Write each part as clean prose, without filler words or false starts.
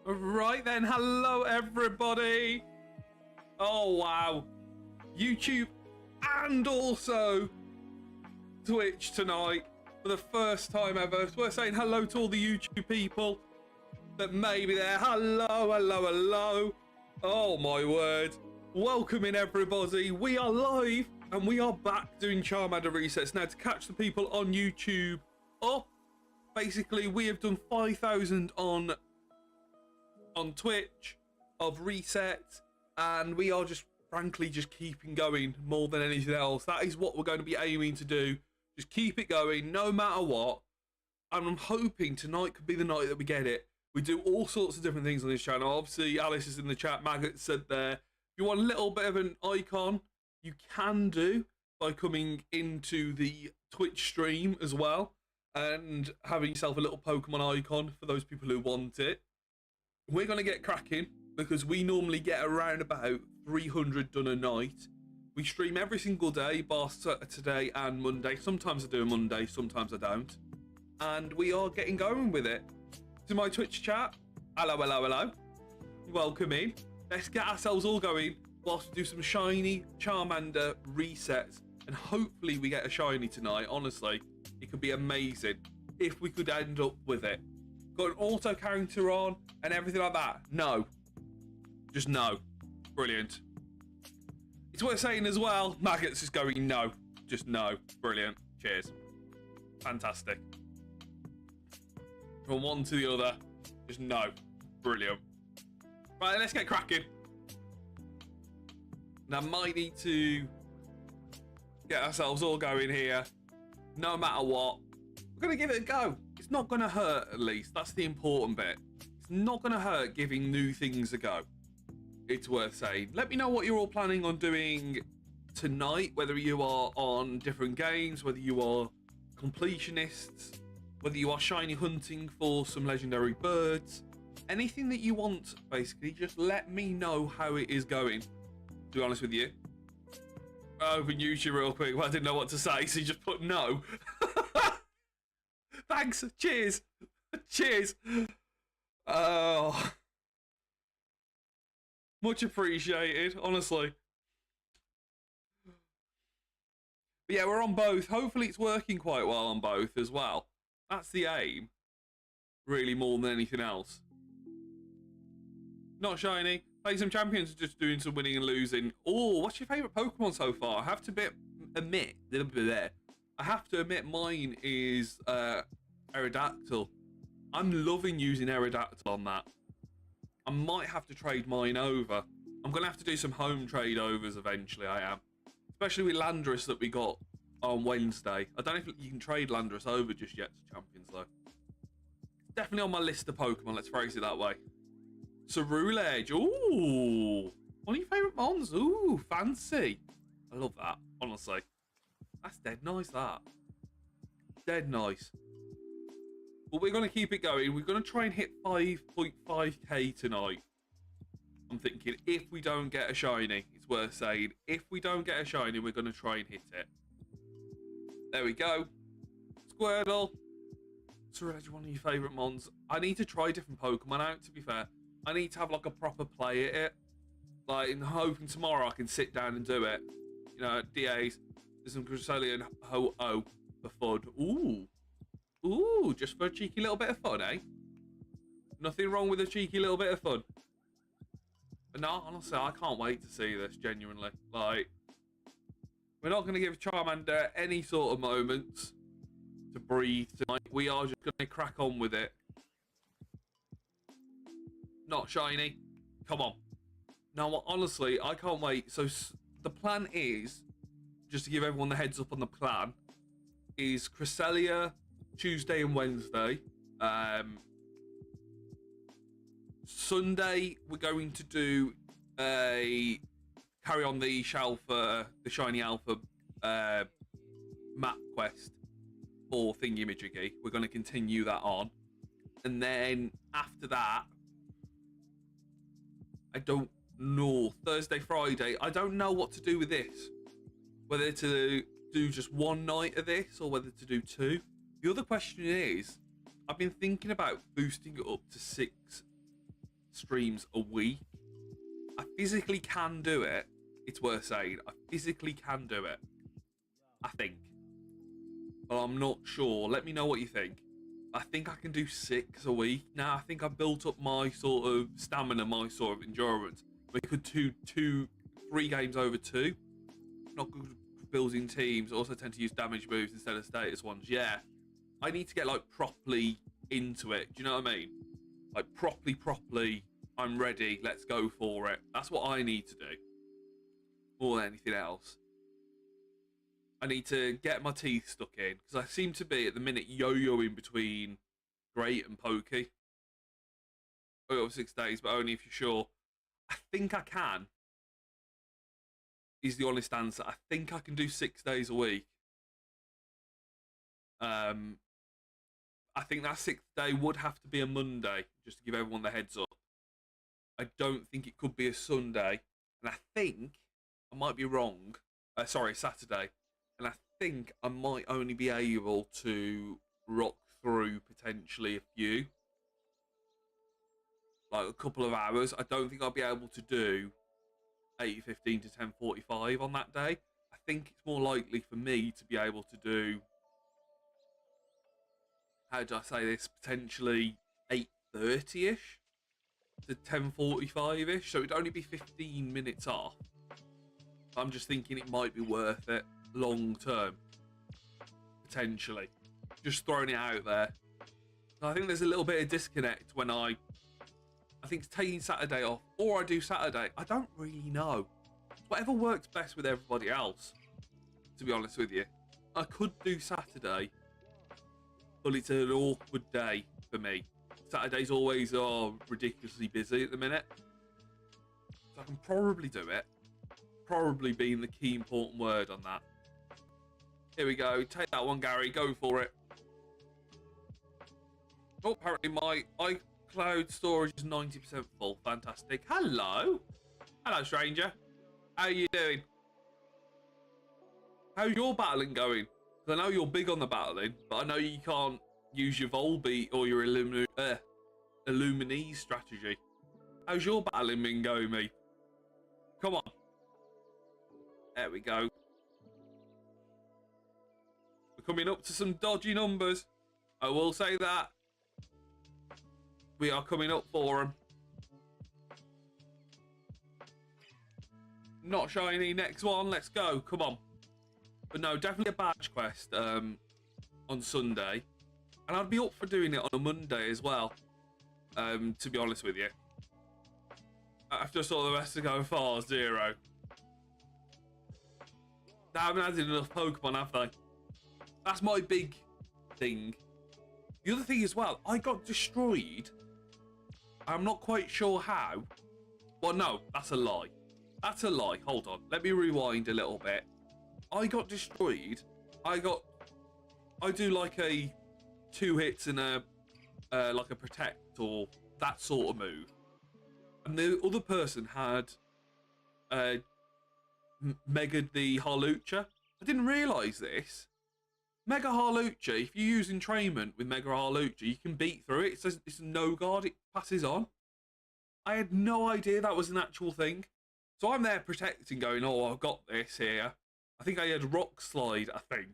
Right then, hello everybody. Oh wow, YouTube and also Twitch tonight for the first time ever. So we're saying hello to all the YouTube people that may be there. Hello, hello, hello. Oh my word. Welcome in everybody. We are live and we are back doing Charmander resets. Now to catch the people on YouTube up, basically we have done 5,000 on Twitch of resets, and we are just frankly just keeping going more than anything else. That is what we're going to be aiming to do. Just keep it going no matter what. And I'm hoping tonight could be the night that we get it. We do all sorts of different things on this channel. Obviously Alice is in the chat, Maggot said there, if you want a little bit of an icon, you can do by coming into the Twitch stream as well and having yourself a little Pokemon icon for those people who want it. We're going to get cracking because we normally get around about 300 done a night. We stream every single day, bar Saturday and Monday. Sometimes I do a Monday, sometimes I don't. And we are getting going with it. To my Twitch chat, hello, hello, hello. Welcome in. Let's get ourselves all going whilst we do some shiny Charmander resets. And hopefully we get a shiny tonight. Honestly, it could be amazing if we could end up with it. Got an auto character on and everything like that? No. Just no. Brilliant. It's worth saying as well, Maggots is going no. Just no. Brilliant. Cheers. Fantastic. From one to the other, just no. Brilliant. Right, let's get cracking. Now, might need to get ourselves all going here. No matter what. We're going to give it a go. It's not going to hurt, at least. That's the important bit. It's not going to hurt giving new things a go. It's worth saying. Let me know what you're all planning on doing tonight, whether you are on different games, whether you are completionists, whether you are shiny hunting for some legendary birds. Anything that you want, basically, just let me know how it is going, to be honest with you. I opened YouTube real quick, but I didn't know what to say, so you just put no. Thanks. Cheers. Cheers. Oh, much appreciated, honestly. But yeah, we're on both. Hopefully it's working quite well on both as well. That's the aim. Really, more than anything else. Not shiny. Play some champions, just doing some winning and losing. Oh, what's your favourite Pokemon so far? I have to admit mine is Aerodactyl. I'm loving using Aerodactyl on that. I might have to trade mine over. I'm going to have to do some home trade overs eventually, I am. Especially with Landorus that we got on Wednesday. I don't know if you can trade Landorus over just yet to champions though. Definitely on my list of Pokemon, let's phrase it that way. Ceruledge, ooh. One of your favourite mons, ooh, fancy. I love that, honestly. That's dead nice, that. Dead nice. But we're going to keep it going. We're going to try and hit 5.5k tonight. I'm thinking if we don't get a shiny, it's worth saying. If we don't get a shiny, we're going to try and hit it. There we go. Squirtle. Ceruledge, one of your favourite mons. I need to try different Pokemon out, to be fair. I need to have like a proper play at it. Like, in hoping tomorrow I can sit down and do it. You know, DAs. There's some Cresselia and Ho-Oh for fun. Ooh. Ooh, just for a cheeky little bit of fun, eh? Nothing wrong with a cheeky little bit of fun. But no, honestly, I can't wait to see this, genuinely. Like, we're not going to give Charmander any sort of moments to breathe tonight. We are just going to crack on with it. Not shiny. Come on. No, honestly, I can't wait. So the plan is, just to give everyone the heads up on the plan, is Cresselia Tuesday and Wednesday. Sunday we're going to do a carry on the Shalfa, the Shiny Alpha map quest for Thingy-Majiggy. We're going to continue that on, and then after that, I don't know. Thursday, Friday, I don't know what to do with this. Whether to do just one night of this or whether to do two. The other question is, I've been thinking about boosting it up to 6 streams a week. I physically can do it. It's worth saying. I physically can do it. I think. But I'm not sure. Let me know what you think. I think I can do 6 a week. Now, I think I've built up my sort of stamina, my sort of endurance. We could do 3 games over 2. Not good for building teams. Also tend to use damage moves instead of status ones. Yeah. I need to get, like, properly into it. Do you know what I mean? Like, properly, I'm ready. Let's go for it. That's what I need to do. More than anything else. I need to get my teeth stuck in, because I seem to be, at the minute, yo-yoing between great and pokey. Oh, 6 days, but only if you're sure. I think I can, is the honest answer. I think I can do 6 days a week. I think that 6th day would have to be a Monday, just to give everyone the heads up. I don't think it could be a Sunday. And I think, I might be wrong, sorry, Saturday. And I think I might only be able to rock through potentially a few. Like a couple of hours. I don't think I'll be able to do 8:15 to 10:45 on that day. I think it's more likely for me to be able to do, how do I say this, potentially 8:30ish to 10:45ish. So it'd only be 15 minutes off. I'm just thinking it might be worth it long term, potentially. Just throwing it out there. I think there's a little bit of disconnect when I think it's taking Saturday off, or I do Saturday. I don't really know. Whatever works best with everybody else, to be honest with you. I could do Saturday, but it's an awkward day for me. Saturdays always are ridiculously busy at the minute. So I can probably do it. Probably being the key important word on that. Here we go. Take that one, Gary. Go for it. Oh, apparently my iCloud storage is 90% full. Fantastic. Hello. Hello, stranger. How are you doing? How's your battling going? Because I know you're big on the battling, but I know you can't use your Volbeat or your Illuminese strategy. How's your battling been going, mate? Come on. There we go. We're coming up to some dodgy numbers. I will say that. We are coming up for them. Not shiny. Next one. Let's go. Come on. But no, definitely a badge quest on Sunday. And I'd be up for doing it on a Monday as well, to be honest with you. After I saw the rest of go far, 0. They haven't added enough Pokemon, have they? That's my big thing. The other thing as well, I got destroyed. I'm not quite sure how. Well, no, that's a lie. That's a lie. Hold on. Let me rewind a little bit. I got destroyed. I do like a 2 hits and a like a protect or that sort of move. And the other person had Mega the Harlucha. I didn't realise this. Mega Harlucha, if you use entrainment with Mega Harlucha, you can beat through it. It says it's no guard, it passes on. I had no idea that was an actual thing. So I'm there protecting, going, oh, I've got this here. I think I had Rock Slide, I think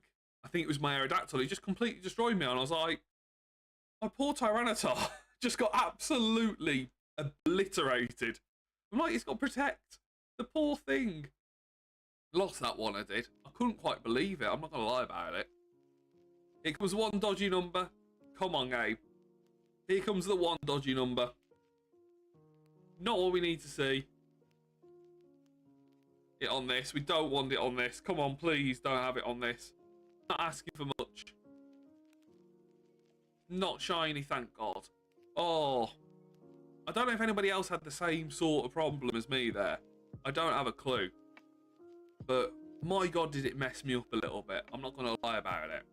it was my Aerodactyl. He just completely destroyed me, and I was like, my poor Tyranitar just got absolutely obliterated. I'm like, it's got Protect. The poor thing. Lost that one, I did. I couldn't quite believe it. I'm not going to lie about it. Here comes one dodgy number. Come on, Gabe. Here comes the one dodgy number. Not what we need to see. It on this. We don't want it on this. Come on, please don't have it on this. Not asking for much. Not shiny, thank God. Oh. I don't know if anybody else had the same sort of problem as me there. I don't have a clue. But my God, did it mess me up a little bit. I'm not going to lie about it.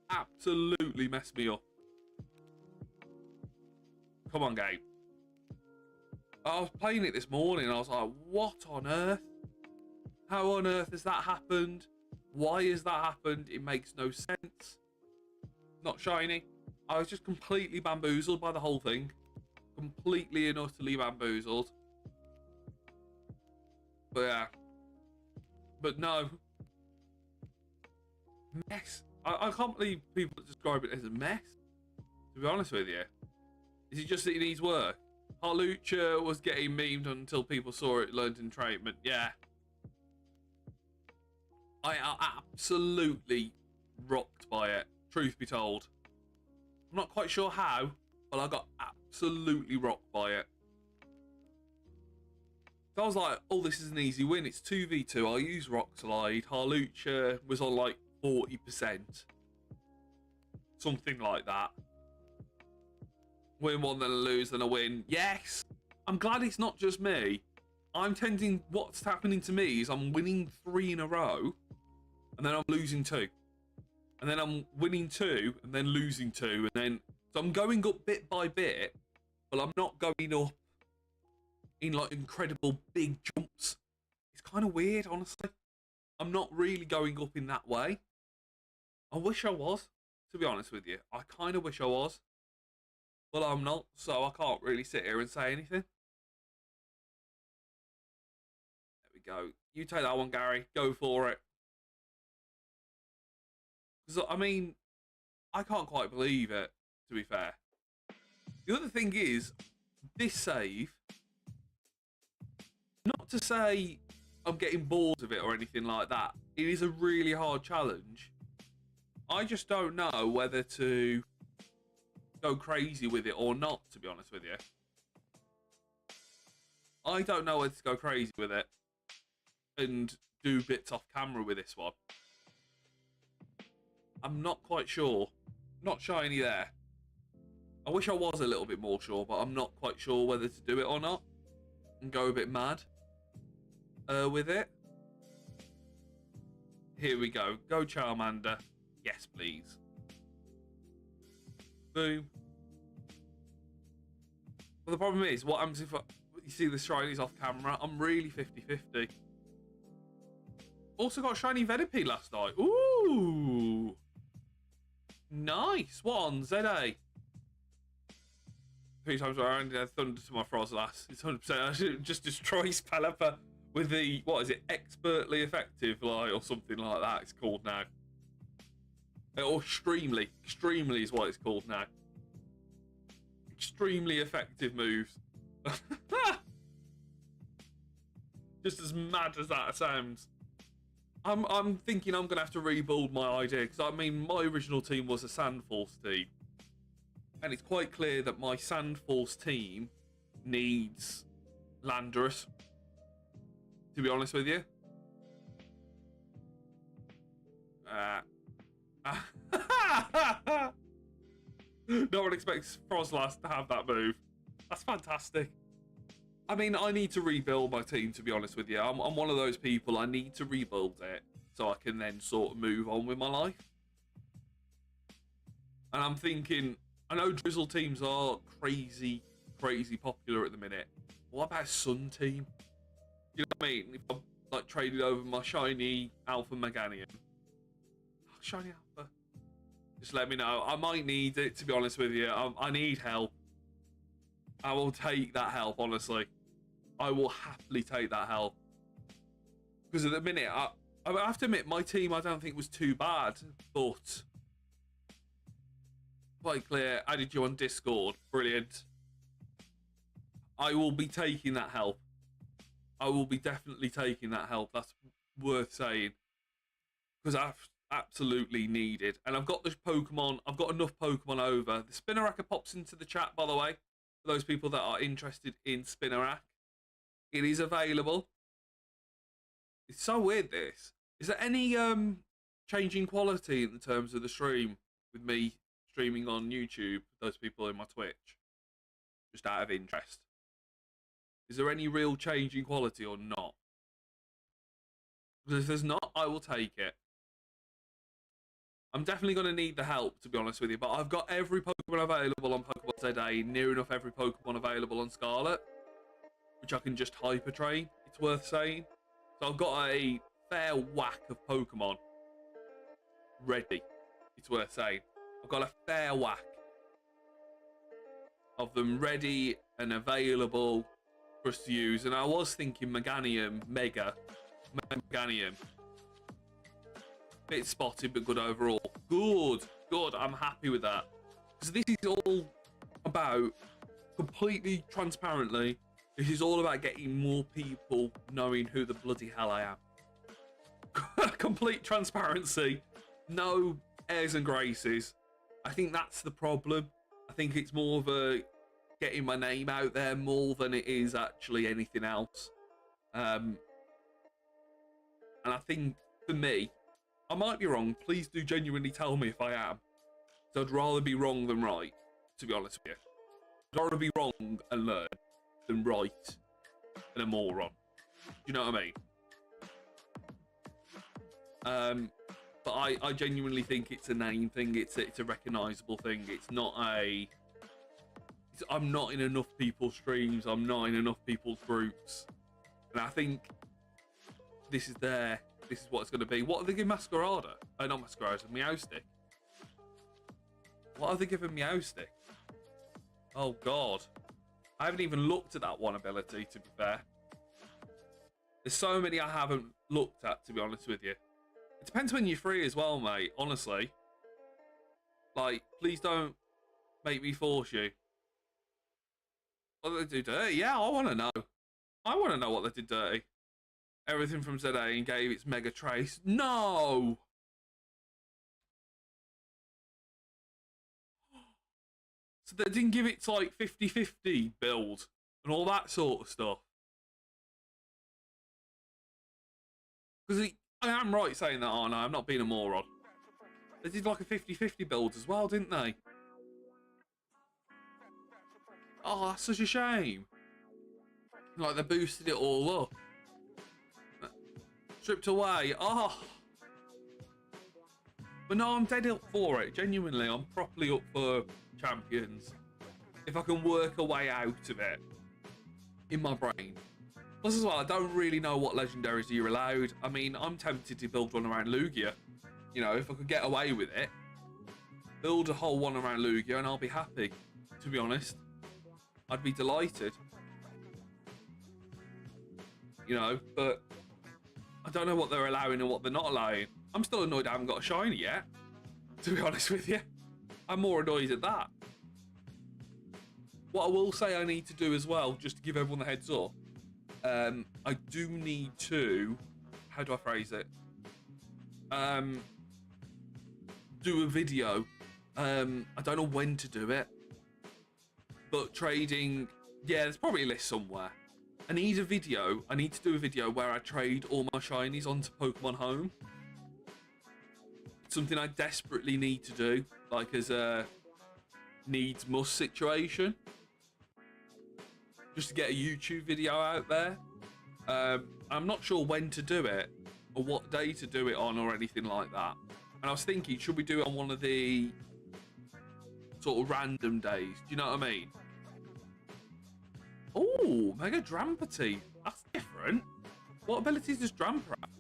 Absolutely messed me up. Come on, Gabe. I was playing it this morning and I was like, what on earth? How on earth has that happened? Why has that happened? It makes no sense. Not shiny. I was just completely bamboozled by the whole thing. completely and utterly bamboozled. But yeah. But no. Mess. I can't believe people describe it as a mess, to be honest with you. Is it just that it needs work? Harlucha was getting memed until people saw it, learned in treatment. Yeah. I am absolutely rocked by it, truth be told. I'm not quite sure how, but I got absolutely rocked by it. So I was like, oh, this is an easy win. It's 2v2. I'll use Rock Slide. Harlucha was on like 40%. Something like that. Win one, then a lose, then a win. Yes! I'm glad it's not just me. What's happening to me is I'm winning 3 in a row, and then I'm losing 2. And then I'm winning 2, and then losing 2, and then... So I'm going up bit by bit, but I'm not going up in like incredible big jumps. It's kind of weird, honestly. I'm not really going up in that way. I wish I was, to be honest with you. I kind of wish I was. But I'm not, so I can't really sit here and say anything. There we go. You take that one, Gary. Go for it. Because, I mean, I can't quite believe it, to be fair. The other thing is, this save, not to say I'm getting bored of it or anything like that. It is a really hard challenge. I just don't know whether to go crazy with it or not, to be honest with you. I don't know whether to go crazy with it and do bits off camera with this one. I'm not quite sure. Not shiny there. I wish I was a little bit more sure, but I'm not quite sure whether to do it or not and go a bit mad with it. Here we go. Go Charmander. Yes, please. Boom. Well, the problem is, what happens if you see the shinies off camera? I'm really 50-50. Also got shiny Venipede last night. Ooh. Nice. What on? ZA? 3 times around, Thunder to my Frostlass. It's 100%. I should just destroy Pelipper with the, what is it, expertly effective, like, or something like that it's called now. Or extremely is what it's called now. Extremely effective moves. Just as mad as that sounds. I'm thinking I'm gonna have to rebuild my idea, because I mean my original team was a Sandforce team, and it's quite clear that my Sandforce team needs Landorus, to be honest with you. No one expects Frostlass to have that move. That's fantastic. I mean, I need to rebuild my team, to be honest with you. I'm one of those people, I need to rebuild it so I can then sort of move on with my life. And I'm thinking, I know Drizzle teams are crazy popular at the minute. What about Sun team? You know what I mean? If I'm like trading over my shiny Alpha Meganium. Oh, shiny Alpha. Just let me know. I might need it, to be honest with you. I need help. I will take that help, honestly. I will happily take that help. Because at the minute, I have to admit, my team I don't think was too bad. But, quite clear, added you on Discord. Brilliant. I will be taking that help. I will be definitely taking that help. That's worth saying. Because I've absolutely needed. And I've got this Pokemon. I've got enough Pokemon over. The Spinarak pops into the chat, by the way. For those people that are interested in Spinarak. It is available. It's so weird, this. Is there any changing quality in terms of the stream with me streaming on YouTube, those people in my Twitch? Just out of interest. Is there any real change in quality or not? Because if there's not, I will take it. I'm definitely going to need the help, to be honest with you, but I've got every Pokemon available on Pokemon Today, near enough every Pokemon available on Scarlet, which I can just Hyper Train, it's worth saying. So I've got a fair whack of Pokemon ready, it's worth saying. I've got a fair whack. of them ready and available for us to use. And I was thinking Meganium, Meganium. Bit spotted, but good overall. Good. I'm happy with that. Because this is all about, completely transparently, this is all about getting more people knowing who the bloody hell I am. Complete transparency. No airs and graces. I think that's the problem. I think it's more of a getting my name out there more than it is actually anything else. And I think, for me, I might be wrong. Please do genuinely tell me if I am. So I'd rather be wrong than right, to be honest with you. I'd rather be wrong and learn than right and a moron. Do you know what I mean? But I genuinely think it's a name thing. It's a recognisable thing. It's not a... I'm not in enough people's streams. I'm not in enough people's groups. And I think this is there. This is what it's going to be. What are they giving Masquerada? Oh, not Masquerada, Meowstic. What are they giving Meowstic? Oh, God. I haven't even looked at that one ability, to be fair. There's so many I haven't looked at, to be honest with you. It depends when you're free as well, mate, honestly. Like, please don't make me force you. What did they do dirty? Yeah, I want to know. I want to know what they did dirty. Everything from ZA and gave its Mega Trace. No! So they didn't give it like 50-50 build and all that sort of stuff. Because I am right saying that, aren't I? I'm not being a moron. They did like a 50-50 build as well, didn't they? Oh, that's such a shame. Like, they boosted it all up. Stripped away. Oh. But no, I'm dead up for it. Genuinely, I'm properly up for champions. If I can work a way out of it in my brain. Plus as well, I don't really know what legendaries you're allowed. I mean, I'm tempted to build one around Lugia. You know, if I could get away with it. Build a whole one around Lugia and I'll be happy, to be honest. I'd be delighted. You know, but I don't know what they're allowing and what they're not allowing. I'm still annoyed I haven't got a shiny yet, to be honest with you. I'm more annoyed at that. What I will say I need to do as well, just to give everyone the heads up, I do need to, how do I phrase it? Do a video. I don't know when to do it, but trading, yeah, there's probably a list somewhere. I need a video. I need to do a video where I trade all my shinies onto Pokemon Home. It's something I desperately need to do, like as a needs must situation. Just to get a YouTube video out there. I'm not sure when to do it or what day to do it on or anything like that. And I was thinking, should we do it on one of the sort of random days? Do you know what I mean? Oh, Mega Drampity. That's different. What abilities does Dramper have?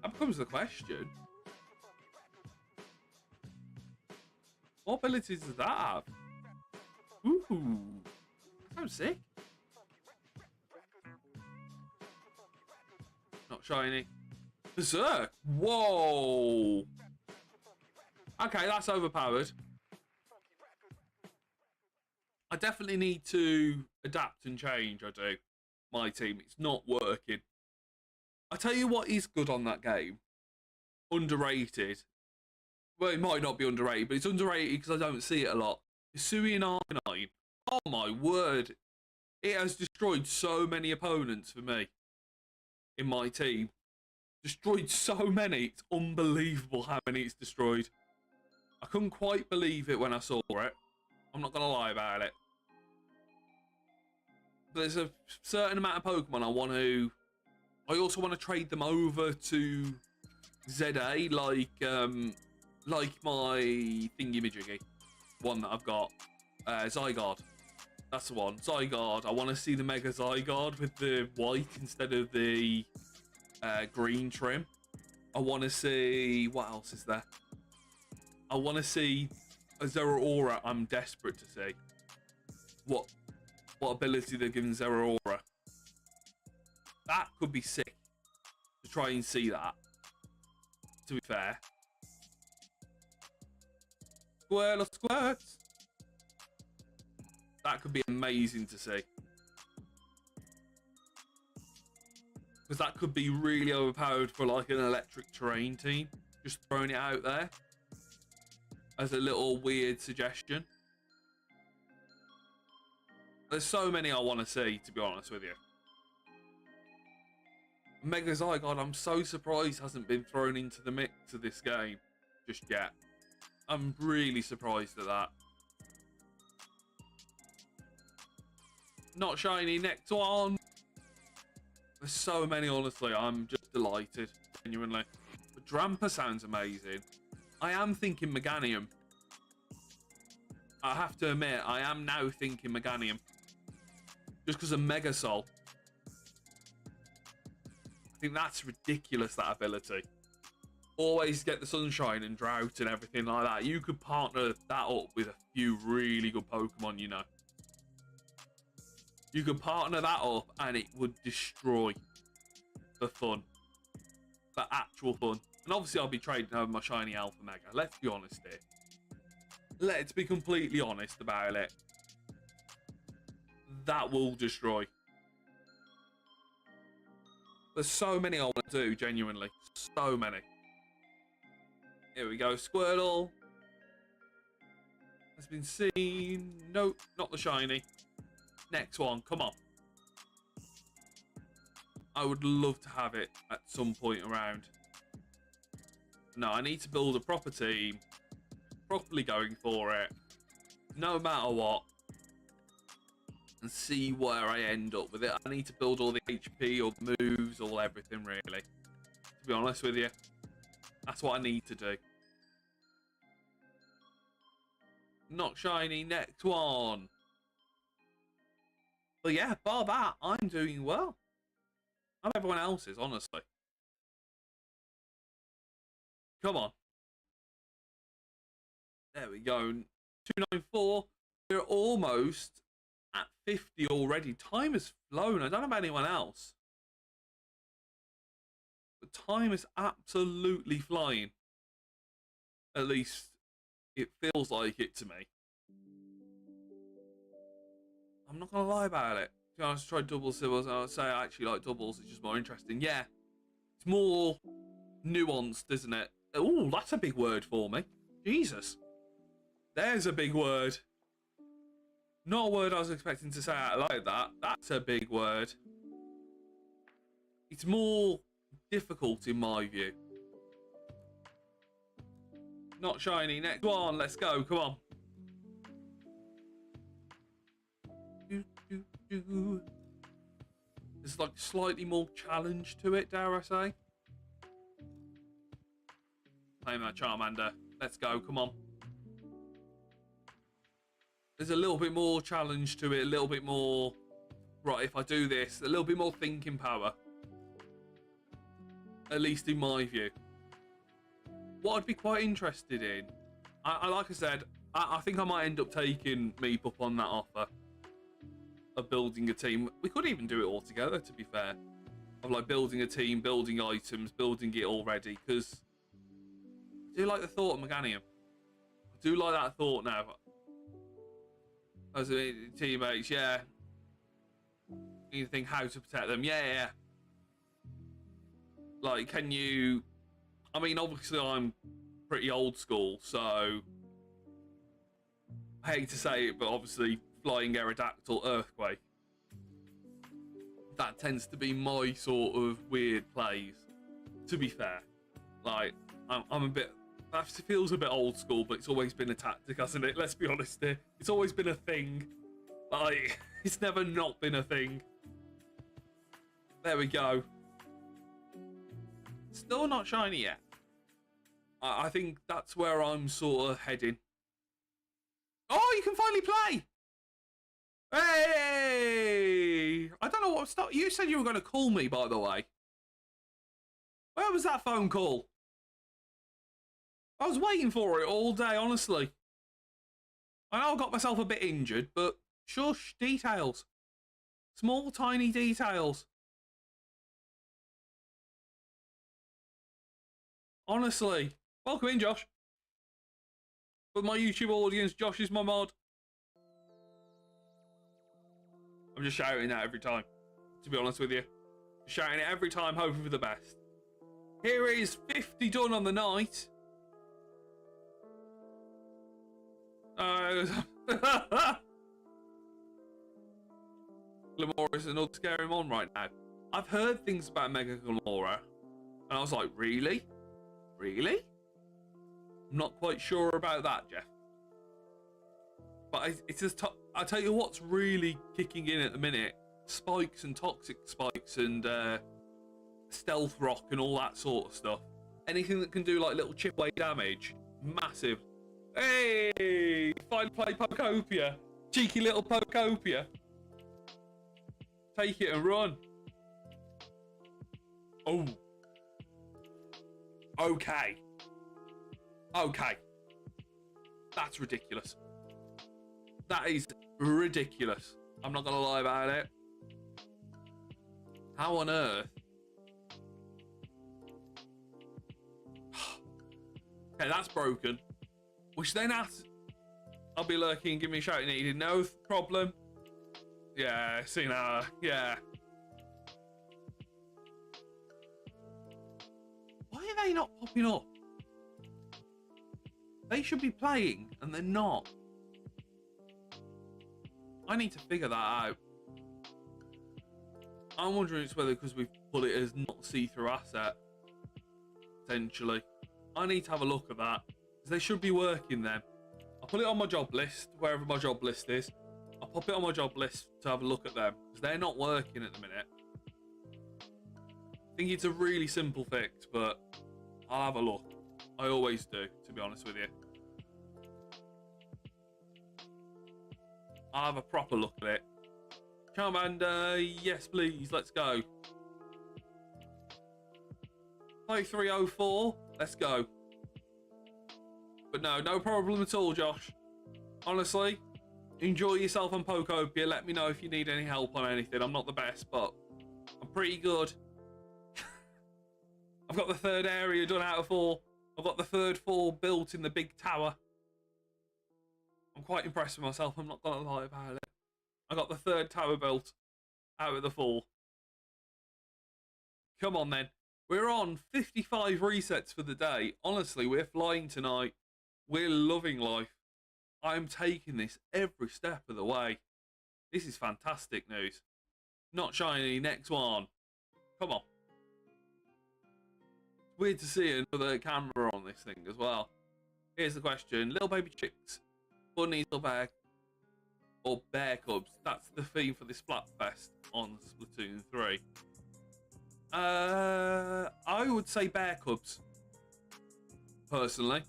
That becomes the question. What abilities does that have? Ooh. That sounds sick. Not shiny. Berserk. Whoa. Okay, that's overpowered. I definitely need to adapt and change, I do. My team, it's not working. I tell you what is good on that game. Underrated. Well, it might not be underrated, but it's underrated because I don't see it a lot. Sui and Arcanine. Oh my word. It has destroyed so many opponents for me. In my team. Destroyed so many. It's unbelievable how many it's destroyed. I couldn't quite believe it when I saw it. I'm not going to lie about it. But there's a certain amount of Pokemon I want to... I also want to trade them over to ZA, like my thingy-majiggy. One that I've got. Zygarde. That's the one. Zygarde. I want to see the Mega Zygarde with the white instead of the green trim. I want to see... What else is there? I want to see a Zeraora I'm desperate to see. What ability they're giving Zeraora. That could be sick to try and see that, to be fair. Squirtle squirts. That could be amazing to see. Because that could be really overpowered for like an electric terrain team. Just throwing it out there as a little weird suggestion. There's so many I want to see, to be honest with you. Mega Zygarde, I'm so surprised hasn't been thrown into the mix of this game just yet. I'm really surprised at that. Not shiny, next one. There's so many, honestly. I'm just delighted, genuinely. But Drampa sounds amazing. I am thinking Meganium. I have to admit, I am now thinking Meganium. Just because of Mega Soul. I think that's ridiculous, that ability. Always get the sunshine and drought and everything like that. You could partner that up with a few really good Pokemon, you know. You could partner that up and it would destroy the fun. The actual fun. And obviously I'll be trading over my shiny Alpha Mega. Let's be honest here. Let's be completely honest about it. That will destroy. There's so many I want to do, genuinely. So many. Here we go. Squirtle. Has been seen. Nope, not the shiny. Next one. Come on. I would love to have it at some point around. No, I need to build a proper team. Properly going for it. No matter what. And see where I end up with it. I need to build all the HP, all the moves, all everything, really. To be honest with you. That's what I need to do. Not shiny. Next one. But yeah, bar that, I'm doing well. How everyone else is, honestly. Come on. There we go. 294. We're almost at 50 already. Time has flown. I don't know about anyone else. But time is absolutely flying. At least it feels like it to me. I'm not going to lie about it. To be honest, I tried double symbols. I would say I actually like doubles. It's just more interesting. Yeah. It's more nuanced, isn't it? Oh, that's a big word for me. Jesus. There's a big word. Not a word I was expecting to say out like that. That's a big word. It's more difficult in my view. Not shiny. Next one. Let's go. Come on. There's like slightly more challenge to it, dare I say. Claim that Charmander. Let's go. Come on. There's a little bit more challenge to it. A little bit more. Right, if I do this, a little bit more thinking power. At least in my view. What I'd be quite interested in, like I said, I think I might end up taking Meepup on that offer of building a team. We could even do it all together, to be fair. Of like building a team, building items, building it already. Because I do like the thought of Meganium. I do like that thought now. As a teammates, yeah. You think how to protect them, yeah. Like, can you? I mean, obviously, I'm pretty old school, so I hate to say it, but obviously, Flying Aerodactyl, Earthquake. That tends to be my sort of weird plays. To be fair, like, I'm a bit. That feels a bit old school, but it's always been a tactic, hasn't it? Let's be honest here. It's always been a thing. Like, it's never not been a thing. There we go. Still not shiny yet. I think that's where I'm sort of heading. Oh, you can finally play! Hey! I don't know what... You said you were going to call me, by the way. Where was that phone call? I was waiting for it all day, honestly. I know I got myself a bit injured, but shush, details. Small, tiny details. Honestly. Welcome in, Josh. For my YouTube audience, Josh is my mod. I'm just shouting that every time, to be honest with you. Shouting it every time, hoping for the best. Here is 50 done on the night. Gamora is another scary one right now. I've heard things about Mega Gamora, and I was like, really? Really? I'm not quite sure about that, Jeff. But it's just, I'll tell you what's really kicking in at the minute. Spikes and toxic spikes and stealth rock and all that sort of stuff. Anything that can do like little chip away damage. Massive. Hey! Fine play Pokopia. Cheeky little Pokopia. Take it and run. Oh. Okay. Okay. That's ridiculous. That is ridiculous. I'm not going to lie about it. How on earth? Okay, that's broken. Which then asks, I'll be lurking, give me a shout needed. No problem. Yeah, see now. Yeah. Why are they not popping up? They should be playing, and they're not. I need to figure that out. I'm wondering it's whether because we've put it as not see-through asset, potentially. I need to have a look at that, because they should be working then. I'll put it on my job list, wherever my job list is. I'll pop it on my job list to have a look at them, because they're not working at the minute. I think it's a really simple fix, but I'll have a look. I always do, to be honest with you. I'll have a proper look at it. Charmander, yes please, let's go. 5304, let's go. But no problem at all, Josh. Honestly, enjoy yourself on Pokopia. Let me know if you need any help on anything. I'm not the best, but I'm pretty good. I've got the third area done out of 4. I've got the third floor built in the big tower. I'm quite impressed with myself, I'm not going to lie about it. I got the third tower built out of the 4. Come on then. We're on 55 resets for the day. Honestly, we're flying tonight. We're loving life. I'm taking this every step of the way. This is fantastic news. Not shiny, next one. Come on. It's weird to see another camera on this thing as well. Here's the question. Little baby chicks. Bunnies or bear cubs. That's the theme for this Splatfest on Splatoon 3. I would say bear cubs. Personally.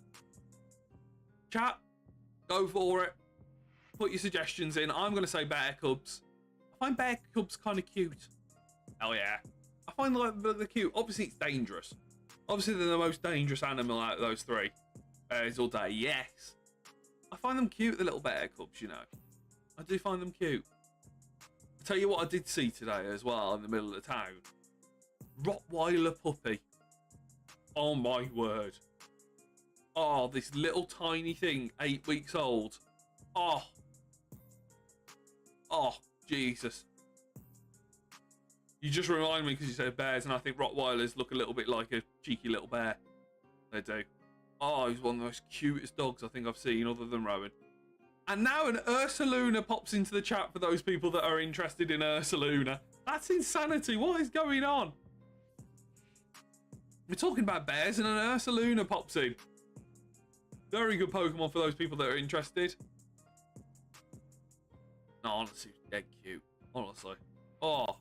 Chat, go for it. Put your suggestions in. I'm going to say bear cubs. I find bear cubs kind of cute. Hell yeah. I find they're cute. Obviously, it's dangerous. Obviously, they're the most dangerous animal out of those 3. Bears all day, yes. I find them cute, the little bear cubs, you know. I do find them cute. I'll tell you what I did see today as well in the middle of the town. Rottweiler puppy. Oh my word. Oh, this little tiny thing, 8 weeks old. Oh. Oh, Jesus. You just remind me because you said bears, and I think Rottweilers look a little bit like a cheeky little bear. They do. Oh, he's one of the most cutest dogs I think I've seen other than Rowan. And now an Ursaluna pops into the chat for those people that are interested in Ursaluna. That's insanity. What is going on? We're talking about bears and an Ursaluna pops in. Very good Pokemon for those people that are interested. No, honestly, dead cute. Honestly. Oh.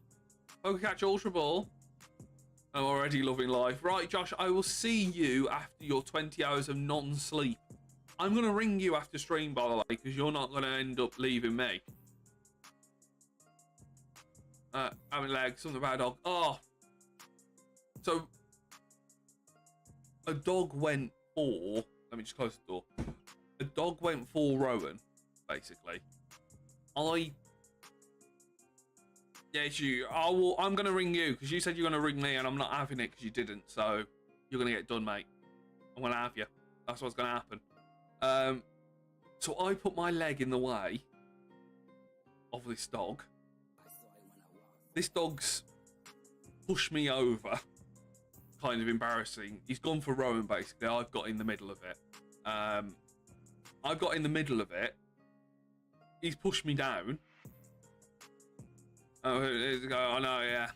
Pokecatch Ultra Ball. I'm already loving life. Right, Josh, I will see you after your 20 hours of non-sleep. I'm going to ring you after stream, by the way, because you're not going to end up leaving me. Having legs, something about a dog. Oh. So, a dog went for... Let me just close the door. A dog went for Rowan. basically. Yeah, it's you. I'm going to ring you because you said you're going to ring me and I'm not having it because you didn't. So you're going to get done, mate. I'm going to have you. That's what's going to happen. So I put my leg in the way of this dog. This dog's pushed me over. Kind of embarrassing. He's gone for Rowan, basically. I've got in the middle of it. I've got in the middle of it. He's pushed me down. Oh, here's go. I know, yeah.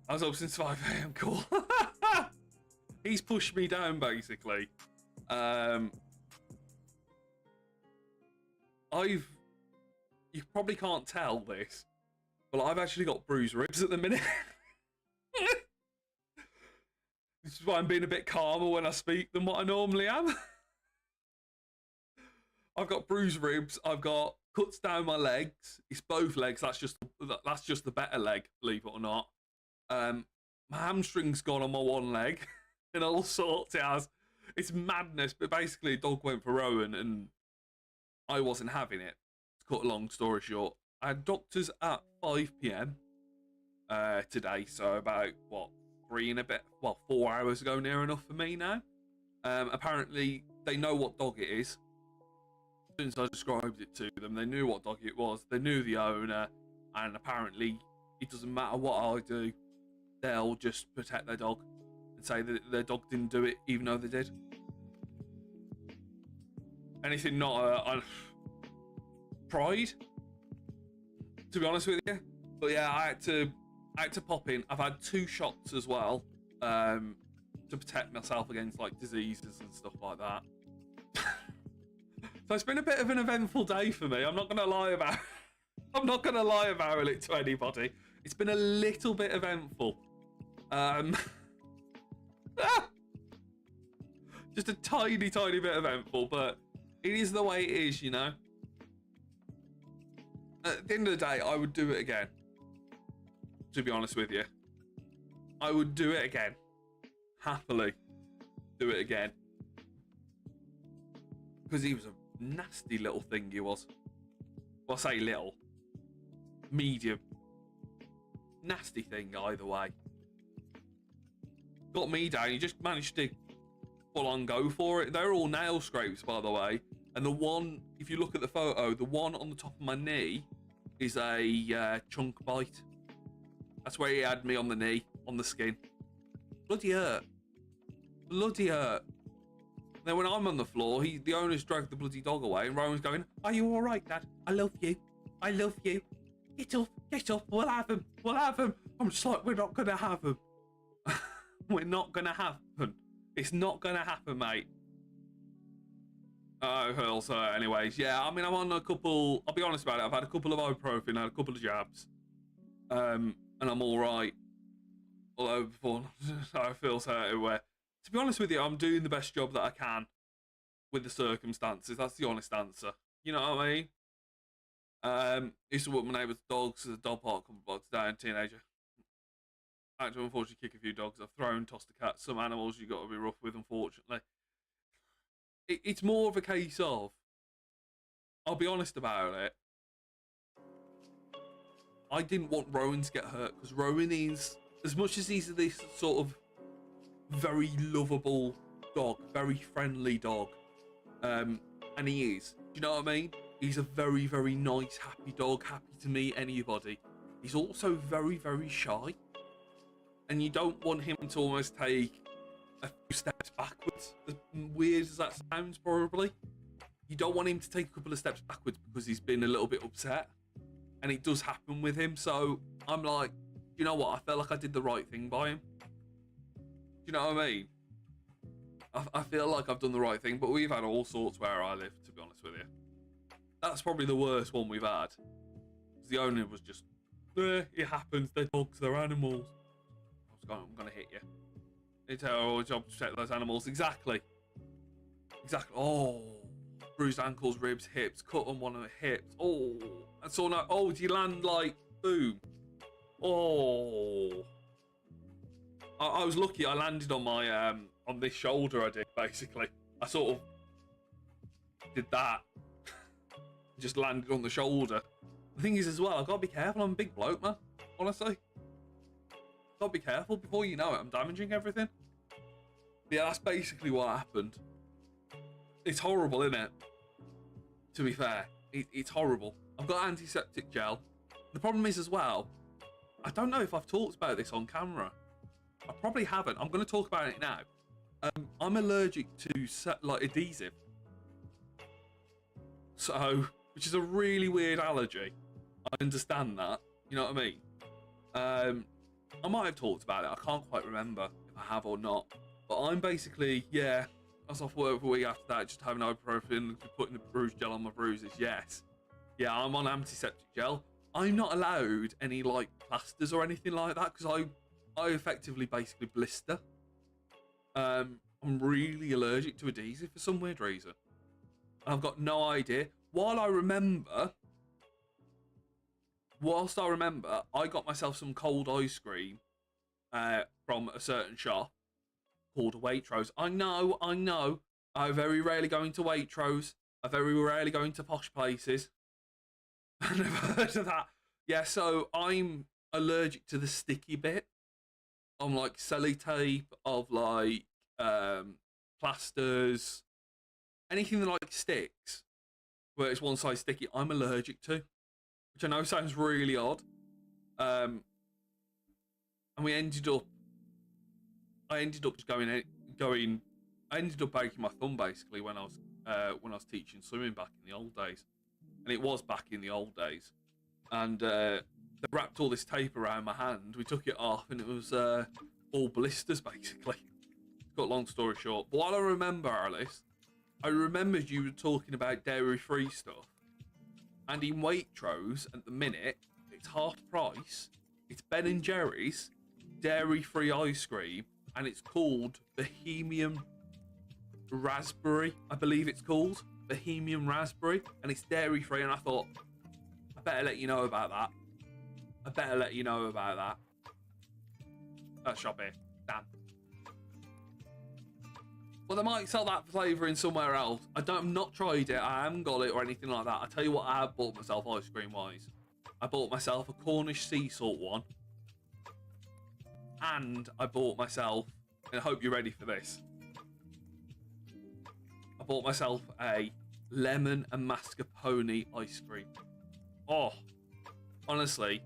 I was up since 5 a.m. Cool. He's pushed me down, basically. You probably can't tell this, but I've actually got bruised ribs at the minute. This is why I'm being a bit calmer when I speak than what I normally am. I've got bruised ribs. I've got cuts down my legs. It's both legs. That's just the better leg, believe it or not. My hamstring's gone on my one leg, and all sorts. It has. It's madness. But basically, the dog went for Rowan, and I wasn't having it. To cut a long story short, I had doctors at 5 p.m. Today, so about what 4 hours ago, near enough for me now. Apparently, they know what dog it is. Since I described it to them, they knew what dog it was. They knew the owner, and apparently, it doesn't matter what I do, they'll just protect their dog and say that their dog didn't do it, even though they did. Anything not pride, to be honest with you. But yeah, I had to pop in. I've had 2 shots as well, to protect myself against like diseases and stuff like that. So it's been a bit of an eventful day for me. I'm not gonna lie about it to anybody. It's been a little bit eventful. Just a tiny bit eventful, but it is the way it is, you know. At the end of the day, I would do it again. To be honest with you, I would do it again. Happily do it again. Because he was a nasty little thing, he was. Well, I say little. Medium. Nasty thing, either way. Got me down, he just managed to full on go for it. They're all nail scrapes, by the way. And the one, if you look at the photo, the one on the top of my knee is a chunk bite. That's where he had me on the knee, on the skin. Bloody hurt. Bloody hurt. Then when I'm on the floor, the owner's dragged the bloody dog away, and Rowan's going, "Are you all right, Dad? I love you. I love you. Get up. We'll have him. We'll have him." I'm just like, we're not going to have him. We're not going to happen. It's not going to happen, mate. So anyways, yeah, I mean, I'm on a couple, I'll be honest about it, I've had a couple of ibuprofen, I had a couple of jabs. And I'm all right. Although before, I feel so everywhere. To be honest with you, I'm doing the best job that I can with the circumstances. That's the honest answer. You know what I mean? Used to walk my neighbour's dogs as a dog park a couple of blocks down, teenager. I had to unfortunately kick a few dogs. I've thrown, tossed a cat. Some animals you got to be rough with, unfortunately. It's more of a case of, I'll be honest about it, I didn't want Rowan to get hurt, because Rowan is, as much as he's this sort of very lovable dog, very friendly dog, and he is, do you know what I mean? He's a very, very nice, happy dog, happy to meet anybody. He's also very, very shy, and you don't want him to almost take a few steps backwards, as weird as that sounds probably. You don't want him to take a couple of steps backwards because he's been a little bit upset, and it does happen with him. So I'm like, you know what, I felt like I did the right thing by him. You know what I mean? I feel like I've done the right thing, but we've had all sorts where I live, to be honest with you. That's probably the worst one we've had. The owner was just, it happens, they're dogs, they're animals. I was going, I'm going to hit you. It's our job to protect those animals. Exactly. Oh, bruised ankles, ribs, hips, cut on one of the hips. Oh, and so now, oh, do you land like, boom? Oh. I was lucky, I landed on my, on this shoulder I did, basically. I sort of did that. just landed on the shoulder. The thing is as well, I've got to be careful. I'm a big bloke, man. Honestly. Got to be careful. Before you know it, I'm damaging everything. Yeah, that's basically what happened. It's horrible, isn't it? To be fair, it's horrible. I've got antiseptic gel. The problem is as well, I don't know if I've talked about this on camera. I probably haven't. I'm going to talk about it now. I'm allergic to like adhesive. So, which is a really weird allergy. I understand that. You know what I mean? I might have talked about it. I can't quite remember if I have or not. But I'm basically, yeah, I was off work for a week after that, just having ibuprofen, putting the bruise gel on my bruises. Yes. Yeah, I'm on antiseptic gel. I'm not allowed any like plasters or anything like that because I effectively basically blister. I'm really allergic to adhesive for some weird reason. I've got no idea. Whilst I remember, I got myself some cold ice cream from a certain shop called Waitrose. I know. I very rarely go into Waitrose. I very rarely go into posh places. I never heard of that. Yeah, so I'm allergic to the sticky bit. I'm like sellotape, of like plasters, anything that like sticks, where it's one side sticky, I'm allergic to. Which I know sounds really odd. And I ended up just I ended up breaking my thumb basically when I was teaching swimming back in the old days. And it was back in the old days. And they wrapped all this tape around my hand. We took it off and it was all blisters basically. Got long story short. But what I remember, Alice, I remembered you were talking about dairy-free stuff. And in Waitrose, at the minute, it's half price. It's Ben & Jerry's dairy-free ice cream, and it's called Bohemian Raspberry, I believe it's called. Bohemian Raspberry, and it's dairy-free, and I thought, I better let you know about that. That shop here. Damn. Well, they might sell that flavour in somewhere else. I've not tried it. I haven't got it or anything like that. I tell you what, I have bought myself ice cream wise. I bought myself a Cornish sea salt one, and I bought myself, and I hope you're ready for this. I bought myself a lemon and mascarpone ice cream. Oh, honestly,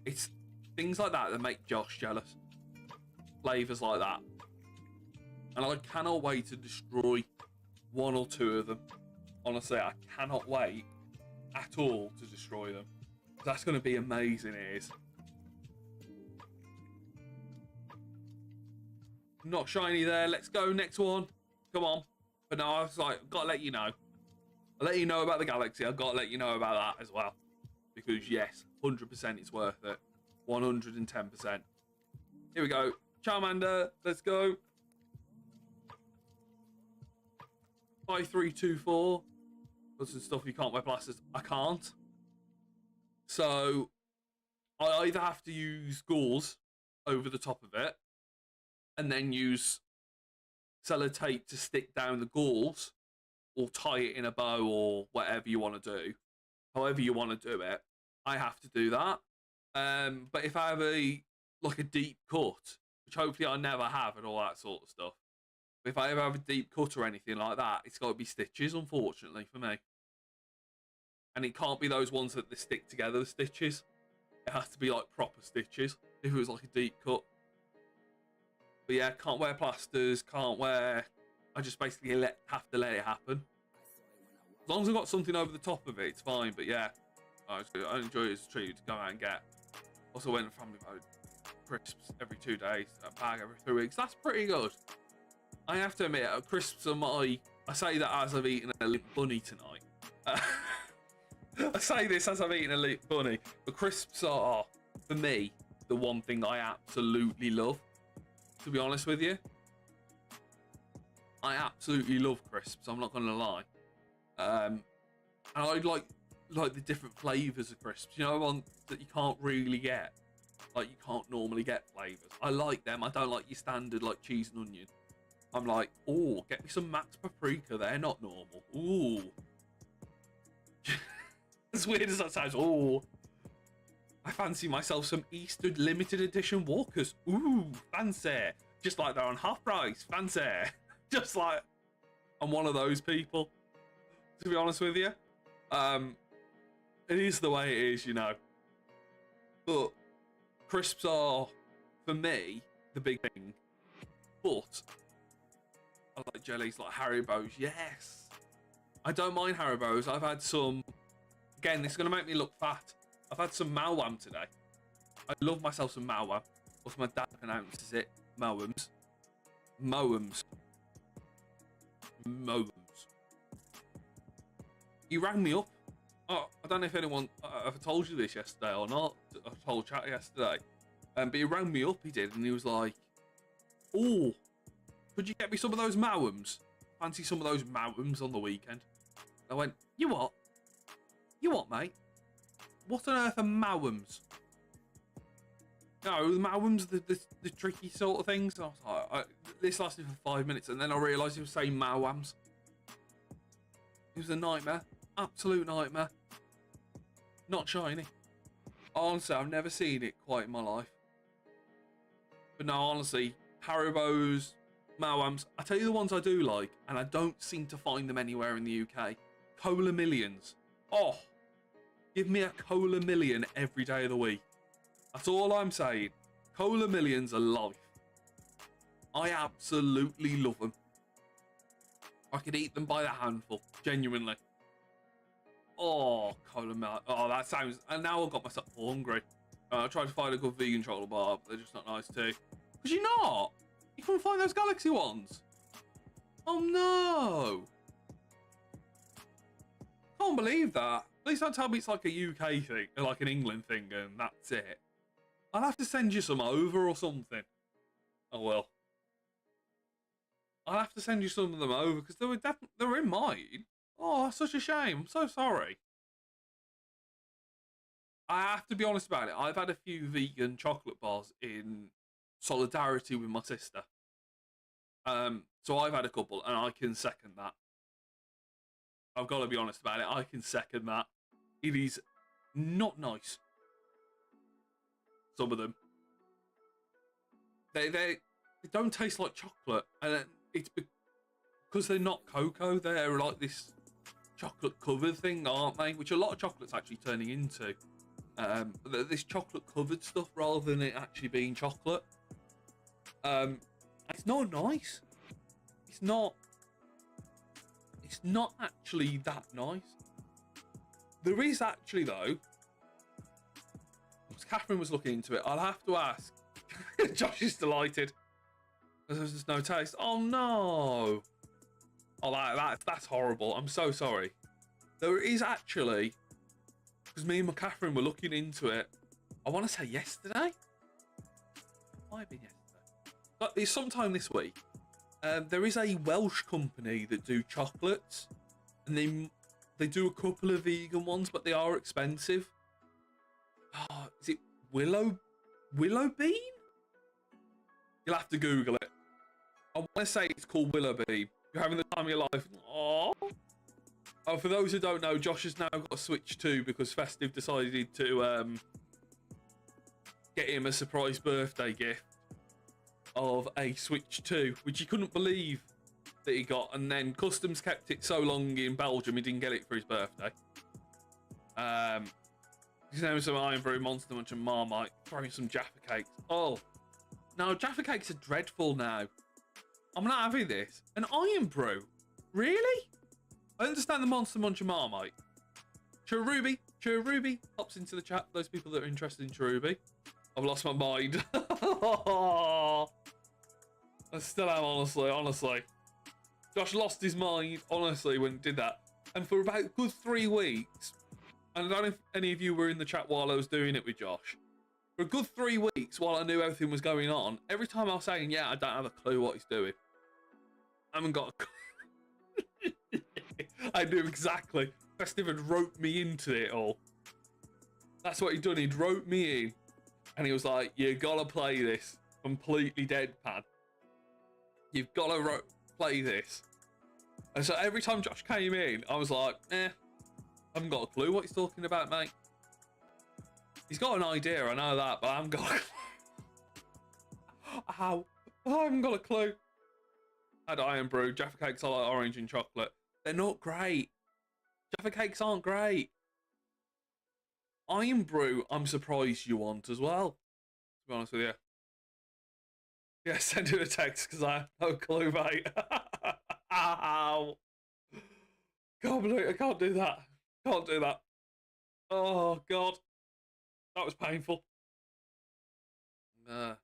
it's things like that that make Josh jealous. Flavours like that. And I cannot wait to destroy one or two of them. Honestly, I cannot wait at all to destroy them. That's going to be amazing, it is. Not shiny there. Let's go, next one. Come on. But no, I was like, I've got to let you know. I'll let you know about the Galaxy. I've got to let you know about that as well. Because yes, 100% it's worth it. 110%. Here we go. Charmander, let's go. 5324. Got some stuff you can't wear plasters. I can't. So I either have to use gauze over the top of it and then use sellotape to stick down the gauze or tie it in a bow or whatever you want to do. However you want to do it, I have to do that. But if I have a deep cut, which hopefully I never have and all that sort of stuff, if I ever have a deep cut or anything like that, it's got to be stitches, unfortunately, for me. And it can't be those ones that they stick together, the stitches. It has to be like proper stitches, if it was like a deep cut. But yeah, can't wear plasters, can't wear... I just basically have to let it happen. As long as I've got something over the top of it, it's fine. But yeah, I enjoy it as a treat to go out and get. Also went to family mode. Crisps every 2 days, a bag every 3 weeks. That's pretty good. I have to admit, crisps are my... I say that as I've eaten a limp bunny tonight. I say this as I've eaten a limp bunny. But crisps are, for me, the one thing I absolutely love. To be honest with you. I absolutely love crisps, I'm not going to lie. And I like the different flavours of crisps. You know, one that you can't really get. Like, you can't normally get flavours. I like them. I don't like your standard, like, cheese and onion. I'm like, oh, get me some Max Paprika. They're not normal. Ooh. As weird as that sounds, oh, I fancy myself some Easter limited edition walkers. Ooh, fancy. Just like they're on half price, fancy. Just like I'm one of those people, to be honest with you. It is the way it is, you know. But crisps are, for me, the big thing. But I like jellies like Haribo's, yes. I don't mind Haribo's. I've had some, again, this is going to make me look fat. I've had some Malwam today. I love myself some Malwam. Or my dad pronounces it, Moams. Moams. Moams. He rang me up. Oh, I don't know if anyone, I've told you this yesterday or not. I told chat yesterday. But he rang me up, he did, and he was like, oh, could you get me some of those Malwams? Fancy some of those Malwams on the weekend. I went, you what? You what, mate? What on earth are Malwams? No, the Malwams, the tricky sort of things. I was like, this lasted for 5 minutes, and then I realised he was saying Malwams. It was a nightmare. Absolute nightmare. Not shiny. Honestly, I've never seen it quite in my life. But no, honestly, Haribo's, Malwams, I tell you the ones I do like, and I don't seem to find them anywhere in the UK. Cola Millions. Oh, give me a Cola Million every day of the week. That's all I'm saying. Cola Millions are life. I absolutely love them. I could eat them by the handful, genuinely. Oh, Cola Million. Oh, that sounds... And now I've got myself hungry. I tried to find a good vegan chocolate bar, but they're just not nice too. Because you're not. You couldn't find those Galaxy ones. Oh, no. Can't believe that. Please don't tell me it's like a UK thing, like an England thing, and that's it. I'll have to send you some over or something. Oh, well. I'll have to send you some of them over, because they were in mine. Oh, that's such a shame. I'm so sorry. I have to be honest about it. I've had a few vegan chocolate bars in solidarity with my sister. So I've had a couple, and I can second that. I've got to be honest about it. I can second that. It is not nice. Some of them. They don't taste like chocolate, and it's because they're not cocoa. They're like this chocolate covered thing, aren't they? Which a lot of chocolate's actually turning into. This chocolate covered stuff rather than it actually being chocolate. It's not nice. It's not actually that nice. There is actually, though, because Catherine was looking into it, I'll have to ask. Josh is delighted. There's just no taste. Oh no. Oh, that's horrible. I'm so sorry. There is actually, because me and Catherine were looking into it, I want to say yesterday. Might have been yesterday. But it's sometime this week. There is a Welsh company that do chocolates, and they do a couple of vegan ones, but they are expensive. Oh, is it Willow Bean? You'll have to Google it. I want to say it's called Willow Bean. You're having the time of your life. Oh, for those who don't know, Josh has now got a Switch 2 because Festive decided to get him a surprise birthday gift of a Switch 2, which he couldn't believe that he got, and then Customs kept it so long in Belgium he didn't get it for his birthday. He's having some Iron Brew, Monster Munch and Marmite, throwing some Jaffa Cakes. Oh, no, Jaffa Cakes are dreadful now. I'm not having this. An Iron Brew? Really? I understand the Monster Munch and Marmite. Cherubi pops into the chat, those people that are interested in Cherubi. I've lost my mind. I still am, honestly. Josh lost his mind, honestly, when he did that. And for about a good 3 weeks, and I don't know if any of you were in the chat while I was doing it with Josh, for a good 3 weeks while I knew everything was going on, every time I was saying, yeah, I don't have a clue what he's doing. I haven't got a clue. I knew exactly. Festive had roped me into it all. That's what he'd done. He'd roped me in. And he was like, you gotta play this. Completely deadpan. You've gotta play this. And so every time Josh came in, I was like, eh. I haven't got a clue what he's talking about, mate. He's got an idea, I know that, but I haven't got a clue. Ow. I haven't got a clue. I had Iron Brew. Jaffa Cakes, I like orange and chocolate. They're not great. Jaffa Cakes aren't great. Iron Brew, I'm surprised you want as well, to be honest with you. Yeah, send it a text, because I have no clue, mate. Ow. God, I can't do that. Can't do that. Oh, God. That was painful. Oh,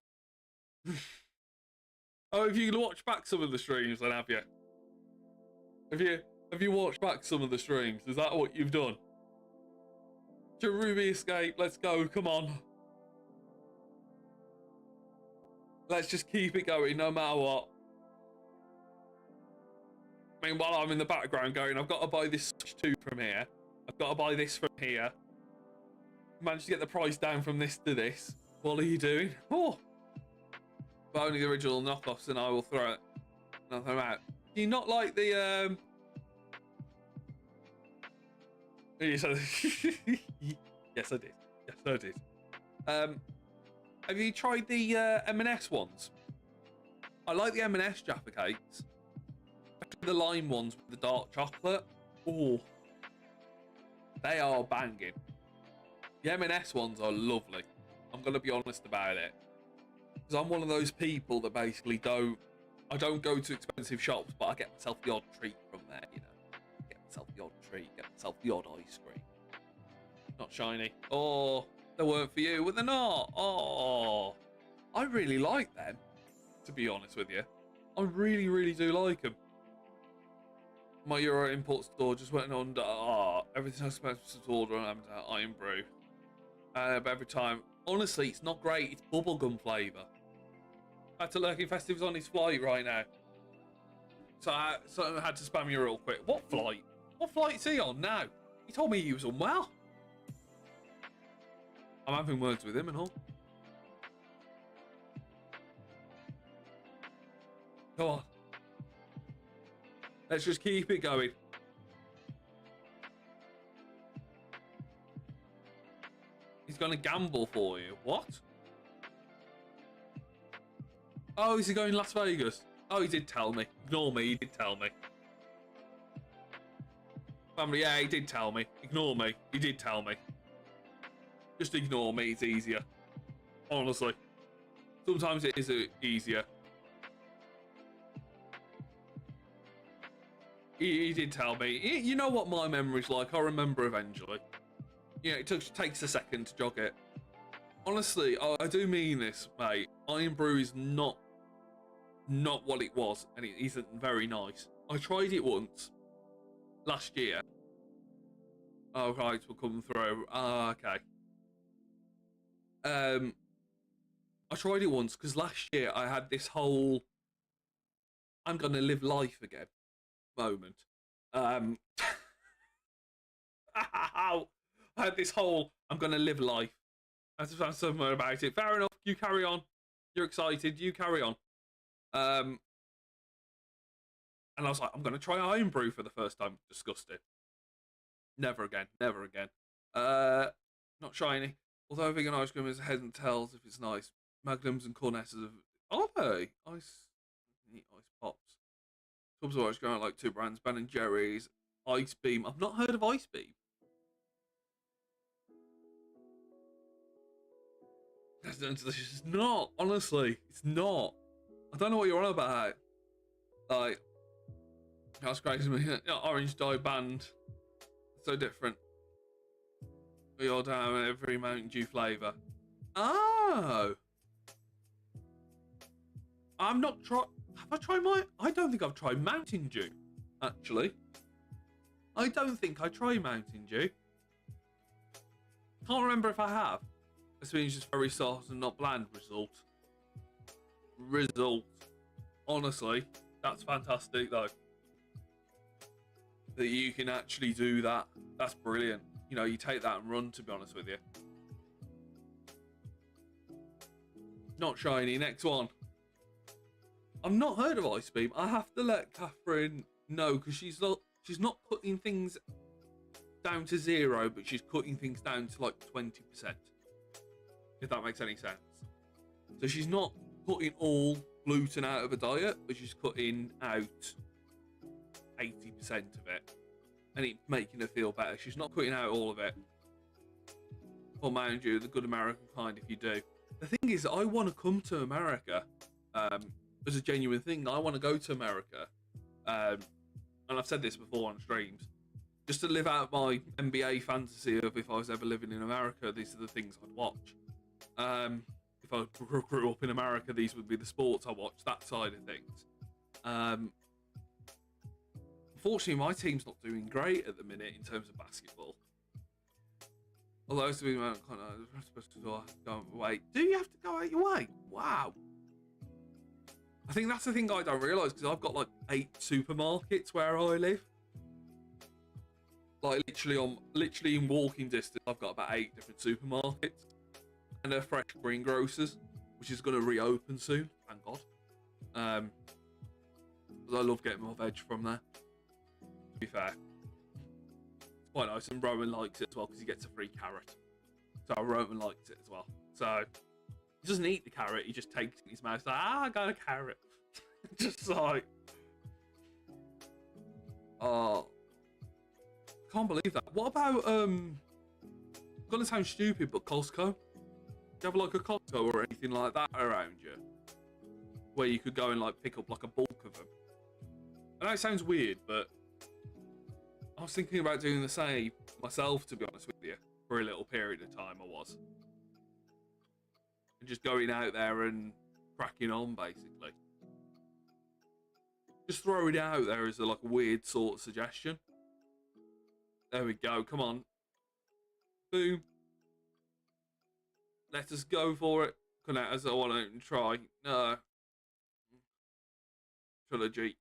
have you watched back some of the streams then, have you? Have you watched back some of the streams? Is that what you've done? Cherubi Escape, let's go, come on. Let's just keep it going no matter what. Meanwhile, I'm in the background going, I've got to buy this Switch 2 from here. I've got to buy this from here. Managed to get the price down from this to this. What are you doing? Oh. But only the original knockoffs, and I will throw it. Nothing out. Do you not like the You said yes, I did. Yes, I did. Have you tried the M&S ones? I like the M&S Jaffa Cakes. The lime ones with the dark chocolate. Oh, they are banging. The M&S ones are lovely. I'm gonna be honest about it, because I'm one of those people that basically I don't go to expensive shops, but I get myself the odd treat from there, you know. Get myself the odd treat, get myself the odd ice cream. Not shiny. Oh, they weren't for you, were they not? Oh, I really like them, to be honest with you. I really, really do like them. My Euro import store just went on. Everything I supposed to order on Iron Brew. But every time, honestly, it's not great. It's bubblegum flavour. Back to Lurking Festive's on his flight right now. So I had to spam you real quick. What flight? What flight's he on now? He told me he was unwell. I'm having words with him and all. Come on. Let's just keep it going. He's going to gamble for you. What? Oh, is he going Las Vegas? Oh, he did tell me. Ignore me, he did tell me. Family, yeah, he did tell me. Ignore me, he did tell me. Just ignore me, it's easier. Honestly. Sometimes it is easier. He did tell me. You know what my memory's like. I remember eventually. You know, it takes a second to jog it. Honestly, I do mean this, mate. Iron Brew is not what it was, and it isn't very nice. I tried it once last year. Oh, right, we'll come through. Okay. I tried it once because last year I had this whole I'm gonna live life again moment. I had this whole I'm gonna live life. I just found somewhere about it. Fair enough, you carry on. You're excited, you carry on. And I was like, I'm gonna try Iron Brew for the first time. Disgusting. Never again, never again. Not shiny. Although vegan ice cream is head and tails if it's nice. Magnums and Cornettas are they? Ice pops. Tubs of ice cream like two brands, Ben and Jerry's, Ice Beam. I've not heard of Ice Beam. It's not, honestly. It's not. I don't know what you're on about. Like, that's crazy. Orange Dye Band. So different. We all down every Mountain Dew flavour. Oh! I'm not try. Have I tried I don't think I've tried Mountain Dew, actually. I don't think I tried Mountain Dew. Can't remember if I have. This means just very soft and not bland. Result. Honestly, that's fantastic though. That you can actually do that. That's brilliant. You know, you take that and run, to be honest with you. Not shiny. Next one. I've not heard of Ice Beam. I have to let Catherine know because she's not putting things down to 0, but she's cutting things down to like 20%. If that makes any sense. So she's not cutting all gluten out of a diet, but she's cutting out 80% of it. And it's making her feel better. She's not cutting out all of it. Well, mind you, the good American kind, if you do. The thing is, I want to come to America as a genuine thing. I want to go to America. And I've said this before on streams. Just to live out my NBA fantasy of if I was ever living in America, these are the things I'd watch. If I grew up in America, these would be the sports I watch, that side of things. Unfortunately, my team's not doing great at the minute in terms of basketball. Although to be kind of supposed to go away. Do you have to go out your way? Wow. I think that's the thing I don't realise, because I've got like 8 supermarkets where I live. Like literally in walking distance, I've got about 8 different supermarkets. And a fresh greengrocers, which is going to reopen soon, thank God. Because I love getting my veg from there, to be fair. It's quite nice, and Rowan likes it as well because he gets a free carrot. So Rowan likes it as well. So he doesn't eat the carrot, he just takes it in his mouth, like, I got a carrot. Just like, oh, can't believe that. What about, gonna sound stupid, but Costco? Do you have like a Costco or anything like that around you, where you could go and like pick up like a bulk of them? I know it sounds weird, but I was thinking about doing the same myself, to be honest with you, for a little period of time. I was, and just going out there and cracking on, basically. Just throw it out there as a like a weird sort of suggestion. There we go. Come on, boom. Let us go for it. Cornettos, I want to try. No. Trilogy.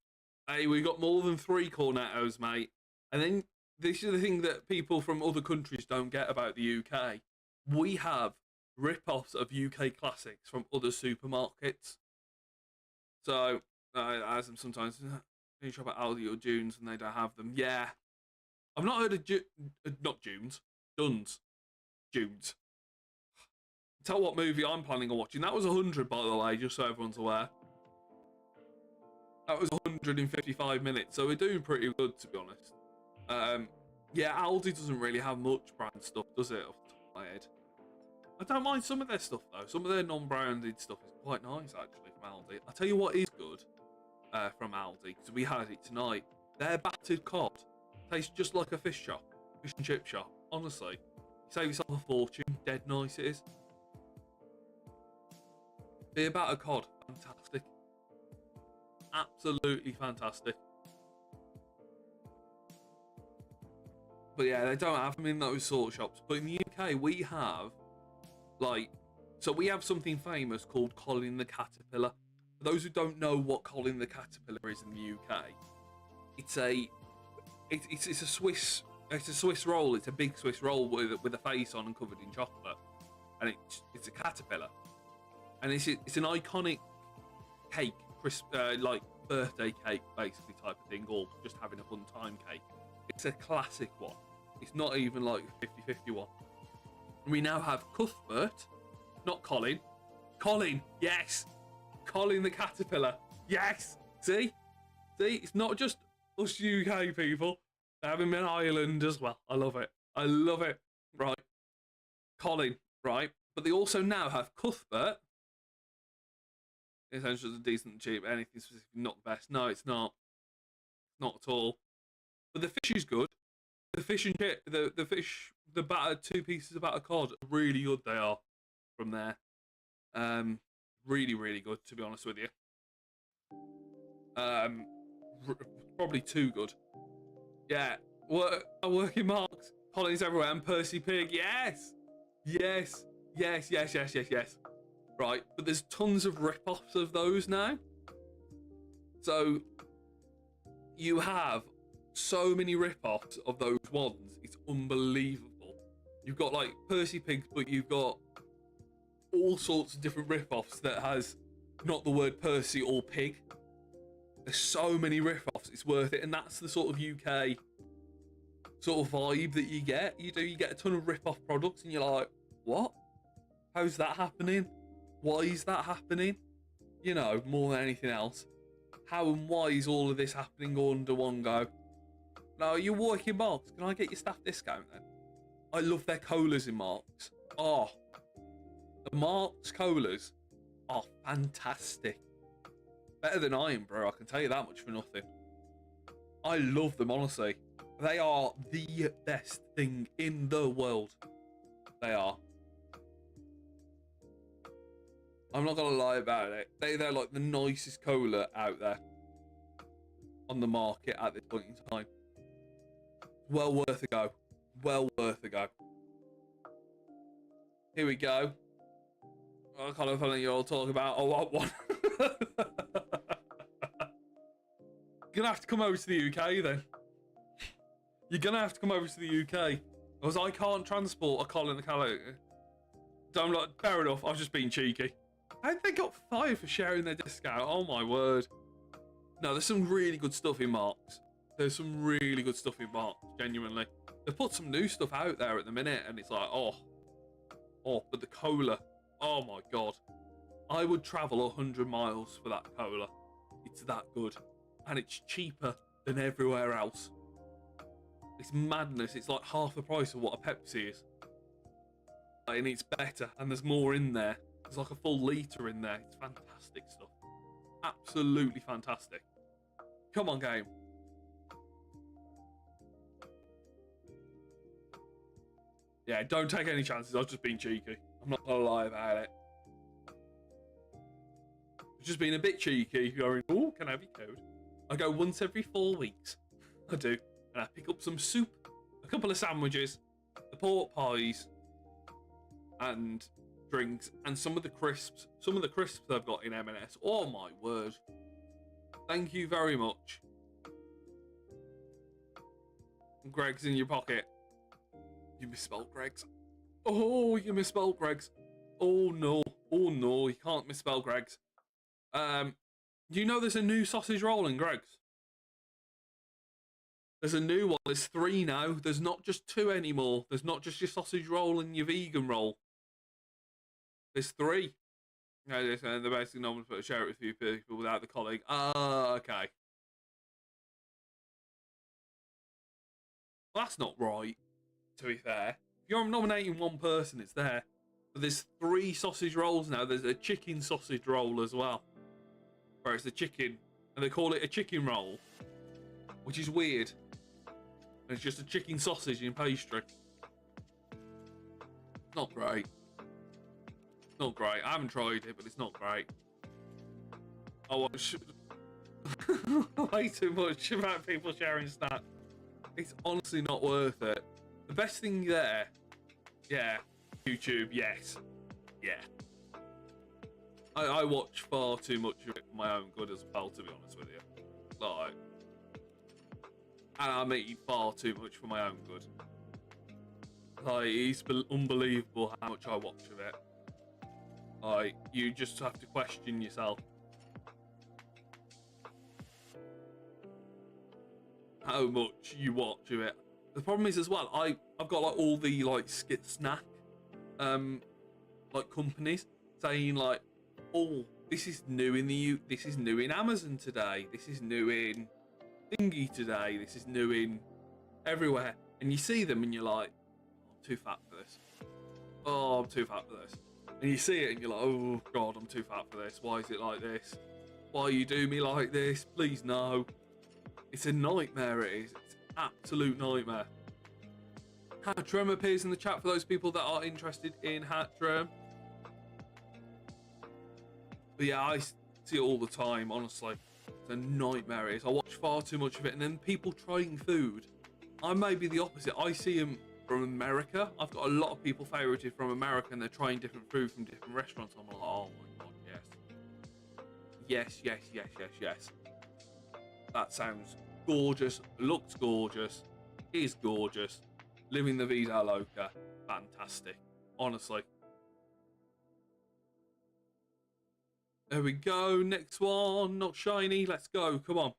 Hey, we got more than 3 cornettos, mate. And then this is the thing that people from other countries don't get about the UK. We have rip-offs of UK classics from other supermarkets. So I ask them sometimes, can you shop at Aldi or Dunes, and they don't have them. Yeah. I've not heard of not Dunes. Duns. Dunes. Tell what movie I'm planning on watching. That was 100, by the way, just so everyone's aware. That was 155 minutes, so we're doing pretty good, to be honest. Yeah, Aldi doesn't really have much brand stuff, does it, off the top of my head? I don't mind some of their stuff, though. Some of their non-branded stuff is quite nice, actually, from Aldi. I'll tell you what is good from Aldi, because we had it tonight. Their battered cod tastes just like a fish shop, fish and chip shop, honestly. You save yourself a fortune, dead nice it is. The battered cod, fantastic. Absolutely fantastic. But yeah, they don't have them in those sort of shops. But in the UK, we have, like, so we have something famous called Colin the Caterpillar. For those who don't know what Colin the Caterpillar is in the UK, it's a Swiss roll. It's a big Swiss roll with a face on and covered in chocolate, and it's a caterpillar. And it's an iconic cake, like birthday cake, basically, type of thing, or just having a fun time cake. It's a classic one. It's not even like a 50-50 one. And we now have Cuthbert, not Colin. Colin, yes! Colin the Caterpillar, yes! See? It's not just us UK people. They have him in Ireland as well. I love it. I love it. Right. Colin, right? But they also now have Cuthbert. It's just a decent cheap. Anything specific, not the best. No, it's not. Not at all. But the fish is good. The fish and chip, the fish, the battered 2 pieces of battered cod, really good they are from there. Really, really good, to be honest with you. Probably too good. Yeah. Working marks. Colonies everywhere. And Percy Pig. Yes. Yes. Yes. Yes. Yes. Yes. Yes. Right. But there's tons of rip-offs of those now. So you have so many rip-offs of those ones. It's unbelievable. You've got like Percy Pigs, but you've got all sorts of different rip-offs that has not the word Percy or pig. There's so many rip-offs. It's worth it. And that's the sort of UK sort of vibe that you get. You get a ton of rip-off products, and you're like, what? How's that happening? Why is that happening? You know, more than anything else. How and why is all of this happening all under one go? No, you're working Marks. Can I get your staff discount then? I love their colas in Marks. Oh, the Marks colas are fantastic. Better than Iron Bro, I can tell you that much for nothing. I love them, honestly. They are the best thing in the world. They are. I'm not gonna lie about it. They're like the nicest cola out there on the market at this point in time. Well worth a go. Well worth a go. Here we go. I kind of feeling you're all talking about. I want one. You're gonna have to come over to the UK then. You're gonna have to come over to the UK, because I can't transport a Colin the Cali. So I'm like, fair enough. I was just being cheeky. And they got fired for sharing their discount. Oh my word. No, there's some really good stuff in Marks. There's some really good stuff in Marks, genuinely. They've put some new stuff out there at the minute, and it's like, oh, but the cola, oh my god. I would travel 100 miles for that cola. It's that good. And it's cheaper than everywhere else. It's madness. It's like half the price of what a Pepsi is. And it's better, and there's more in there. There's like a full litre in there. It's fantastic stuff. Absolutely fantastic. Come on, game. Yeah, don't take any chances. I was just being cheeky. I'm not gonna lie about it. Just being a bit cheeky, going, oh, can I have your code? I go once every 4 weeks. I do. And I pick up some soup, a couple of sandwiches, the pork pies, and drinks, and some of the crisps. Some of the crisps they've got in M&S. Oh my word. Thank you very much. Greg's in your pocket. You misspelled Greg's. Oh, you misspelled Greg's. Oh no. Oh no, you can't misspell Greg's. Do you know there's a new sausage roll in Greg's? There's a new one. There's 3 now. There's not just 2 anymore. There's not just your sausage roll and your vegan roll. There's 3. No, they're basically not going to share it with a few people without the colleague. Okay. Well, that's not right, to be fair. If you're nominating one person, it's there. But there's 3 sausage rolls now. There's a chicken sausage roll as well. Where it's the chicken, and they call it a chicken roll, which is weird. And it's just a chicken sausage in pastry. Not great. Not great. I haven't tried it, but it's not great. I watch way too much about people sharing snacks. It's honestly not worth it. The best thing there, yeah, YouTube, yes, yeah. I watch far too much of it for my own good as well, to be honest with you. Like, and I'm eating far too much for my own good. Like, it's unbelievable how much I watch of it. Like, you just have to question yourself. How much you watch of it. The problem is as well, I've got like all the like snack like companies saying like, oh, this is new in this is new in Amazon today. This is new in Thingy today. This is new in everywhere. And you see them and you're like, I'm too fat for this. Oh, I'm too fat for this. And you see it and you're like, oh God, I'm too fat for this. Why is it like this? Why you do me like this? Please no. It's a nightmare, it is. It's an absolute nightmare. Hattrem appears in the chat for those people that are interested in Hattrem. But yeah, I see it all the time, honestly. It's a nightmare, it is. I watch far too much of it. And then people trying food. I may be the opposite. I see them from America. I've got a lot of people favorited from America and they're trying different food from different restaurants. I'm like, oh my God, yes. Yes. That sounds gorgeous, looks gorgeous, is gorgeous. Living the vida loca, fantastic, honestly. There we go, next one, not shiny, let's go, come on.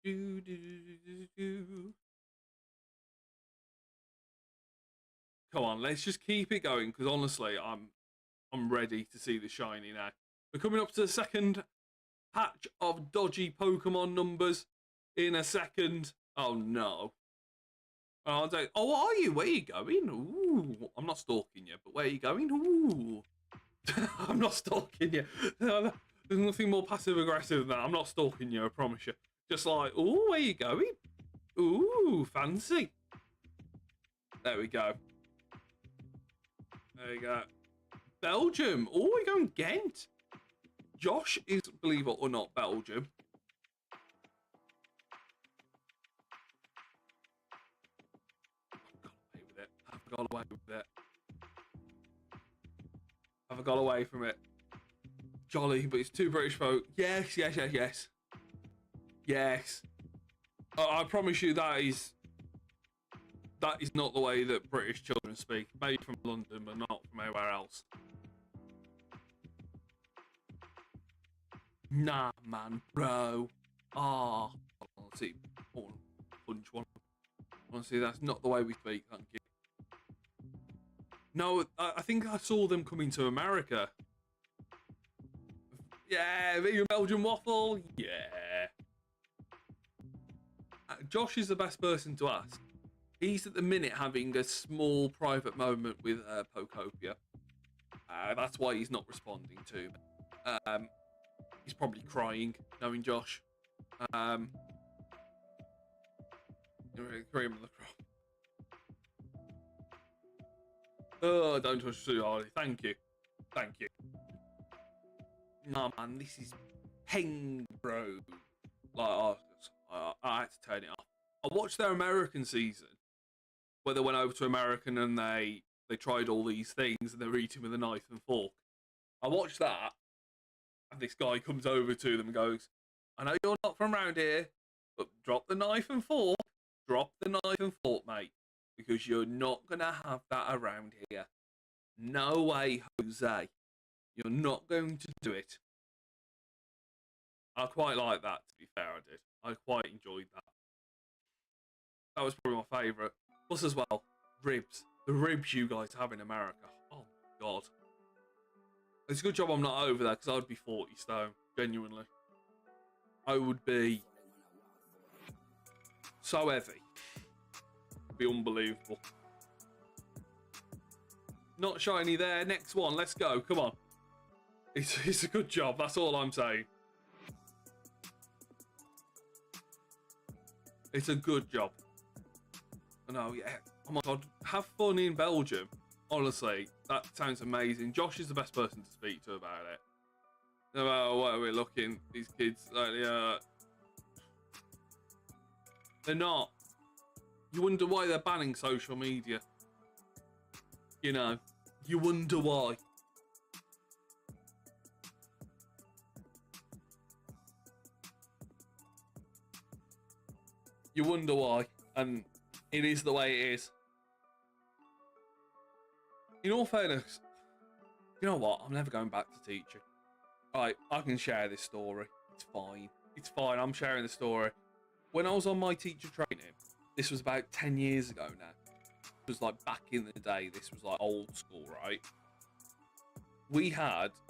Do, do, do, do. Come on, let's just keep it going because honestly, I'm ready to see the shiny now. We're coming up to the second patch of dodgy Pokemon numbers in a second. Oh no. Oh, oh, are you? Where are you going? Ooh, I'm not stalking you, but where are you going? Ooh. I'm not stalking you. There's nothing more passive aggressive than that. I'm not stalking you, I promise you. Just like, ooh, where you going? Ooh, fancy. There we go. There we go. Belgium. Oh, we're going Ghent. Josh is, believe it or not, Belgium. I've got away with it. I've got away from it. Jolly, but it's two British folk. Yes, yes, yes, yes. Yes. I promise you that is not the way that British children speak. Maybe from London, but not from anywhere else. Nah, man, bro. Ah. Let's see. Punch one. Honestly, that's not the way we speak, thank you. No, I think I saw them coming to America. Yeah, vegan Belgian waffle. Yeah. Josh is the best person to ask. He's at the minute having a small private moment with Pokopia. That's why he's not responding to me. He's probably crying, knowing Josh. Cream of the crop. Oh, don't touch too hard. Thank you. Thank you. Nah, man, this is peng, bro. Like, I had to turn it off. I watched their American season, where they went over to American and they tried all these things and they were eating with a knife and fork. I watched that, and this guy comes over to them and goes, I know you're not from around here, but drop the knife and fork. Drop the knife and fork, mate, because you're not going to have that around here. No way, Jose. You're not going to do it. I quite like that, to be fair, I did. I quite enjoyed that. That was probably my favourite. Plus, as well, ribs. The ribs you guys have in America. Oh, God. It's a good job I'm not over there, because I'd be 40 stone, genuinely. I would be so heavy. It'd be unbelievable. Not shiny there. Next one. Let's go. Come on. It's a good job. That's all I'm saying. It's a good job. No, yeah. Oh my God. Have fun in Belgium. Honestly, that sounds amazing. Josh is the best person to speak to about it. No matter what we're looking, these kids, they're not. You wonder why they're banning social media. You know, you wonder why. You wonder why, and it is the way it is. In all fairness, you know what? I'm never going back to teaching. Right, I can share this story. It's fine. It's fine. I'm sharing the story. When I was on my teacher training, this was about 10 years ago now. It was like back in the day. This was like old school, right?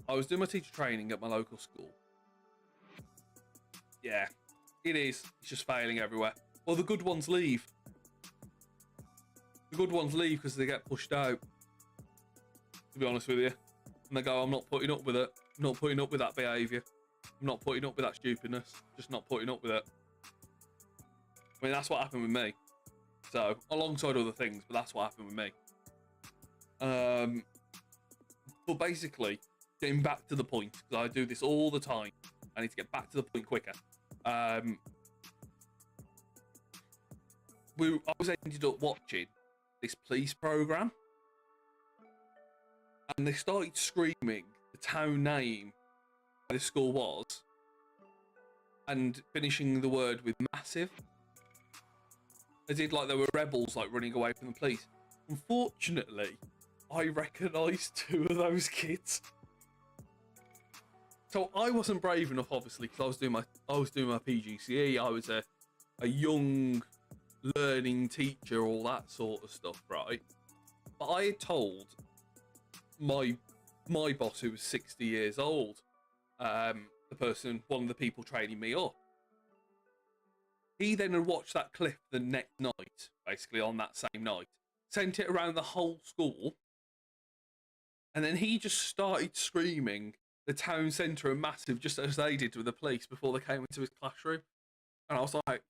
I was doing my teacher training at my local school. Yeah, it is. It's just failing everywhere. Well, the good ones leave. The good ones leave because they get pushed out. To be honest with you. And they go, I'm not putting up with it. I'm not putting up with that behaviour. I'm not putting up with that stupidness. Just not putting up with it. I mean, that's what happened with me. So, alongside other things, but that's what happened with me. But basically, getting back to the point, because I do this all the time. I need to get back to the point quicker. I was ended up watching this police program, and they started screaming the town name where the school was, and finishing the word with massive. They did like they were rebels, like running away from the police. Unfortunately, I recognised two of those kids. So I wasn't brave enough, obviously, because I was doing my PGCE. I was a a young learning teacher, all that sort of stuff, right? But I had told my boss, who was 60 years old, one of the people training me up, he then had watched that clip the next night, basically on that same night, sent it around the whole school, and then he just started screaming the town centre and massive, just as they did with the police before they came into his classroom. And I was like,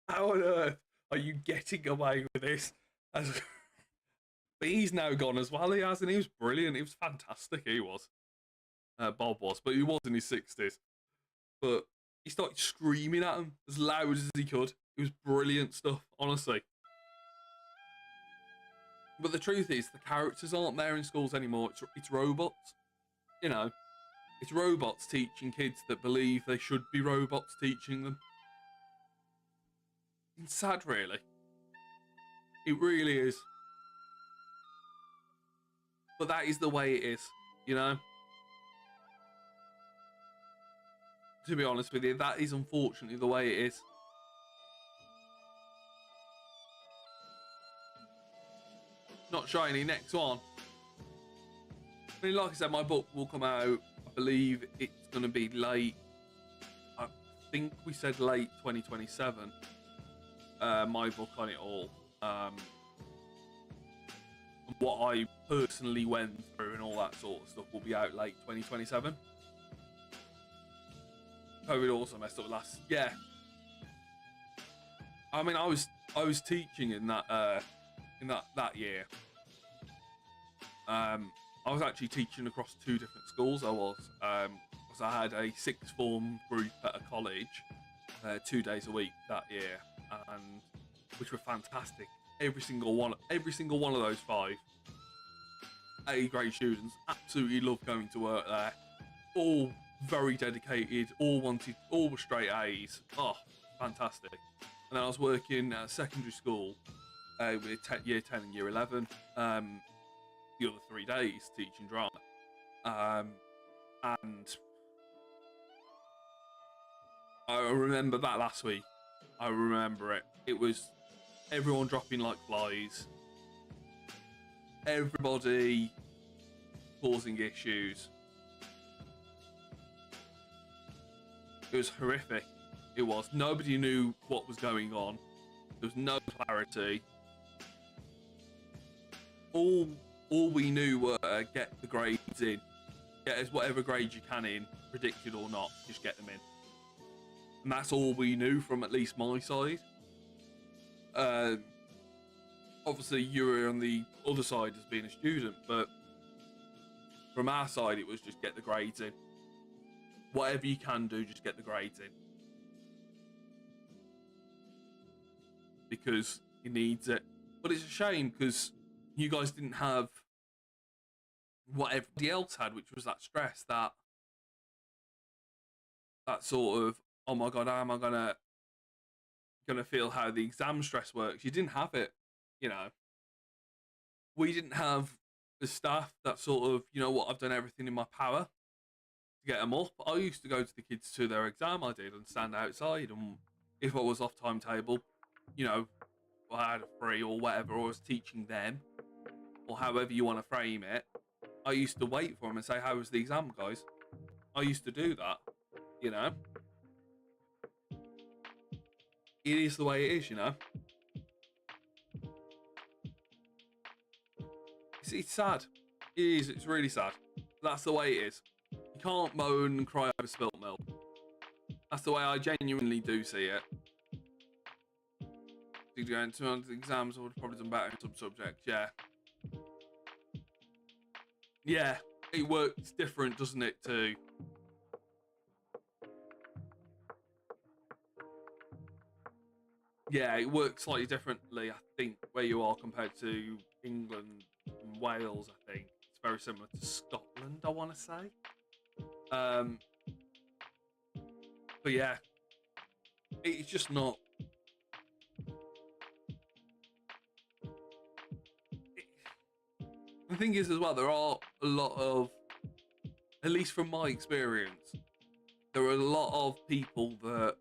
how on earth are you getting away with this? But he's now gone as well, he has, and he was brilliant. He was fantastic, he was. Bob was, but he was in his 60s. But he started screaming at him as loud as he could. It was brilliant stuff, honestly. But the truth is, the characters aren't there in schools anymore. It's robots. You know, it's robots teaching kids that believe they should be robots teaching them. It's sad, really. It really is. But that is the way it is, you know? To be honest with you, that is unfortunately the way it is. Not shiny, next one. I mean, like I said, my book will come out, I believe it's going to be late, I think we said late 2027. My book on it all. What I personally went through and all that sort of stuff will be out late 2027. COVID also messed up last. Yeah. I mean, I was teaching in that year. I was actually teaching across 2 different schools. Because I had a 6th form group at a college, 2 days a week that year, and which were fantastic. Every single one of those 5 A grade students absolutely loved going to work there. All very dedicated, all were straight A's. Oh, fantastic. And then I was working at a secondary school with year 10 and year 11. The other 3 days teaching drama. And I remember that last week. I remember it. It was everyone dropping like flies. Everybody causing issues. It was horrific. It was. Nobody knew what was going on. There was no clarity. All we knew were get the grades in. Get us whatever grades you can in, predicted or not, just get them in. And that's all we knew from at least my side. Obviously you were on the other side as being a student, but from our side it was just get the grades in. Whatever you can do, just get the grades in. Because he needs it. But it's a shame because you guys didn't have what everybody else had, which was that stress, that sort of, oh my god, how am I gonna feel how the exam stress works? You didn't have it, you know. We didn't have the staff that sort of, you know what, I've done everything in my power to get them up. I used to go to the kids to their exam, I did, and stand outside, and if I was off timetable, you know, I had a free or whatever, or I was teaching them, or however you want to frame it, I used to wait for them and say, how was the exam, guys? I used to do that, you know. It is the way it is, you know. It's sad. It is, it's really sad. That's the way it is. You can't moan and cry over spilt milk. That's the way I genuinely do see it. Going to the exams, I would have probably done better in some subjects, yeah. Yeah, it works different, doesn't it, too? Yeah, it works slightly differently, I think, where you are compared to England and Wales, I think. It's very similar to Scotland, I want to say. But yeah, it's just not... The thing is as well, there are a lot of, at least from my experience, there are a lot of people that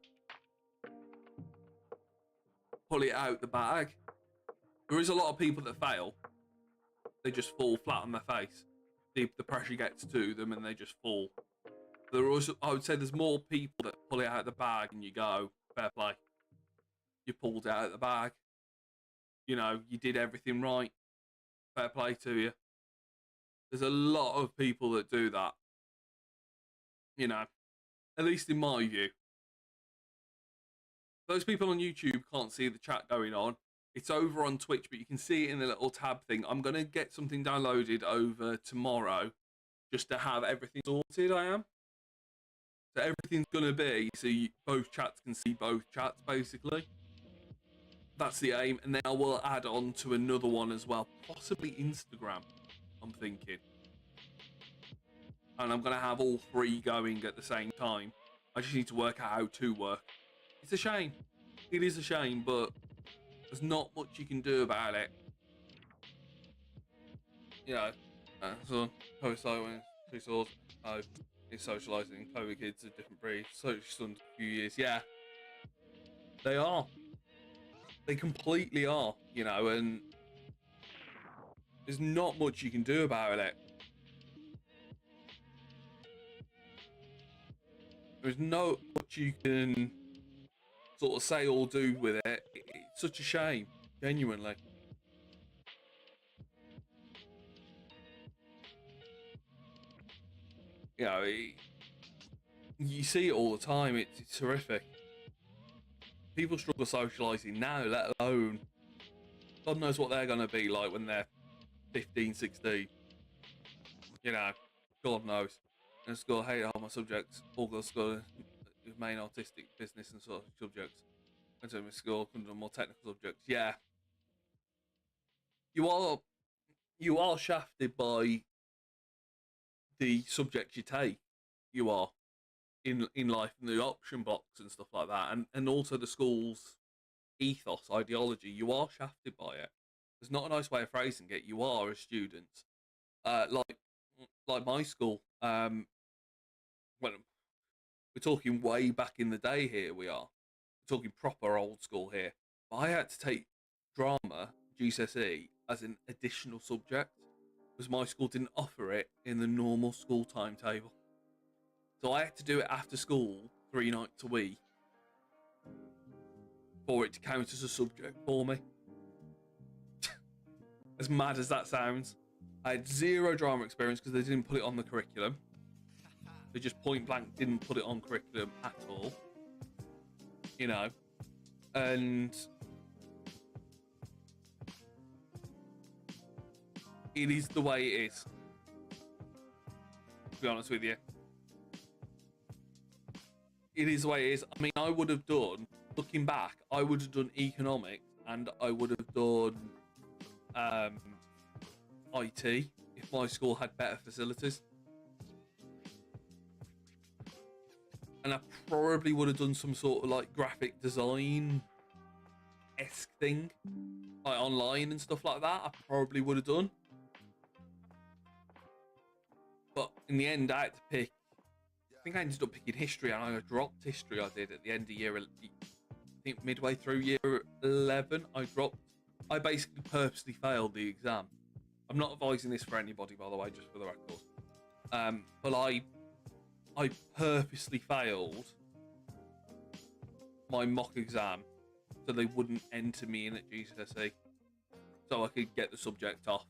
pull it out the bag. There is a lot of people that fail. They just fall flat on their face. The pressure gets to them and they just fall. There are also, I would say there's more people that pull it out of the bag and you go, fair play. You pulled it out of the bag. You know, you did everything right. Fair play to you. There's a lot of people that do that. You know, at least in my view. Those people on YouTube can't see the chat going on. It's over on Twitch, but you can see it in the little tab thing. I'm going to get something downloaded over tomorrow just to have everything sorted, I am. So everything's going to be so both chats can see both chats, basically. That's the aim. And then I will add on to another one as well. Possibly Instagram, I'm thinking. And I'm going to have all three going at the same time. I just need to work out how to work. It's a shame. It is a shame, but there's not much you can do about it. You know, so coincide when two swords. Oh, it's socialising. COVID kids are different breeds. So just under a few years. Yeah, they are. They completely are. You know, and there's not much you can do about it. There's no much you can sort of say or do with it. It's such a shame, genuinely. You know, you see it all the time. It's horrific. People struggle socialising now, let alone God knows what they're going to be like when they're 15, 16. You know, God knows. In school, I hate all my subjects. All the school, main artistic, business and sort of subjects. Went to school, couldn't do more technical subjects. Yeah, you are shafted by the subjects you take. You are in life, and the option box and stuff like that, and also the school's ethos, ideology. You are shafted by it. There's not a nice way of phrasing it. You are as students, like my school. When we're talking way back in the day here, we're talking proper old school here. I had to take drama GCSE as an additional subject because my school didn't offer it in the normal school timetable. So I had to do it after school 3 nights a week for it to count as a subject for me. As mad as that sounds, I had zero drama experience because they didn't put it on the curriculum. They just point blank didn't put it on curriculum at all. You know, and it is the way it is, to be honest with you. It is the way it is. I mean, I would have done, looking back, I would have done economics and I would have done IT if my school had better facilities. And I probably would have done some sort of like graphic design-esque thing, like online and stuff like that. I probably would have done. But in the end, I had to pick. I think I ended up picking history, and I dropped history. I did at the end of year. I think midway through year 11, I dropped. I basically purposely failed the exam. I'm not advising this for anybody, by the way, just for the record. But I purposely failed my mock exam so they wouldn't enter me in at GCSE, so I could get the subject off.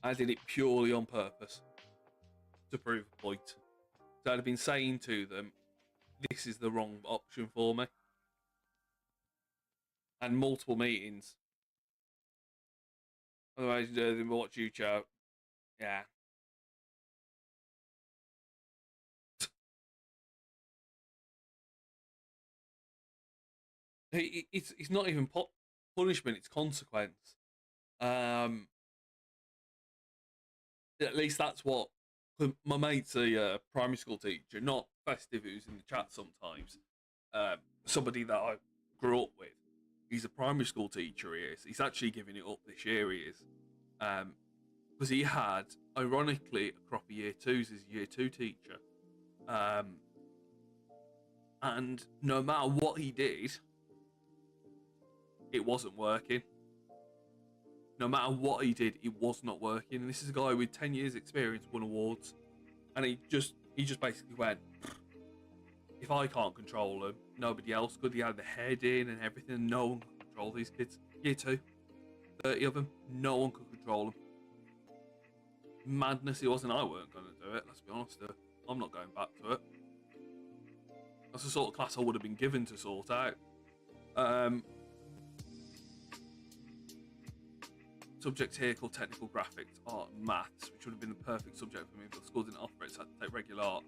I did it purely on purpose to prove a point. So I'd have been saying to them, this is the wrong option for me. And multiple meetings. Otherwise, they watch you chat. Yeah. It's not even punishment, it's consequence. At least that's what my mate's a primary school teacher, not Festive, who's in the chat sometimes. Somebody that I grew up with. He's a primary school teacher. He is. He's actually giving it up this year. He is, because he had, ironically, a crop of year twos as a year 2 teacher. And no matter what he did, it wasn't working. No matter what he did, it was not working. And this is a guy with 10 years experience, won awards. And he just basically went, if I can't control them, nobody else could. He had the head in and everything. No one could control these kids. Year 2, 30 of them. No one could control them. Madness it wasn't. I weren't going to do it, let's be honest. I'm not going back to it. That's the sort of class I would have been given to sort out. Subject here called technical graphics, art and maths, which would have been the perfect subject for me, but the school didn't offer it, so I had to take regular art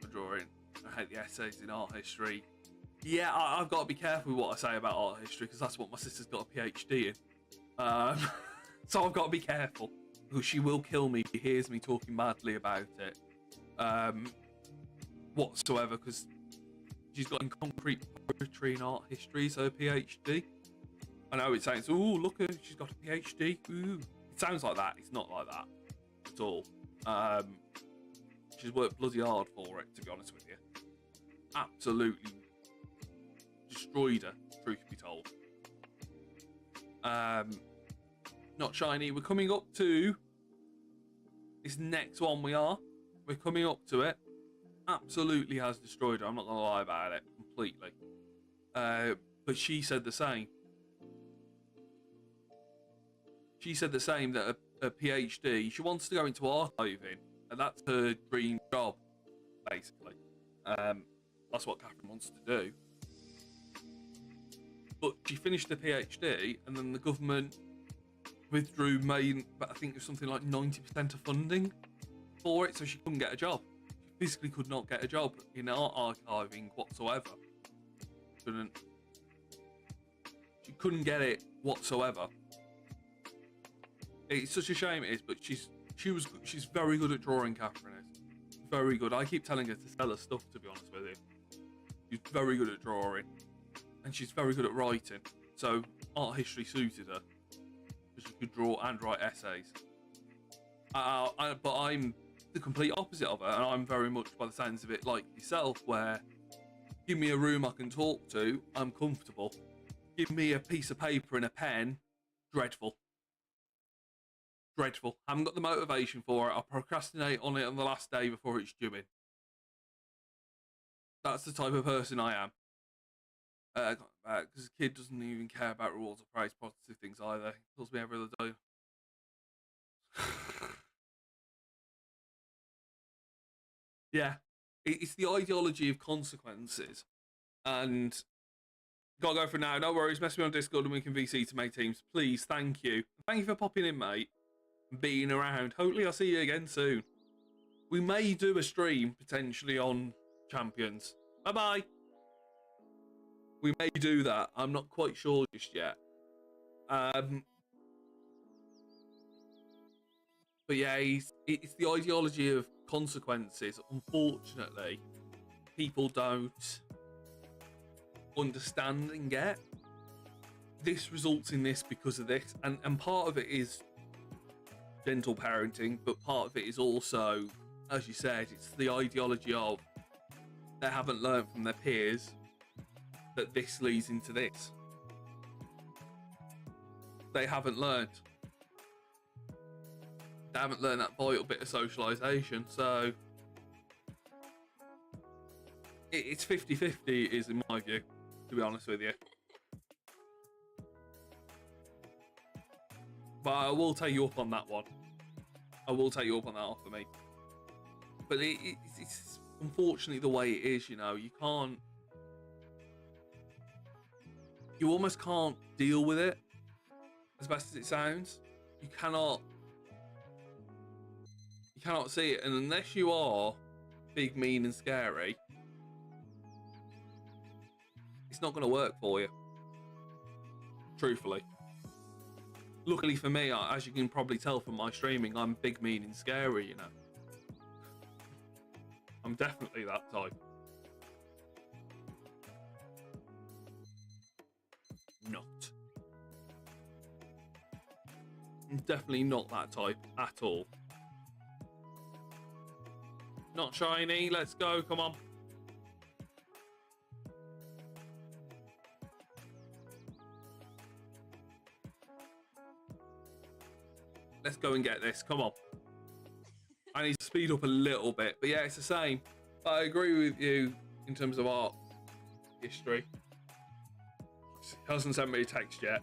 for drawing. I hate the essays in art history. Yeah, I've got to be careful with what I say about art history, because that's what my sister's got a PhD in. So I've got to be careful, because she will kill me if she hears me talking madly about it. Whatsoever, because she's got in concrete poetry and art history, so a PhD. I know it sounds, ooh, look at, she's got a PhD. Ooh. It sounds like that. It's not like that at all. She's worked bloody hard for it, to be honest with you. Absolutely destroyed her, truth be told. Not shiny. We're coming up to this next one. We're coming up to it. Absolutely has destroyed her. I'm not going to lie about it completely. But she said the same. She said the same, that a PhD, she wants to go into archiving, and that's her dream job, basically. That's what Catherine wants to do. But she finished the PhD, and then the government withdrew I think it was something like 90% of funding for it, so she couldn't get a job. She physically could not get a job in art archiving whatsoever. She couldn't get it whatsoever. It's such a shame it is, but she's very good at drawing, Catherine is. Very good. I keep telling her to sell her stuff, to be honest with you. She's very good at drawing. And she's very good at writing. So art history suited her. Because she could draw and write essays. But I'm the complete opposite of her, and I'm very much, by the sounds of it, like yourself, where give me a room I can talk to, I'm comfortable. Give me a piece of paper and a pen, dreadful. Dreadful. I haven't got the motivation for it. I'll procrastinate on it on the last day before it's due in. That's the type of person I am. Because the kid doesn't even care about rewards or praise, positive things either. He tells me every other day. Yeah. It's the ideology of consequences. And gotta go for now. No worries. Message me on Discord and we can VC to make teams. Please, thank you. Thank you for popping in, mate. Being around. Hopefully I'll see you again soon. We may do a stream potentially on Champions. Bye bye. We may do that. I'm not quite sure just yet. But yeah, it's the ideology of consequences. Unfortunately, people don't understand and get. This results in this because of this, and part of it is gentle parenting, but part of it is also, as you said, it's the ideology of they haven't learned from their peers that this leads into this. They haven't learned. They haven't learned that vital bit of socialisation, so it's 50-50 is in my view, to be honest with you. But I will take you up on that one. I will take you up on that offer, mate. But it's unfortunately the way it is, you know. You almost can't deal with it, as best as it sounds. You cannot see it, and unless you are big, mean, and scary, it's not going to work for you. Truthfully. Luckily for me, as you can probably tell from my streaming, I'm big, mean, and scary, you know. I'm definitely that type. Not. I'm definitely not that type at all. Not shiny, let's go, come on. go and get this. Come on. I need to speed up a little bit. But yeah, it's the same. But I agree with you in terms of art history. He hasn't sent me a text yet.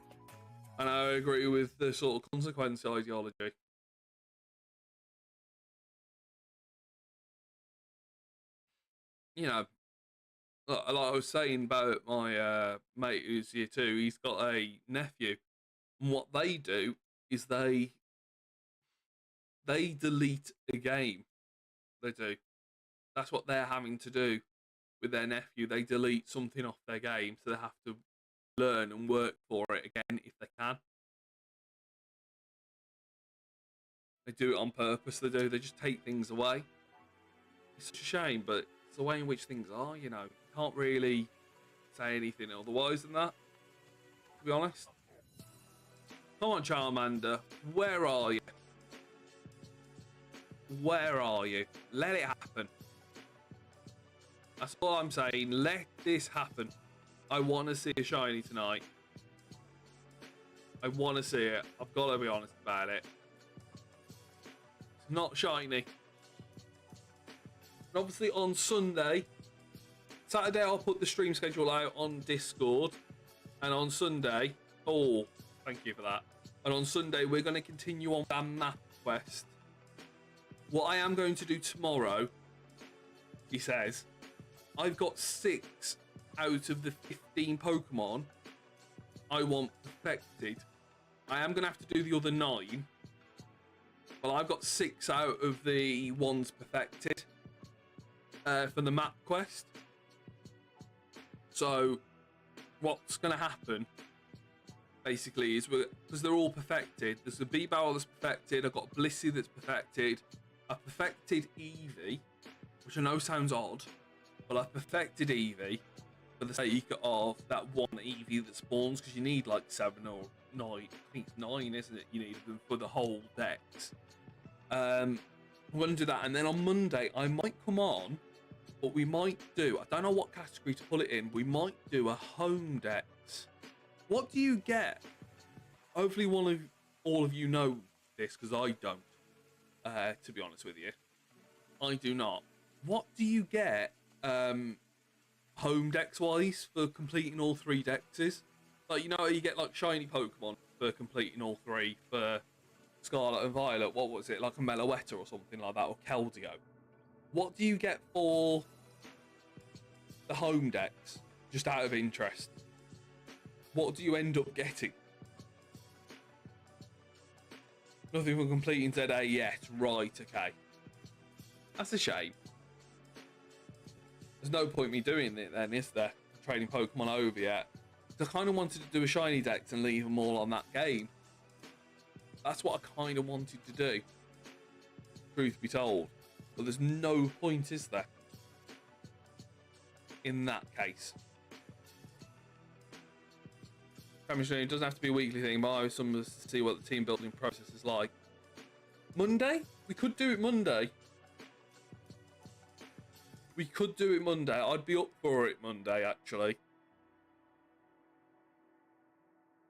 And I agree with the sort of consequence ideology. You know, like I was saying about my mate who's year 2, he's got a nephew. And what they do is they delete a game. They do. That's what they're having to do with their nephew. They delete something off their game, so they have to learn and work for it again if they can. They do it on purpose. They do. They just take things away. It's such a shame, but it's the way in which things are. You know, you can't really say anything otherwise than that, to be honest. Come on, Charmander. Where are you? Where are you? Let it happen. That's all I'm saying. Let this happen. I want to see a shiny tonight. I want to see it. I've got to be honest about it. It's not shiny. And obviously on Sunday, Saturday I'll put the stream schedule out on Discord. And on Sunday, oh, thank you for that. And on Sunday, we're going to continue on that map quest. What I am going to do tomorrow, he says, I've got 6 out of the 15 Pokemon I want perfected. I am going to have to do the other 9. But I've got 6 out of the ones perfected for the map quest. So what's going to happen basically is, because they're all perfected, there's a B-Barrel that's perfected, I've got Blissey that's perfected, I perfected Eevee, which I know sounds odd, but I perfected Eevee for the sake of that one Eevee that spawns, because you need like 7 or 9, I think it's 9, isn't it? You need them for the whole dex. I'm going to do that, and then on Monday I might come on, but we might do, I don't know what category to put it in, we might do a home dex. What do you get? Hopefully all of you know this, because I don't, to be honest with you. I do not. What do you get home dex wise for completing all 3 dexes? Like, you know how you get like shiny Pokemon for completing all 3 for Scarlet and Violet? What was it, like a Meloetta or something like that, or Keldeo? What do you get for the home dex, just out of interest? What do you end up getting? Nothing for completing ZA yet. Right, okay. That's a shame. There's no point me doing it then, is there? Trading Pokemon over yet. I kind of wanted to do a shiny dex and leave them all on that game. That's what I kind of wanted to do, truth be told. But there's no point, is there? In that case. It doesn't have to be a weekly thing, but I was some to see what the team building process is like. Monday? We could do it Monday. We could do it Monday. I'd be up for it Monday, actually.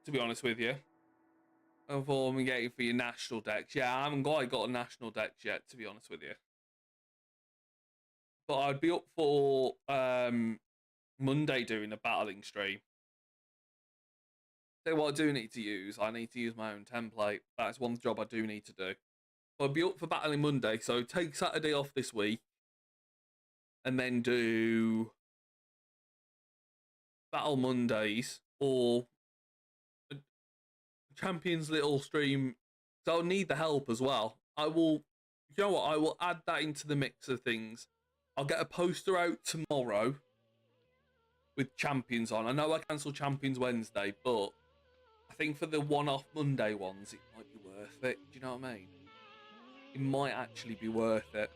To be honest with you. Of all I'm getting for your national decks. Yeah, I haven't quite got a national deck yet, to be honest with you. But I'd be up for Monday doing a battling stream. So what I do need to use, I need to use my own template. That's one job I do need to do. But I'll be up for battling Monday, so take Saturday off this week. And then do Battle Mondays or a Champions little stream. So I'll need the help as well. I will, you know what, I will add that into the mix of things. I'll get a poster out tomorrow with Champions on. I know I cancelled Champions Wednesday, but I think for the one-off Monday ones, it might be worth it. Do you know what I mean? It might actually be worth it.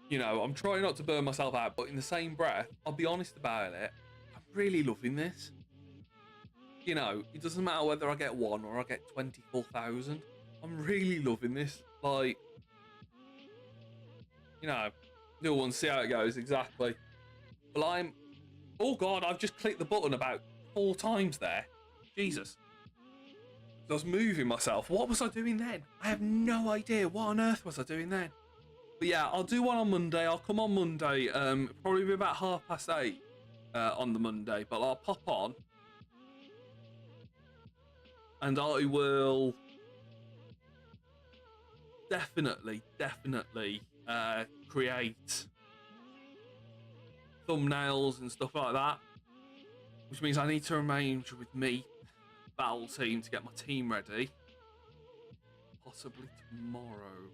You know, I'm trying not to burn myself out, but in the same breath, I'll be honest about it. I'm really loving this. You know, it doesn't matter whether I get 1 or I get 24,000. I'm really loving this. Like, you know, no one see how it goes exactly. Well, oh god, I've just clicked the button about 4 times there. Jesus. I was moving myself. What was I doing then? I have no idea. What on earth was I doing then? But yeah, I'll do one on Monday. I'll come on Monday. Probably be about 8:30 on the Monday, but I'll pop on. And I will definitely create thumbnails and stuff like that. Which means I need to arrange with me, Battle Team, to get my team ready. Possibly tomorrow.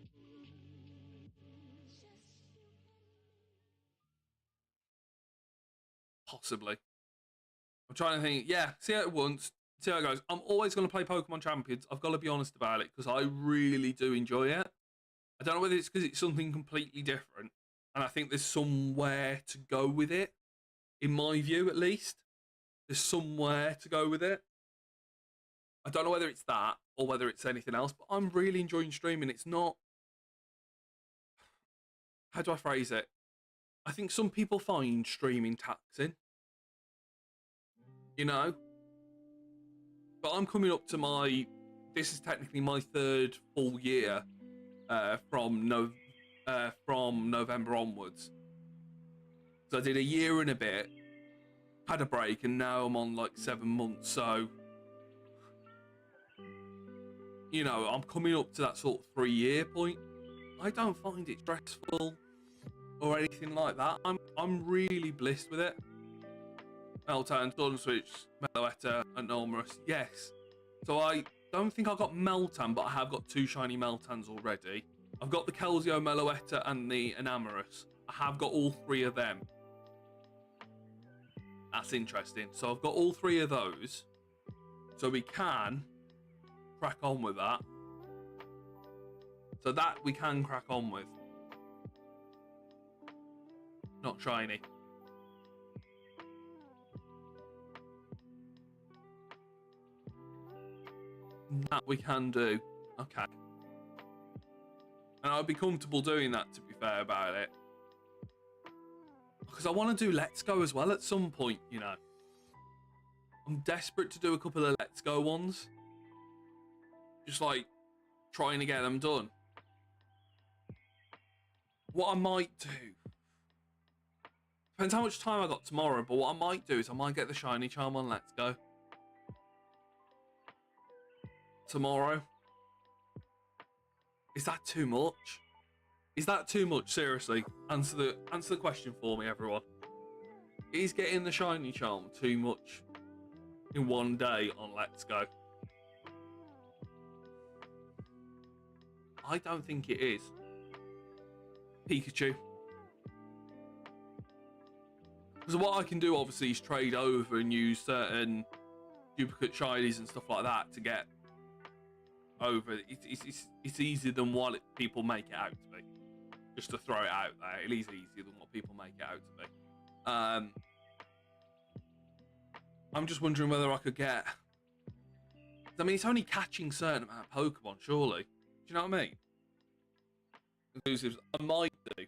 Possibly. I'm trying to think. Yeah, see how it once. See how it goes. I'm always going to play Pokemon Champions. I've got to be honest about it because I really do enjoy it. I don't know whether it's because it's something completely different, and I think there's somewhere to go with it. In my view, at least, there's somewhere to go with it. I don't know whether it's that or whether it's anything else, but I'm really enjoying streaming. It's not. How do I phrase it? I think some people find streaming taxing. You know? But I'm coming up to my. This is technically my 3rd full year from November onwards. So I did a year and a bit, had a break, and now I'm on like 7 months. So, you know, I'm coming up to that sort of 3-year point. I don't find it stressful or anything like that. I'm really blissed with it. Meltan, Sunswitch, Meloetta, and Normus. Yes. So I don't think I got Meltan, but I have got 2 shiny Meltans already. I've got the Kelsio, Meloetta, and the Enamorus. I have got all 3 of them. That's interesting. So I've got all 3 of those. So we can crack on with that. So that we can crack on with. Not shiny. That we can do. Okay. And I'd be comfortable doing that, to be fair about it. Because I want to do Let's Go as well at some point, you know. I'm desperate to do a couple of Let's Go ones. Just like trying to get them done. What I might do. Depends how much time I got tomorrow, but what I might do is I might get the shiny charm on Let's Go. Tomorrow. Is that too much? Is that too much? Seriously, answer the question for me, everyone. Is getting the shiny charm too much in one day on Let's Go? I don't think it is. Pikachu. Because what I can do obviously is trade over and use certain duplicate shinies and stuff like that to get over. It's easier than what people make it out to be. Just to throw it out there, it is easier than what people make it out to be. I'm just wondering whether I could get. I mean, it's only catching certain amount of Pokemon, surely. Do you know what I mean? Exclusives, I might do.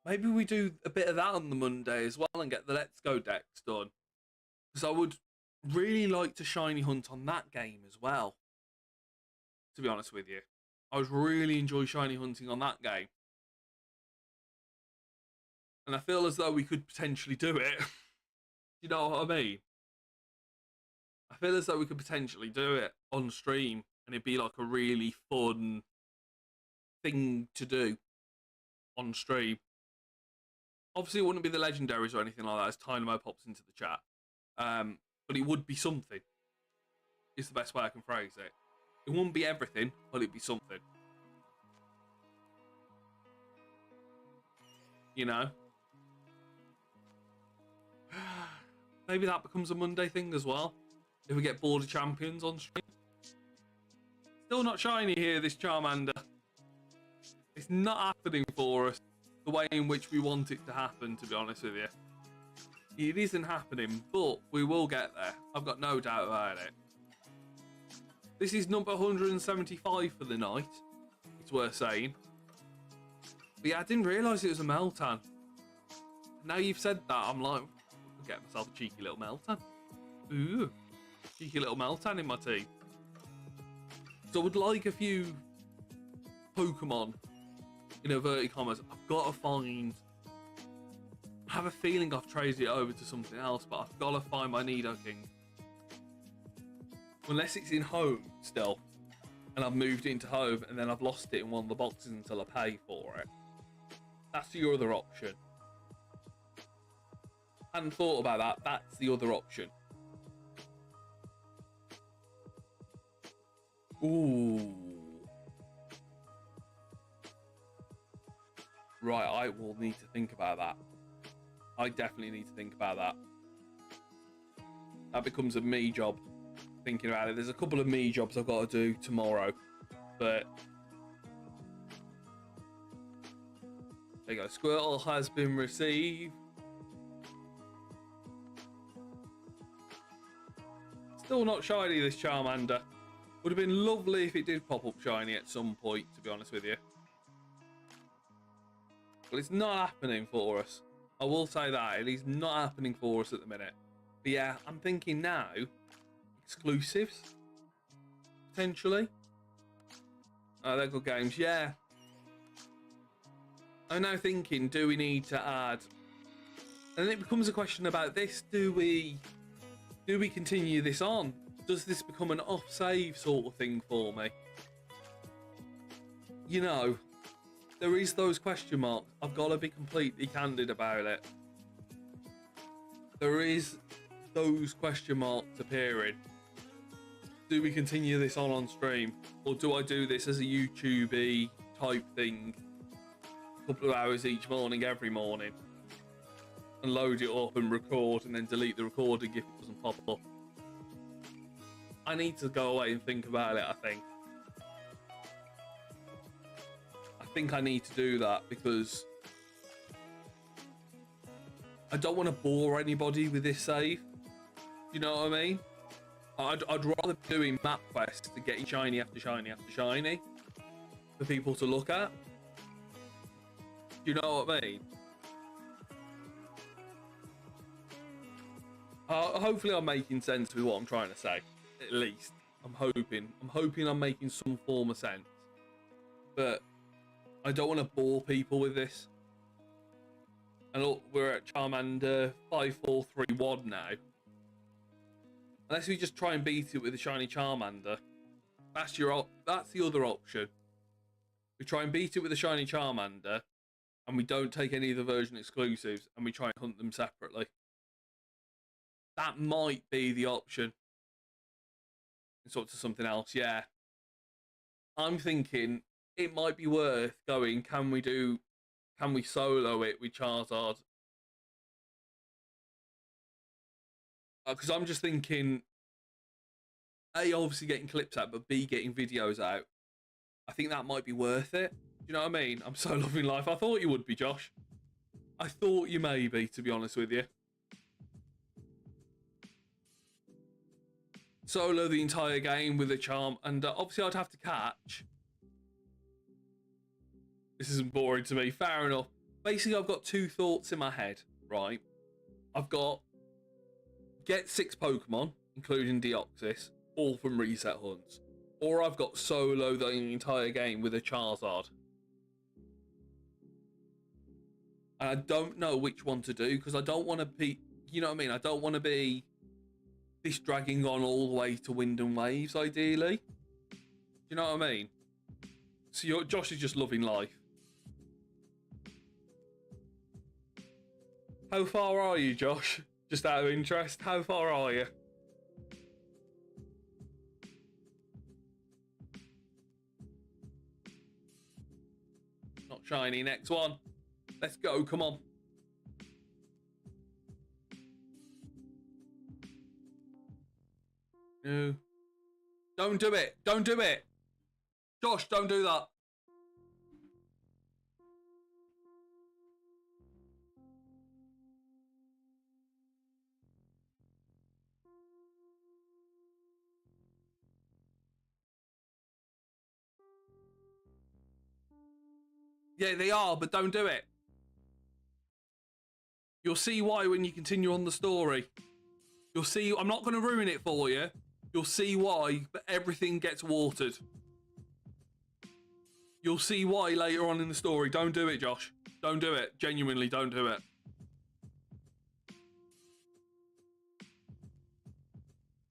Maybe we do a bit of that on the Monday as well and get the Let's Go decks done. Because I would really like to shiny hunt on that game as well. To be honest with you, I would really enjoy shiny hunting on that game. And I feel as though we could potentially do it. You know what I mean? I feel as though we could potentially do it on stream and it'd be like a really fun thing to do on stream. Obviously, it wouldn't be the legendaries or anything like that as Dynamo pops into the chat. But it would be something. It's the best way I can phrase it. It wouldn't be everything, but it'd be something. You know? Maybe that becomes a Monday thing as well. If we get Border Champions on stream. Still not shiny here, this Charmander. It's not happening for us the way in which we want it to happen, to be honest with you. It isn't happening, but we will get there. I've got no doubt about it. This is number 175 for the night. It's worth saying. But yeah, I didn't realise it was a Meltan. Now you've said that, I'm like, I'll get myself a cheeky little Meltan. Ooh. Cheeky little Meltan in my team. So I would like a few Pokemon in inverted commas. I've got to find. I have a feeling I've traded it over to something else, but I've got to find my Nidoking. Unless it's in home still, and I've moved into home, and then I've lost it in one of the boxes until I pay for it. That's your other option. Hadn't thought about that. That's the other option. Ooh. Right, I will need to think about that. I definitely need to think about that. That becomes a me job, thinking about it. There's a couple of me jobs I've got to do tomorrow, but there you go. Squirtle has been received. Still not shiny, this Charmander. Would have been lovely if it did pop up shiny at some point, to be honest with you. Well, it's not happening for us. I will say that. It is not happening for us at the minute. But yeah, I'm thinking now, exclusives, potentially. Oh, they're good games, yeah. I'm now thinking, do we need to add... And then it becomes a question about this. Do we continue this on? Does this become an off-save sort of thing for me? You know, there is those question marks. I've got to be completely candid about it. There is those question marks appearing. Do we continue this on stream? Or do I do this as a YouTube-y type thing? A couple of hours each morning, every morning. And load it up and record and then delete the recording if it doesn't pop up. I need to go away and think about it, I think. I think I need to do that because I don't want to bore anybody with this save. You know what I mean? I'd rather be doing map quests to get shiny after shiny after shiny for people to look at. You know what I mean? Hopefully I'm making sense with what I'm trying to say. At least. I'm hoping I'm making some form of sense. But I don't want to bore people with this. And look, we're at Charmander 5431 now. Unless we just try and beat it with a shiny Charmander. That's the other option. We try and beat it with a shiny Charmander, and we don't take any of the version exclusives, and we try and hunt them separately. That might be the option. And sort of something else, yeah. I'm thinking it might be worth going, can we solo it with Charizard? Because I'm just thinking, A, obviously getting clips out, but B, getting videos out. I think that might be worth it. Do you know what I mean? I'm so loving life. I thought you would be, Josh. I thought you may be, to be honest with you. Solo the entire game with a charm, and obviously I'd have to catch. This isn't boring to me. Fair enough. Basically, I've got two thoughts in my head, right? I've got get 6 Pokemon, including Deoxys, all from reset hunts. Or I've got solo the entire game with a Charizard. And I don't know which one to do, because I don't want to be, you know what I mean? I don't want to be this dragging on all the way to Wind and Waves, ideally. You know what I mean? So Josh is just loving life. How far are you, Josh? Just out of interest, how far are you? Not shiny. Next one. Let's go. Come on. No. Don't do it. Don't do it. Josh, don't do that. Yeah, they are, but don't do it. You'll see why when you continue on the story. You'll see. I'm not going to ruin it for you. You'll see why, but everything gets watered. You'll see why later on in the story. Don't do it, Josh. Don't do it. Genuinely, don't do it.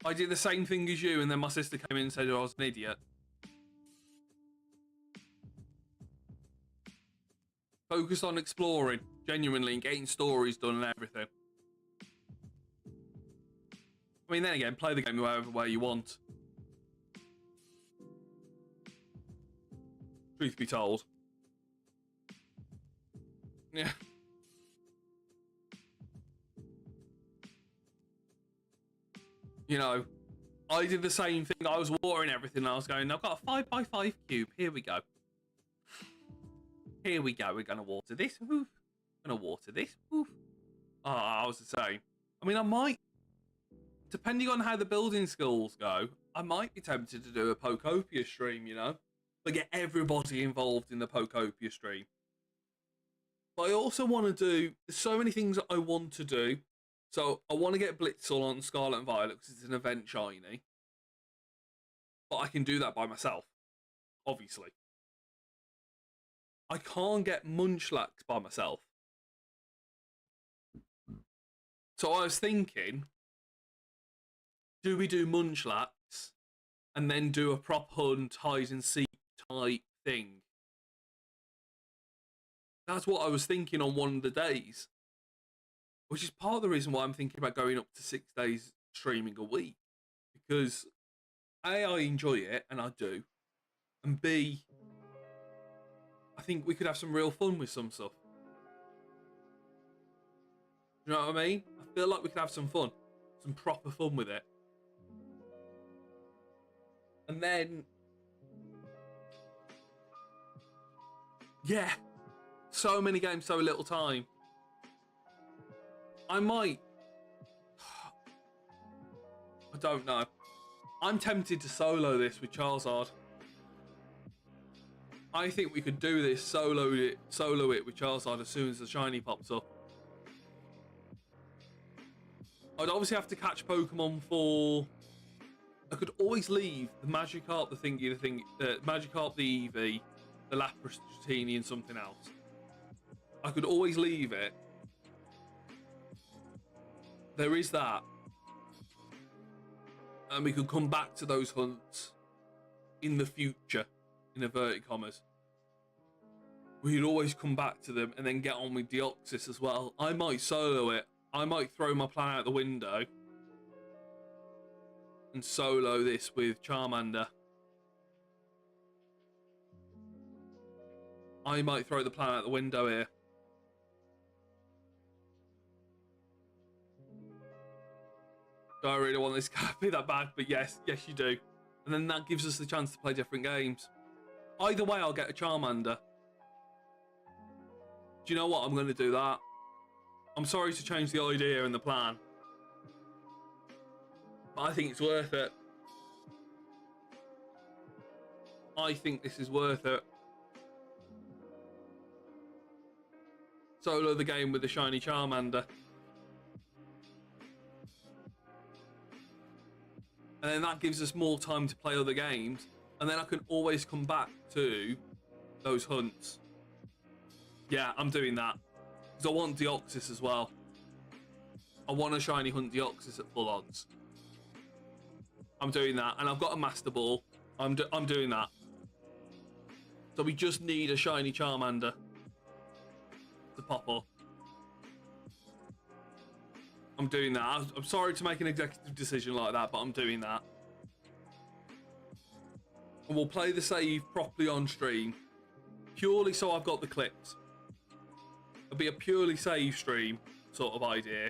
I did the same thing as you, and then my sister came in and said I was an idiot. Focus on exploring, genuinely, and getting stories done and everything. I mean, then again, play the game however way you want. Truth be told. Yeah. You know, I did the same thing. I was watering everything. And I was going, I've got a 5x5 cube. Here we go. Here we go. We're going to water this. Oof. Going to water this. Oof. Oh, I was the same. I mean, I might, depending on how the building skills go, I might be tempted to do a Pokopia stream, you know? But get everybody involved in the Pokopia stream. But I also want to do, there's so many things that I want to do. So I want to get Blitzel on Scarlet and Violet because it's an event shiny. But I can do that by myself, obviously. I can't get Munchlax by myself. So I was thinking, do we do Munchlax and then do a prop hunt, hide and seek type thing? That's what I was thinking on one of the days. Which is part of the reason why I'm thinking about going up to 6 days streaming a week. Because A, I enjoy it, and I do. And B, I think we could have some real fun with some stuff. You know what I mean? I feel like we could have some fun. Some proper fun with it. And then, yeah, so many games, so little time. I might, I don't know. I'm tempted to solo this with Charizard. I think we could do this, solo it with Charizard as soon as the shiny pops up. I'd obviously have to catch Pokemon for, I could always leave the Magikarp, Magikarp, the Eevee, the Lapras, Dratini, and something else. I could always leave it. There is that. And we could come back to those hunts in the future, in inverted commas. We could always come back to them and then get on with Deoxys as well. I might solo it. I might throw my plan out the window and solo this with Charmander. I might throw the plan out the window here. Do I really want this to be that bad? But yes, you do. And then that gives us the chance to play different games. Either way, I'll get a Charmander. Do you know what? I'm going to do that. I'm sorry to change the idea and the plan. But I think it's worth it. I think this is worth it. Solo the game with the shiny Charmander. And then that gives us more time to play other games. And then I can always come back to those hunts. Yeah, I'm doing that. Because I want Deoxys as well. I want a shiny hunt Deoxys at full odds. I'm doing that. And I've got a Master Ball. I'm doing that. So we just need a shiny Charmander to pop up. I'm doing that. I'm sorry to make an executive decision like that, but I'm doing that. And we'll play the save properly on stream. Purely so I've got the clips. It'll be a purely save stream sort of idea.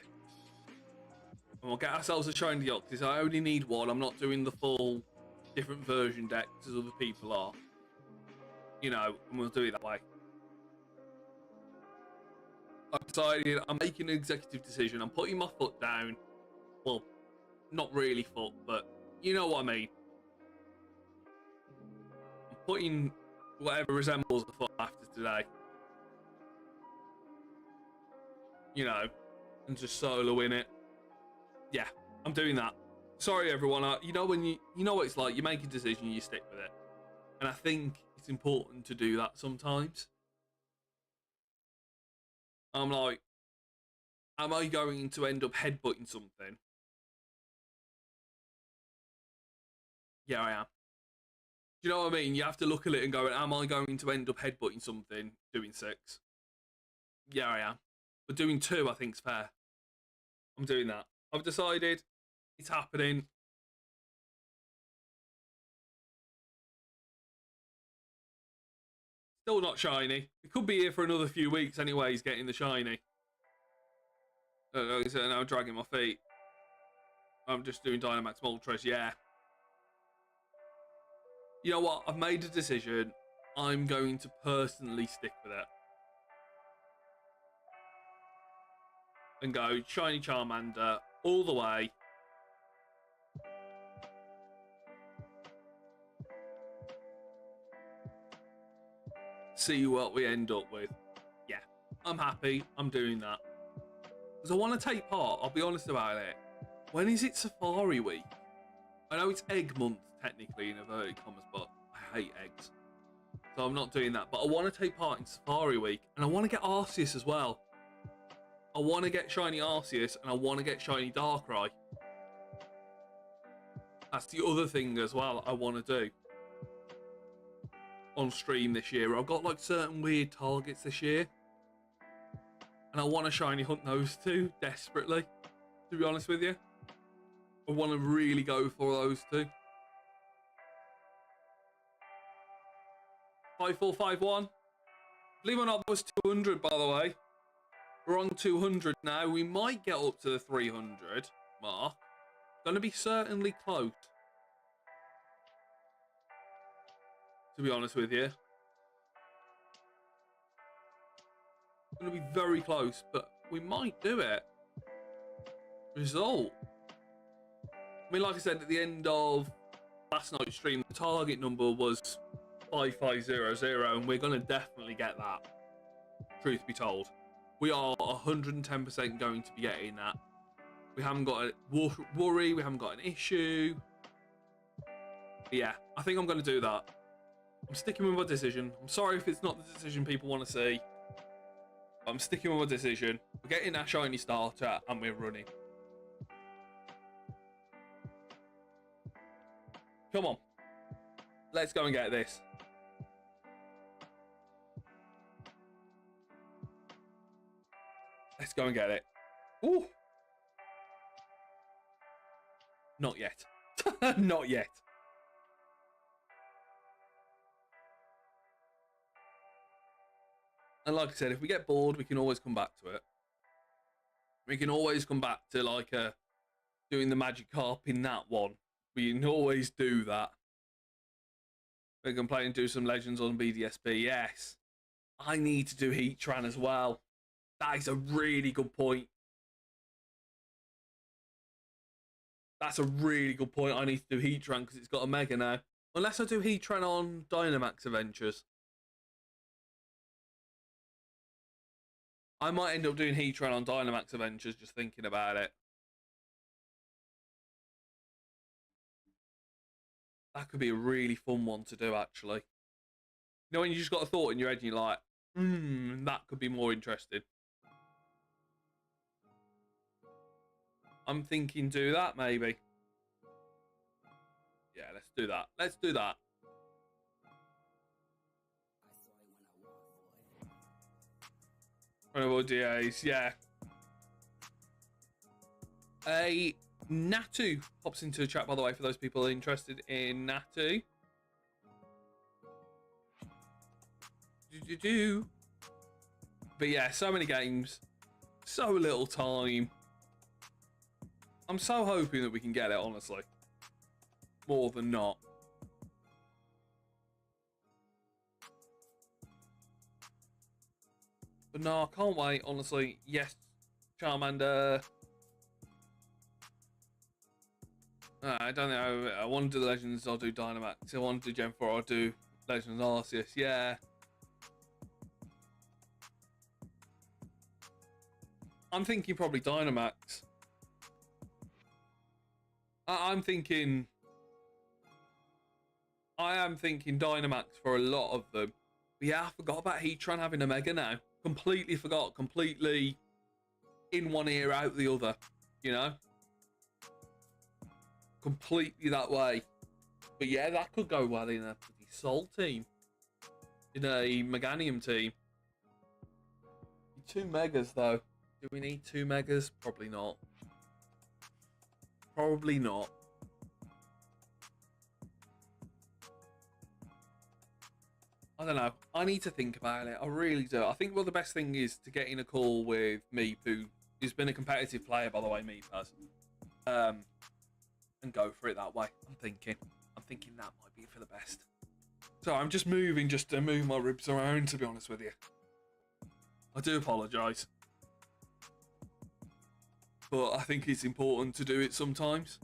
And we'll get ourselves a shiny Deoxys. I only need one. I'm not doing the full different version decks as other people are. You know, and we'll do it that way. I've decided I'm making an executive decision. I'm putting my foot down. Well, not really foot, but you know what I mean. I'm putting whatever resembles a foot after today. You know, and just soloing it. Yeah, I'm doing that. Sorry, everyone. You know when you know what it's like. You make a decision, you stick with it, and I think it's important to do that sometimes. I'm like, am I going to end up headbutting something? Yeah, I am. Do you know what I mean? You have to look at it and go, am I going to end up headbutting something doing 6? Yeah, I am. But doing 2, I think's fair. I'm doing that. I've decided it's happening. Still not shiny. It could be here for another few weeks anyways, getting the shiny. So now I'm dragging my feet. I'm just doing Dynamax Moltres, yeah. You know what? I've made a decision. I'm going to personally stick with it. And go shiny Charmander all the way. See what we end up with. Yeah, I'm happy. I'm doing that. Because I want to take part. I'll be honest about it. When is it Safari Week? I know it's Egg Month, technically, in inverted commas, but I hate eggs. So I'm not doing that. But I want to take part in Safari Week. And I want to get Arceus as well. I want to get shiny Arceus. And I want to get shiny Darkrai. That's the other thing as well I want to do. On stream this year. I've got like certain weird targets this year. And I want to shiny hunt those two desperately. To be honest with you. I want to really go for those two. 5451. Believe it or not, that was 200 by the way. We're on 200 now. We might get up to the 300 mark. Going to be certainly close. To be honest with you. Going to be very close, but we might do it. Result. I mean, like I said, at the end of last night's stream, the target number was 5500, and we're going to definitely get that. Truth be told. We are 110% going to be getting that. We haven't got a worry, we haven't got an issue. But yeah, I think I'm going to do that. I'm sticking with my decision. I'm sorry if it's not the decision people want to see. I'm sticking with my decision. We're getting that shiny starter, and we're running. Come on. Let's go and get this. Let's go and get it. Ooh. Not yet. Not yet. And like I said, if we get bored, we can always come back to it. We can always come back to like doing the Magikarp in that one. We can always do that. We can play and do some Legends on BDSP. Yes. I need to do Heatran as well. That is a really good point. That's a really good point. I need to do Heatran because it's got a Mega now. Unless I do Heatran on Dynamax Adventures. I might end up doing Heatran on Dynamax Adventures, just thinking about it. That could be a really fun one to do, actually. You know, when you just got a thought in your head and you're like, that could be more interesting. I'm thinking do that, maybe. Yeah, let's do that. Let's do that. Runnable DAs, yeah. A Natu pops into the chat, by the way, for those people interested in Natu. But yeah, so many games, so little time. I'm so hoping that we can get it, honestly. More than not. But no, I can't wait, honestly. Yes, Charmander. I don't know. I want to do the Legends, I'll do Dynamax. I want to do Gen 4, I'll do Legends Arceus. Yeah. I'm thinking probably Dynamax. I'm thinking. I am thinking Dynamax for a lot of them. But yeah, I forgot about Heatran having a Mega now. Completely forgot. Completely in one ear, out the other. You know? Completely that way. But yeah, that could go well in a Soul team. In a Meganium team. 2 Megas, though. Do we need 2 Megas? Probably not. Probably not. I don't know. I need to think about it. I really do. I think, well, the best thing is to get in a call with Meep, who's been a competitive player, by the way, Meep has. And go for it that way. I'm thinking that might be for the best. So I'm just moving just to move my ribs around, to be honest with you. I do apologise. But I think it's important to do it sometimes.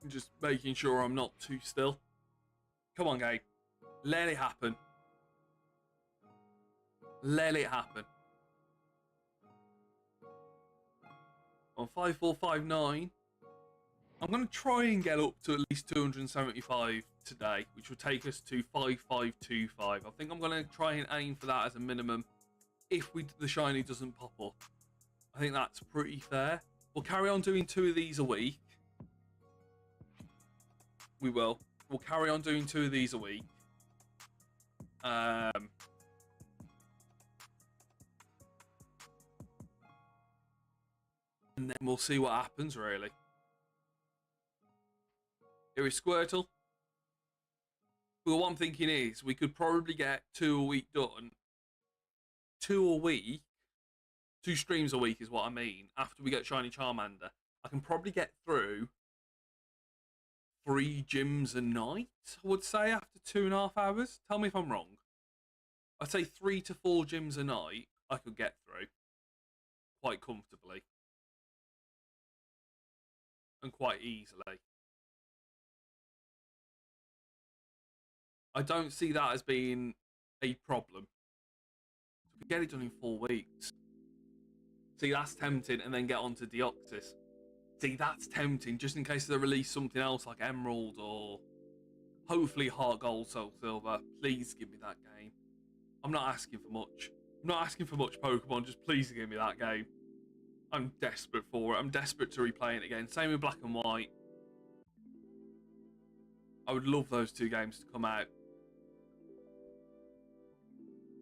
Just making sure I'm not too still. Come on, Gabe. Let it happen. Let it happen. On 5459, I'm going to try and get up to at least 275 today, which will take us to 5525. I think I'm going to try and aim for that as a minimum if the shiny doesn't pop up. I think that's pretty fair. We'll carry on doing 2 of these a week. We will. We'll carry on doing 2 of these a week. And then we'll see what happens, really. Here is Squirtle. Well, what I'm thinking is we could probably get 2 a week done. 2 a week. 2 streams a week is what I mean. After we get Shiny Charmander, I can probably get through 3 gyms a night, I would say, after 2.5 hours. Tell me if I'm wrong. I'd say 3 to 4 gyms a night I could get through quite comfortably and quite easily. I don't see that as being a problem. We could get it done in 4 weeks. See, that's tempting, and then get on to Deoxys. See, that's tempting, just in case they release something else like Emerald or hopefully Heart Gold, Soul Silver. Please give me that game. I'm not asking for much. I'm not asking for much Pokemon, just please give me that game. I'm desperate for it. I'm desperate to replay it again. Same with Black and White. I would love those 2 games to come out.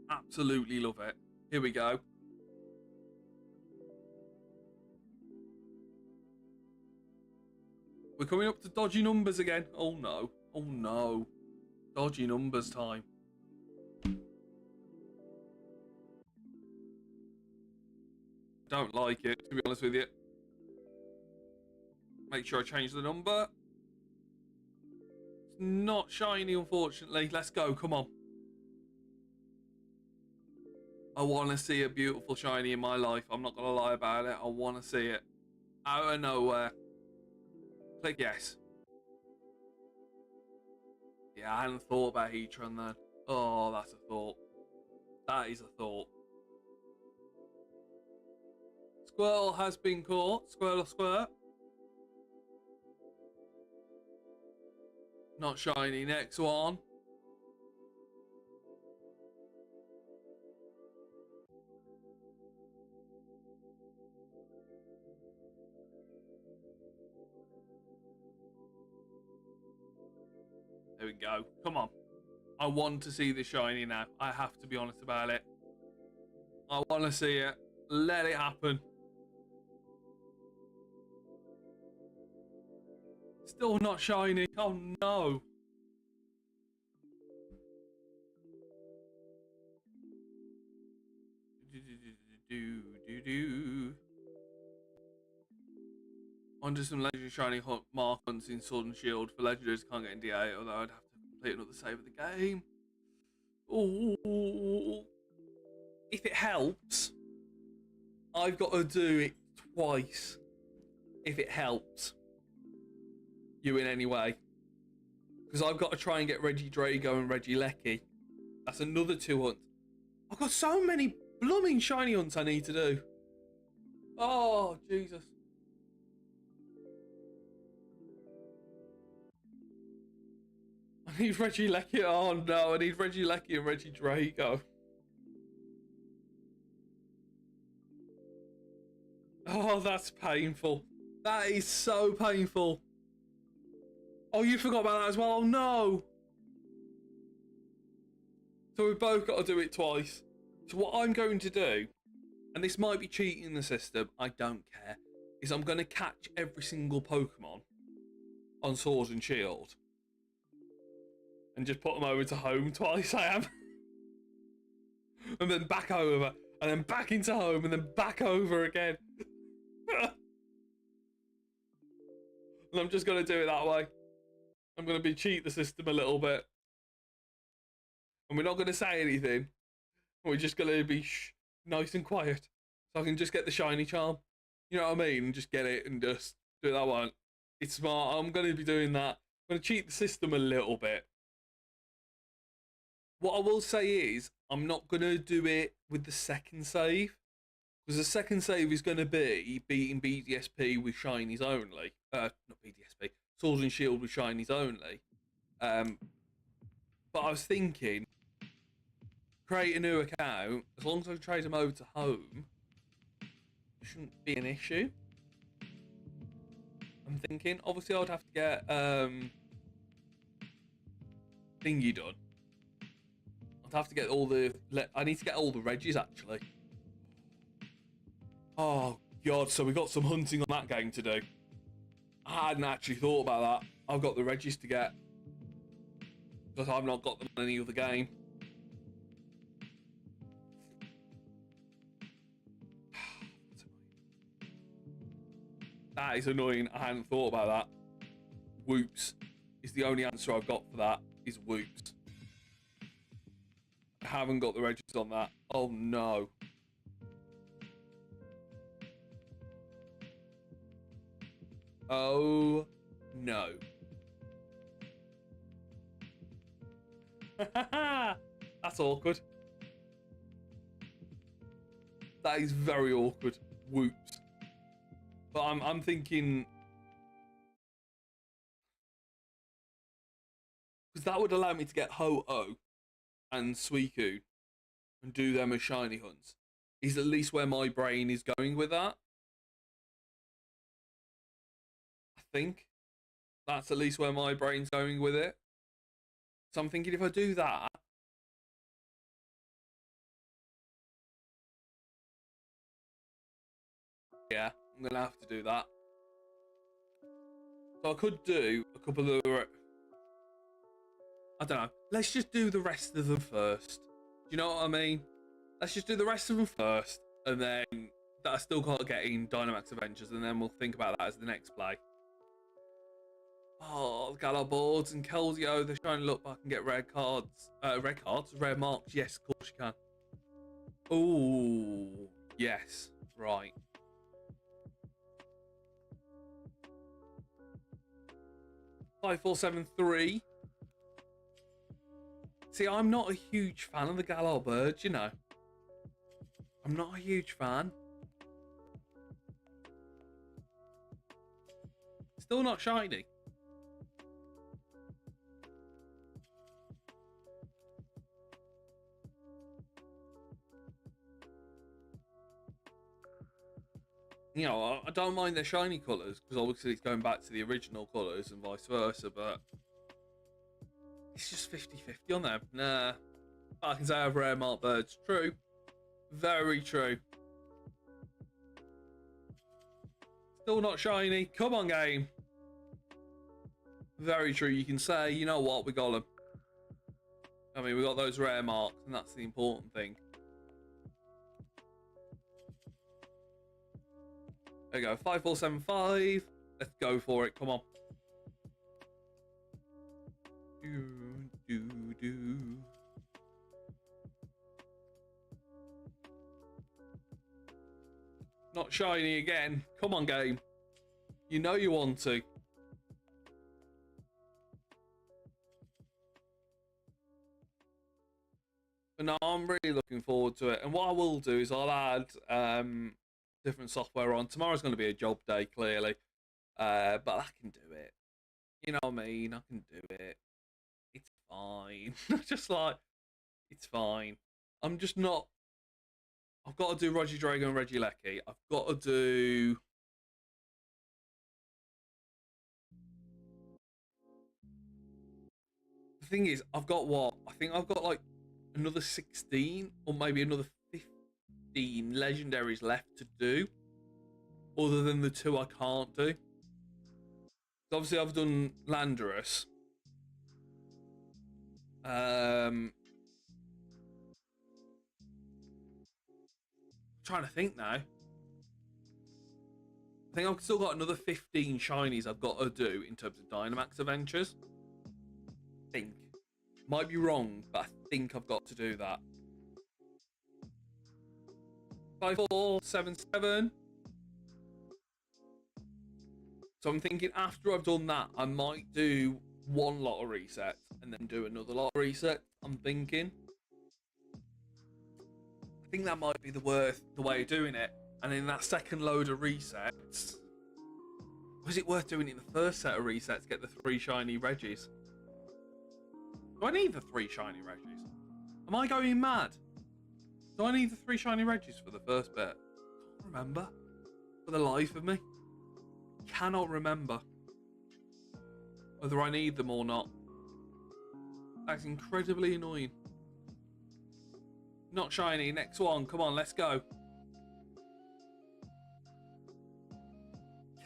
Absolutely love it. Here we go. We're coming up to dodgy numbers again. Oh no. Oh no. Dodgy numbers time. Don't like it, to be honest with you. Make sure I change the number. It's not shiny, unfortunately. Let's go. Come on. I want to see a beautiful shiny in my life. I'm not going to lie about it. I want to see it. Out of nowhere. Click yes. Yeah, I hadn't thought about Heatran then. Oh, that's a thought. That is a thought. Squirtle has been caught. Squirtle squirt. Not shiny. Next one. There we go. Come on. I want to see the shiny now. I have to be honest about it. I want to see it. Let it happen. Still not shiny. Oh no. On to some legendary shiny mark hunts in Sword and Shield. For legendaries, can't get in DA, although I'd have to complete another save of the game. Ooh. If it helps, I've got to do it twice. If it helps you in any way. Because I've got to try and get Regidrago and Regieleki. That's another 2 hunts. I've got so many blooming shiny hunts I need to do. Oh, Jesus. I need Regieleki. Oh no, I need Regieleki and Regidrago. Oh, that's painful. That is so painful. Oh, you forgot about that as well. Oh no. So we've both got to do it twice. So what I'm going to do, and this might be cheating the system, I don't care, is I'm going to catch every single Pokemon on Sword and Shield. And just put them over to home twice, I am. And then back over, and then back into home, and then back over again. And I'm just going to do it that way. I'm going to be cheat the system a little bit. And we're not going to say anything. We're just going to be nice and quiet. So I can just get the shiny charm. You know what I mean? And just get it and just do that one. It's smart. I'm going to be doing that. I'm going to cheat the system a little bit. What I will say is, I'm not going to do it with the second save. Because the second save is going to be beating BDSP with shinies only. Not BDSP. Sword and Shield with shinies only. But I was thinking, create a new account. As long as I trade them over to home, it shouldn't be an issue. I'm thinking. Obviously, I'd have to get thingy done. I'd have to get all the. I need to get all the Regis actually. Oh god! So we got some hunting on that game to do. I hadn't actually thought about that. I've got the Regis to get. Because I've not got them on any other game. That is annoying. I hadn't thought about that. Whoops. Is the only answer I've got for that is whoops. I haven't got the Regis on that. Oh no. Oh no. That's awkward. That is very awkward. Whoops. But I'm thinking, because that would allow me to get Ho-Oh and Suicune and do them as shiny hunts. Is at least where my brain is going with that. I think that's at least where my brain's going with it. So I'm thinking if I do that, yeah, I'm gonna have to do that. So I could do a couple of, I don't know. Let's just do the rest of them first. Do you know what I mean? Let's just do the rest of them first, and then that I still can't get in Dynamax Adventures, and then we'll think about that as the next play. Oh, Galar boards and Keldeo, they're trying to look back and get rare cards. Rare marks. Yes, of course you can. Oh, yes, right. 5473. See, I'm not a huge fan of the Galar birds, you know. I'm not a huge fan. Still not shiny. You know, I don't mind their shiny colours, because obviously it's going back to the original colours and vice versa, but it's just 50-50 on them. Nah. I can say I have rare marked birds. True. Very true. Still not shiny. Come on, game. Very true. You can say, you know what, we got them. I mean, we got those rare marks, and that's the important thing. There we go. 5475. Let's go for it. Come on. Do. Not shiny again. Come on, game. You know you want to. But no, I'm really looking forward to it. And what I will do is I'll add different software on. Tomorrow's going to be a job day, clearly. But I can do it. You know what I mean? I can do it. fine. Just like, it's fine. I'm just not. I've got to do Roger Drago and Regieleki. I've got to do. The thing is, I've got what? I think I've got like another 16 or maybe another 15 legendaries left to do, other than the two I can't do. Obviously, I've done Landorus. Trying to think now. I think I've still got another 15 shinies I've got to do in terms of Dynamax adventures. I think. Might be wrong, but I think I've got to do that. 5477. So I'm thinking after I've done that, I might do one lot of resets and then do another lot of resets. I'm thinking. I think that might be the way of doing it. And in that second load of resets, was it worth doing it in the first set of resets to get the 3 shiny Regis? Do I need the 3 shiny Regis? Am I going mad? Do I need the 3 shiny Regis for the first bit? I can't remember. For the life of me. Cannot remember whether I need them or not. That's incredibly annoying. Not shiny. Next one. Come on, let's go.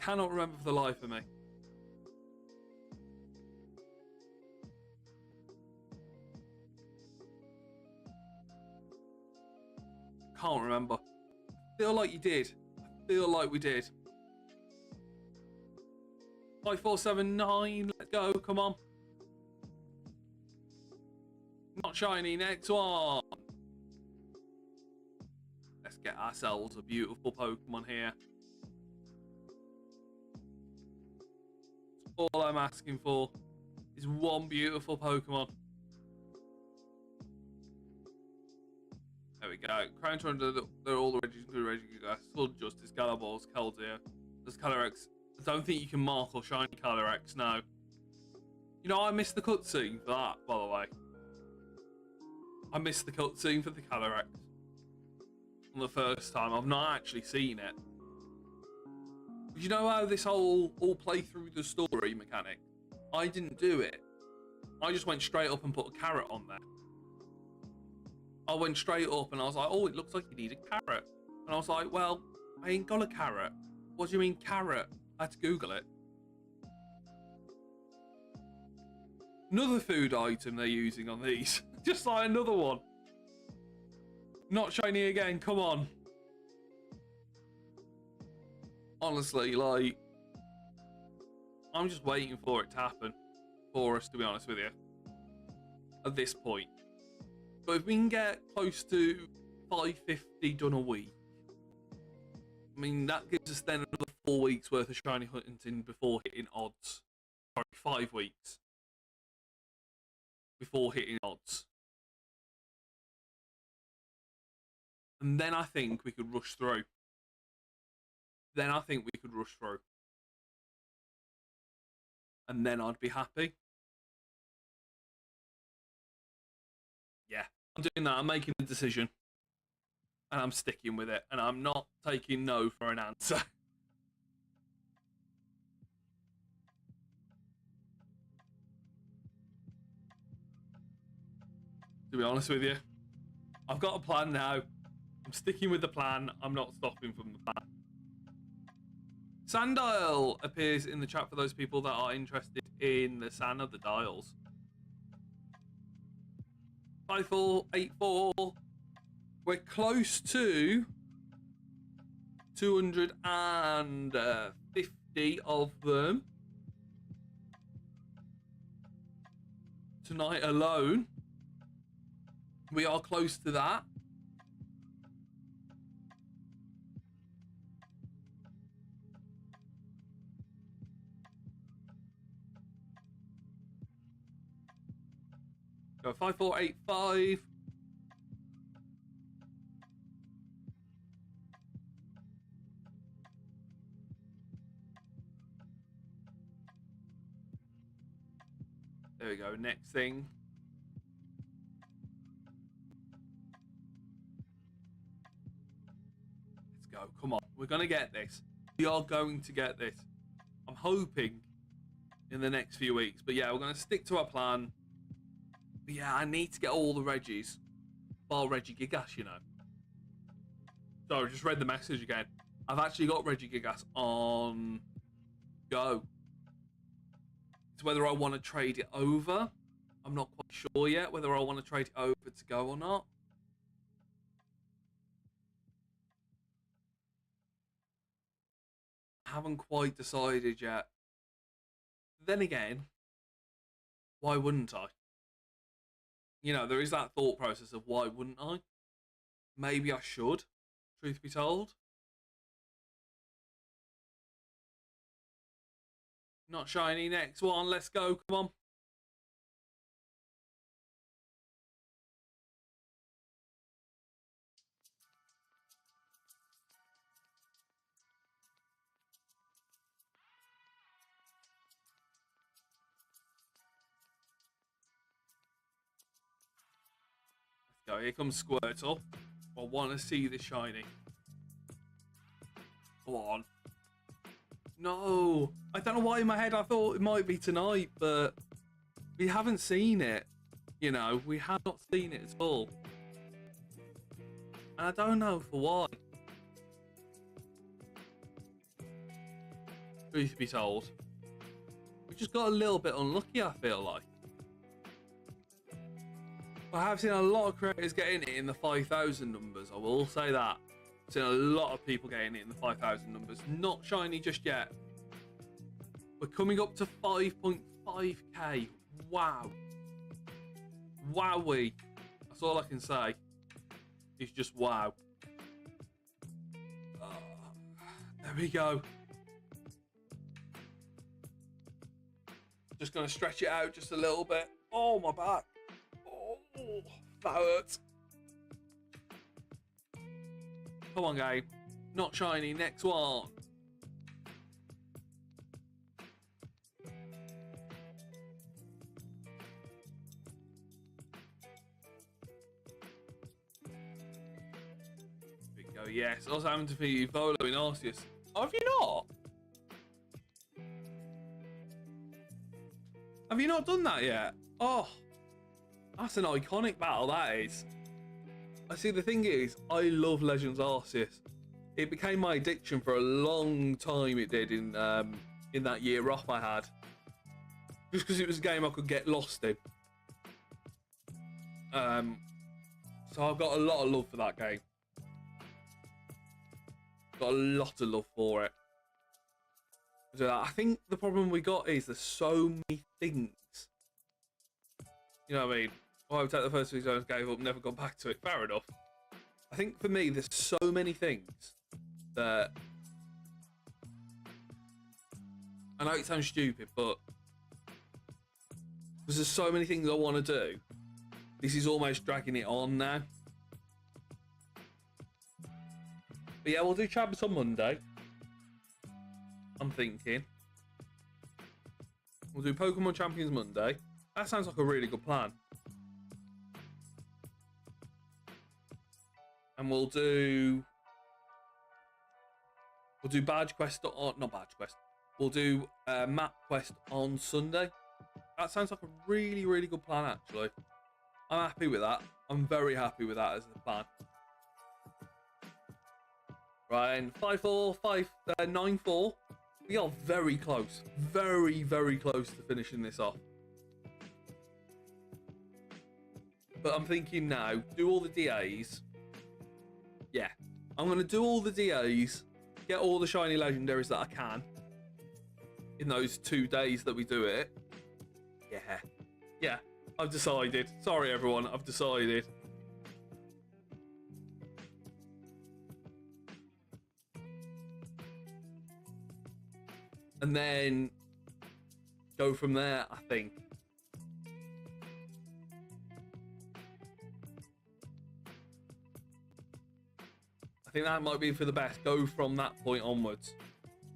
Cannot remember for the life of me. Can't remember. Feel like you did. I feel like we did. 5479. Let's go. Come on. Not shiny. Next one. Let's get ourselves a beautiful Pokemon here. All I'm asking for is one beautiful Pokemon. There we go. Crown Tundra, they're all the Regigigas, Sword Justice, Galaballs, Keldeo. There's Calyrex. I don't think you can mark or shiny Calyrex, no. You know, I missed the cutscene for that, by the way. I missed the cutscene for the Calyrex on the first time. I've not actually seen it. You know how this whole all play through the story mechanic? I didn't do it. I just went straight up and put a carrot on there. I went straight up and I was like, oh, it looks like you need a carrot. And I was like, well, I ain't got a carrot. What do you mean carrot? I had to Google it. Another food item they're using on these. Just like another one. Not shiny again, come on. Honestly, like, I'm just waiting for it to happen for us, to be honest with you, at this point. But if we can get close to 550 done a week, I mean, that gives us then another 4 weeks worth of shiny hunting before hitting odds. Sorry, 5 weeks before hitting odds. And then I think we could rush through. And then I'd be happy. Yeah, I'm doing that. I'm making a decision. And I'm sticking with it. And I'm not taking no for an answer. To be honest with you, I've got a plan now. I'm sticking with the plan. I'm not stopping from the plan. Sandile appears in the chat for those people that are interested in the Sand of the Dials. 5484. We're close to 250 of them tonight alone. We are close to that. Go 5485. There we go. Next thing. go. Come on. We're going to get this. We are going to get this. I'm hoping in the next few weeks. But yeah, we're going to stick to our plan. But yeah, I need to get all the Reggies. Bar Regigigas, you know. So I just read the message again. I've actually got Regigigas on Go. It's whether I want to trade it over. I'm not quite sure yet whether I want to trade it over to Go or not. I haven't quite decided yet. Then again, why wouldn't I? You know, there is that thought process of why wouldn't I? Maybe I should, truth be told. Not shiny, next one, let's go, come on. Let's go, here comes Squirtle. I want to see the shiny. Go on. No, I don't know why in my head I thought it might be tonight, but we haven't seen it. You know, we have not seen it at all. And I don't know for why. Truth be told. We just got a little bit unlucky, I feel like. I have seen a lot of creators getting it in the 5,000 numbers, I will say that. I've seen a lot of people getting it in the 5,000 numbers. Not shiny just yet. We're coming up to 5.5k. Wow. Wowee. That's all I can say. It's just wow. There we go. Just going to stretch it out just a little bit. Oh, my back. Oh, that hurts. Come on, game. Not shiny. Next one. Here we go. Yes. Also having to be Volo in Arceus. Oh, have you not? Have you not done that yet? Oh, that's an iconic battle, that is. I see, the thing is, I love Legends Arceus. It became my addiction for a long time, it did, in that year off I had. Just because it was a game I could get lost in. So I've got a lot of love for that game. Got a lot of love for it. So I think the problem we got is there's so many things. You know what I mean? Well, I would take the first 3 zones, gave up, never got back to it. Fair enough. I think for me, there's so many things that... I know it sounds stupid, but... because there's so many things I want to do. This is almost dragging it on now. But yeah, we'll do Champs on Monday. I'm thinking. We'll do Pokemon Champions Monday. That sounds like a really good plan. And we'll do Badge Quest, or not Badge Quest. We'll do Map Quest on Sunday. That sounds like a really, really good plan, actually. I'm happy with that. I'm very happy with that as the plan. Right, and 5-4, 9-4. We are very close. Very, very close to finishing this off. But I'm thinking now, do all the DAs. Yeah, I'm going to do all the DAs, get all the shiny legendaries that I can in those 2 days that we do it. Yeah, I've decided. Sorry, everyone, I've decided. And then go from there, I think. I think that might be for the best. Go from that point onwards.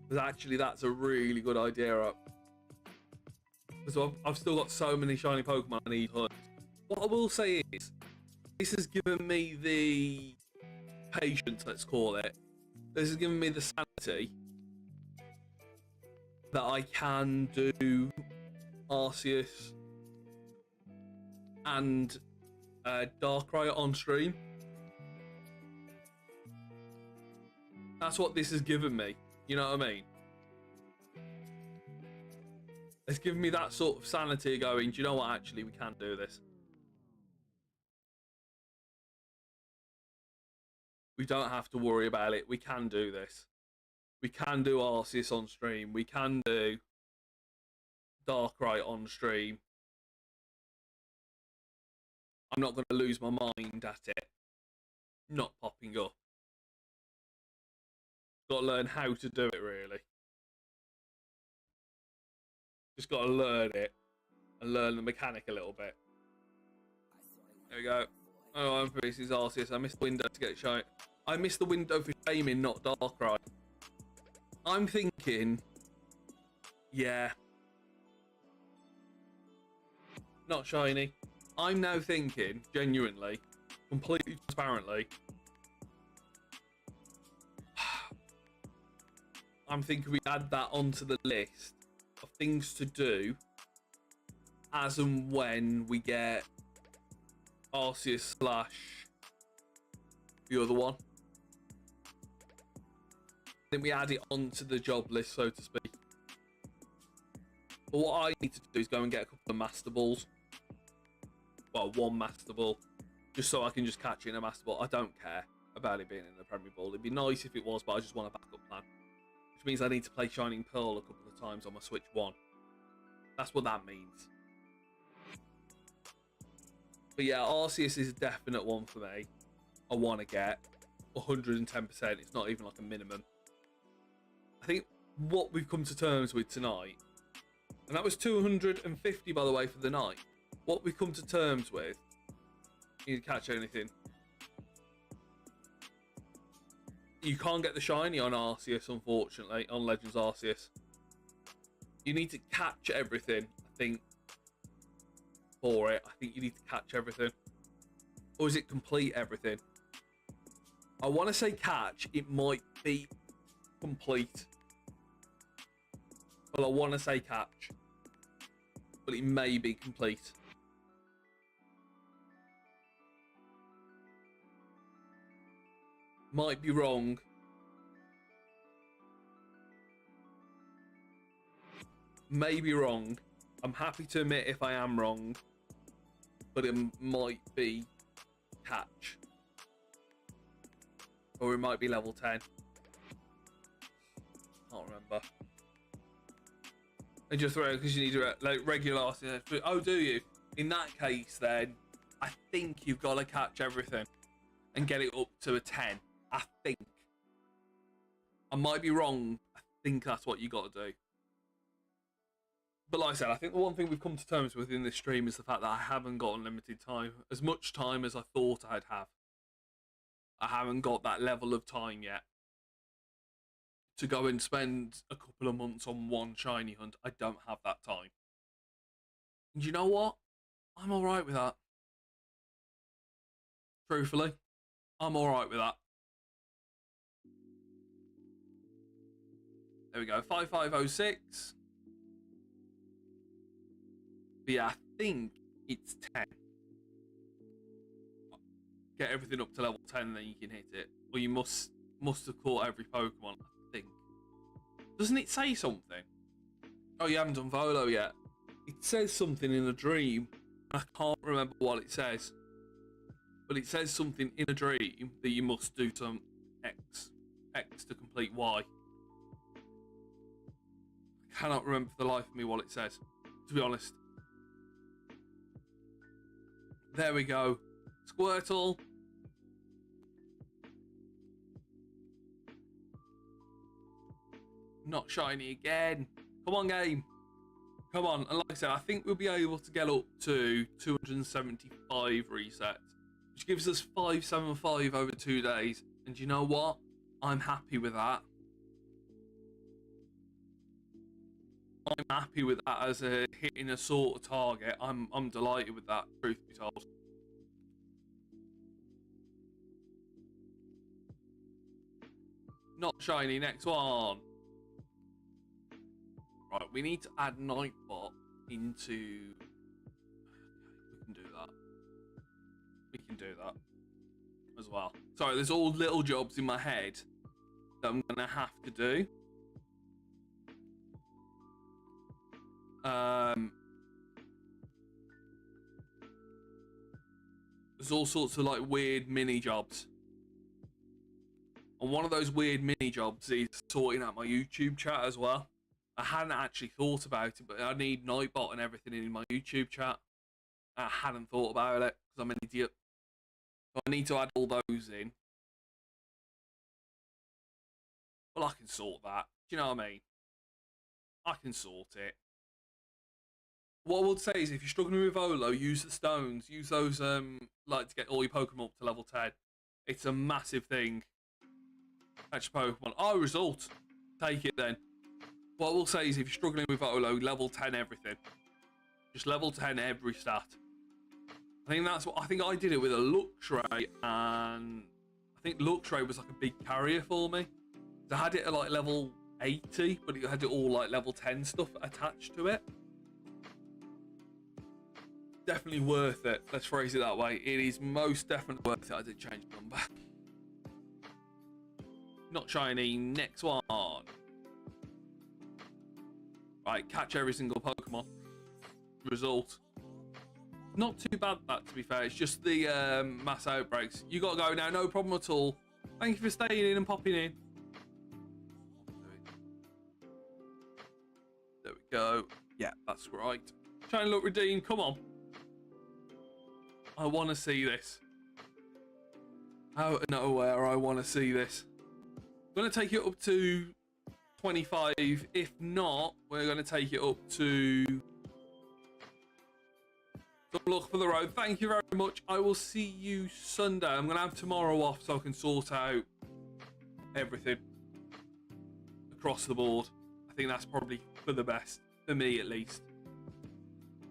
Because actually, that's a really good idea. Because I've still got so many shiny Pokemon I need hunts. What I will say is, this has given me the patience, let's call it, This has given me the sanity that I can do Arceus and Darkrai on stream. That's what this has given me. You know what I mean? It's given me that sort of sanity going, do you know what, actually, we can do this. We don't have to worry about it. We can do this. We can do Arceus on stream. We can do Darkrai on stream. I'm not going to lose my mind at it not popping up. Got to learn how to do it, really. Just got to learn it and learn the mechanic a little bit. There we go. Oh, I'm this is Arceus. I missed the window to get shite. I missed the window for shaming, not Darkrai. I'm thinking, yeah, not shiny. I'm now thinking, genuinely, completely transparently, I'm thinking we add that onto the list of things to do as and when we get Arceus / the other one. Then we add it onto the job list, so to speak. But what I need to do is go and get a couple of Master Balls. Well, one Master Ball. Just so I can just catch it in a Master Ball. I don't care about it being in the Premier Ball. It'd be nice if it was, but I just want a backup plan. Which means I need to play Shining Pearl a couple of times on my Switch 1. That's what that means. But yeah, Arceus is a definite one for me. I want to get 110%. It's not even like a minimum. I think what we've come to terms with tonight, and that was 250 by the way for the night. What we've come to terms with, you need to catch anything. You can't get the shiny on Arceus, unfortunately, on Legends Arceus. You need to catch everything, I think, for it. I think you need to catch everything. Or is it complete everything? I want to say catch. It might be complete. Well, I want to say catch. But it may be complete. Might be wrong. May be wrong. I'm happy to admit if I am wrong. But it might be catch. Or it might be level 10. Can't remember. And just throw it because you need to like regular Arceus. Oh, do you? In that case, then I think you've got to catch everything and get it up to a 10. I think. I might be wrong. I think that's what you got to do. But like I said, I think the one thing we've come to terms with in this stream is the fact that I haven't got unlimited time. As much time as I thought I'd have. I haven't got that level of time yet. To go and spend a couple of months on one shiny hunt. I don't have that time. And you know what? I'm alright with that. Truthfully. I'm alright with that. There we go, 5506. But yeah, I think it's 10. Get everything up to level 10 and then you can hit it. Or you must have caught every Pokemon, I think. Doesn't it say something? Oh, you haven't done Volo yet. It says something in a dream. I can't remember what it says. But it says something in a dream that you must do some X to complete Y. I cannot remember for the life of me what it says, to be honest. There we go. Squirtle. Not shiny again. Come on, game. Come on. And like I said, I think we'll be able to get up to 275 resets, which gives us 575 over 2 days. And you know what? I'm happy with that. I'm happy with that as a hitting a sort of target. I'm delighted with that, truth be told. Not shiny. Next one. Right, we need to add Nightbot into... We can do that. We can do that as well. Sorry, there's all little jobs in my head that I'm going to have to do. There's all sorts of like weird mini jobs. And one of those weird mini jobs is sorting out my YouTube chat as well. I hadn't actually thought about it, but I need Nightbot and everything in my YouTube chat. I hadn't thought about it because I'm an idiot. So I need to add all those in. Well, I can sort that. Do you know what I mean? I can sort it. What I would say is if you're struggling with Olo, use the stones. Use those like to get all your Pokemon up to level 10. It's a massive thing. Catch Pokemon. Oh, result. Take it then. What I will say is if you're struggling with Olo, level 10 everything. Just level 10 every stat. I think that's what I think I did it with a Luxray, and I think Luxray was like a big carrier for me. So I had it at like level 80, but it had it all like level 10 stuff attached to it. Definitely worth it. Let's phrase it that way. It is most definitely worth it. I did change the number. Not shiny. Next one. Right, catch every single Pokemon. Result. Not too bad, that, to be fair. It's just the mass outbreaks. You got to go now. No problem at all. Thank you for staying in and popping in. There we go. Yeah, that's right. Trying to look redeemed. Come on. I want to see this. Out of nowhere, I want to see this. I'm going to take it up to 25. If not, we're going to take it up to... Look for the road. Thank you very much. I will see you Sunday. I'm going to have tomorrow off so I can sort out everything across the board. I think that's probably for the best, for me at least.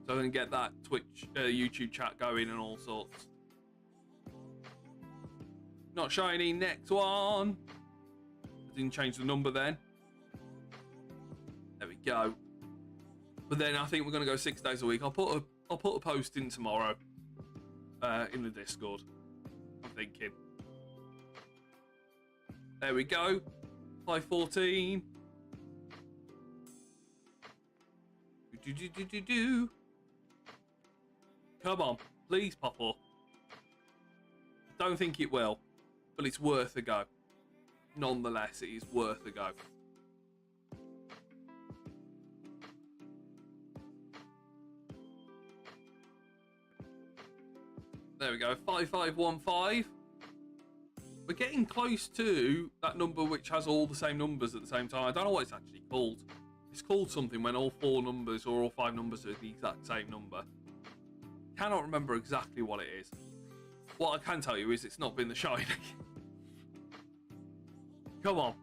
So I can get that Twitch, YouTube chat going and all sorts. Not shiny. Next one. I didn't change the number then. There we go. But then I think we're going to go 6 days a week. I'll put a post in tomorrow in the Discord. I'm thinking. There we go. 514. Do. Come on, please pop up. I don't think it will, but it's worth a go. Nonetheless, it is worth a go. There we go, 5515. We're getting close to that number which has all the same numbers at the same time. I don't know what it's actually called. It's called something when all 4 numbers or all 5 numbers are the exact same number. Cannot remember exactly what it is. What I can tell you is it's not been the shiny. Come on.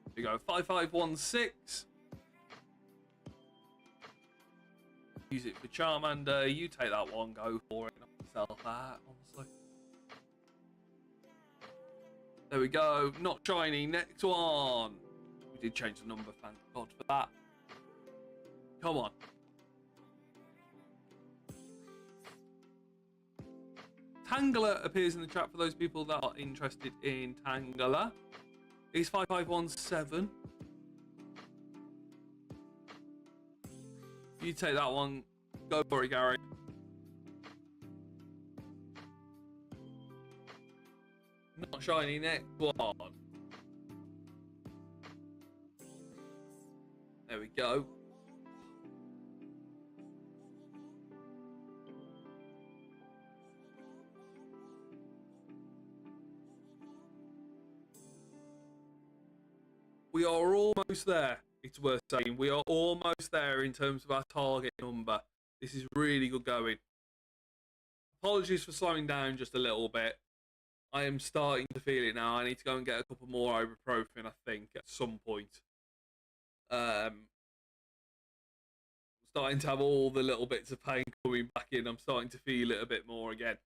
Here we go, 5516. Use it for Charmander. You take that one, go for it. Knock yourself out, honestly. There we go. Not shiny. Next one. We did change the number. Thank God for that. Come on. Tangela appears in the chat for those people that are interested in Tangela. It's 5517. You take that one. Go for it, Gary. Not shiny. Next one. There we go. We are almost there. It's worth saying. We are almost there in terms of our target number. This is really good going. Apologies for slowing down just a little bit. I am starting to feel it now. I need to go and get a couple more ibuprofen, I think, at some point. Starting to have all the little bits of pain coming back in. I'm starting to feel it a bit more again.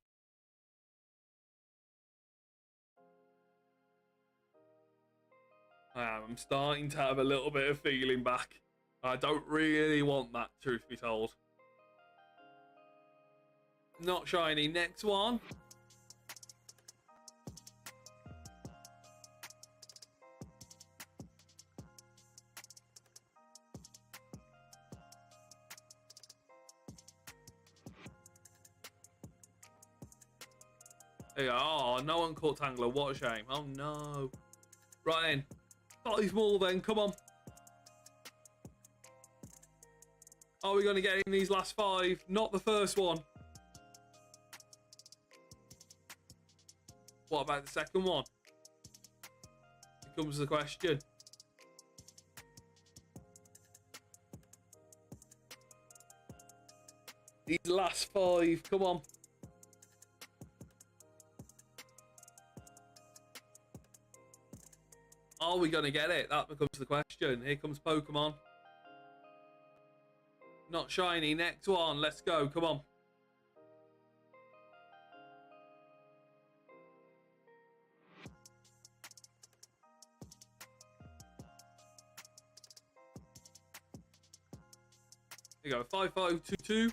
I'm starting to have a little bit of feeling back. I don't really want that, truth be told. Not shiny. Next one. There you go. Oh, no one caught Tangler. What a shame. Oh, no. Right then. 5 more then. Come on. Are we going to get in these last 5? Not the first one. What about the second one? Here comes the question. These last 5. Come on. Are we going to get it? That becomes the question. Here comes Pokemon. Not shiny. Next one. Let's go. Come on. Here you go. 5522.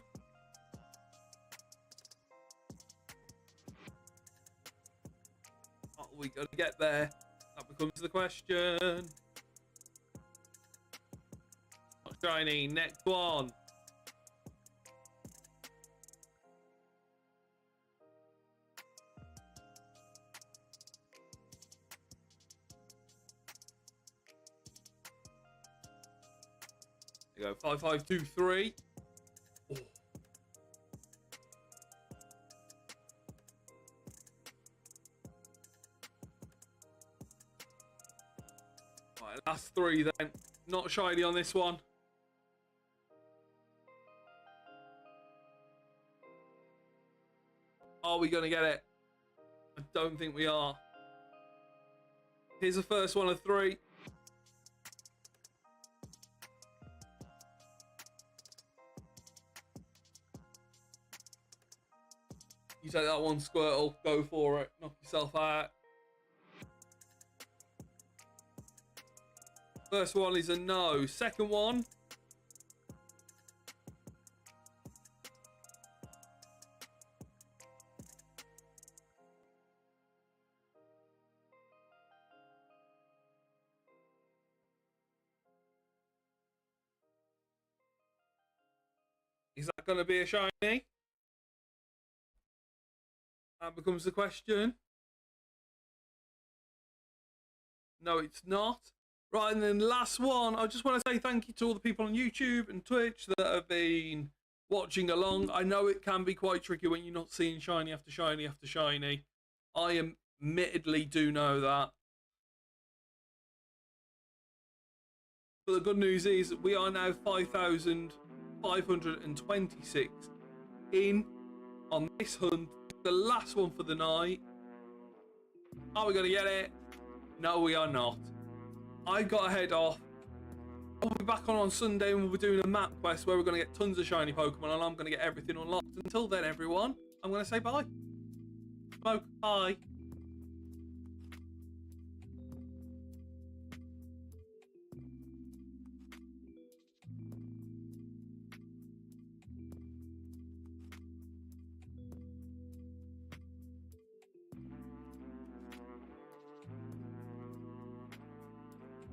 Are we going to get there? That becomes the question. Not shiny. Next one. There you go. 5523. Oh. Right, last 3 then. Not shiny on this one. Are we going to get it? I don't think we are. Here's the first one of 3. You take that one, Squirtle. Go for it. Knock yourself out. First one is a no. Second one. Is that going to be a shiny? That becomes the question. No, it's not. Right, and then last one. I just want to say thank you to all the people on YouTube and Twitch that have been watching along. I know it can be quite tricky when you're not seeing shiny after shiny after shiny. I admittedly do know that. But the good news is we are now 5,526 in on this hunt. The last one for the night. Are we going to get it? No, we are not. I got to head off. I'll be back on Sunday and we'll be doing a map quest where we're going to get tons of shiny Pokemon and I'm going to get everything unlocked. Until then, everyone, I'm going to say bye. Smoke, bye.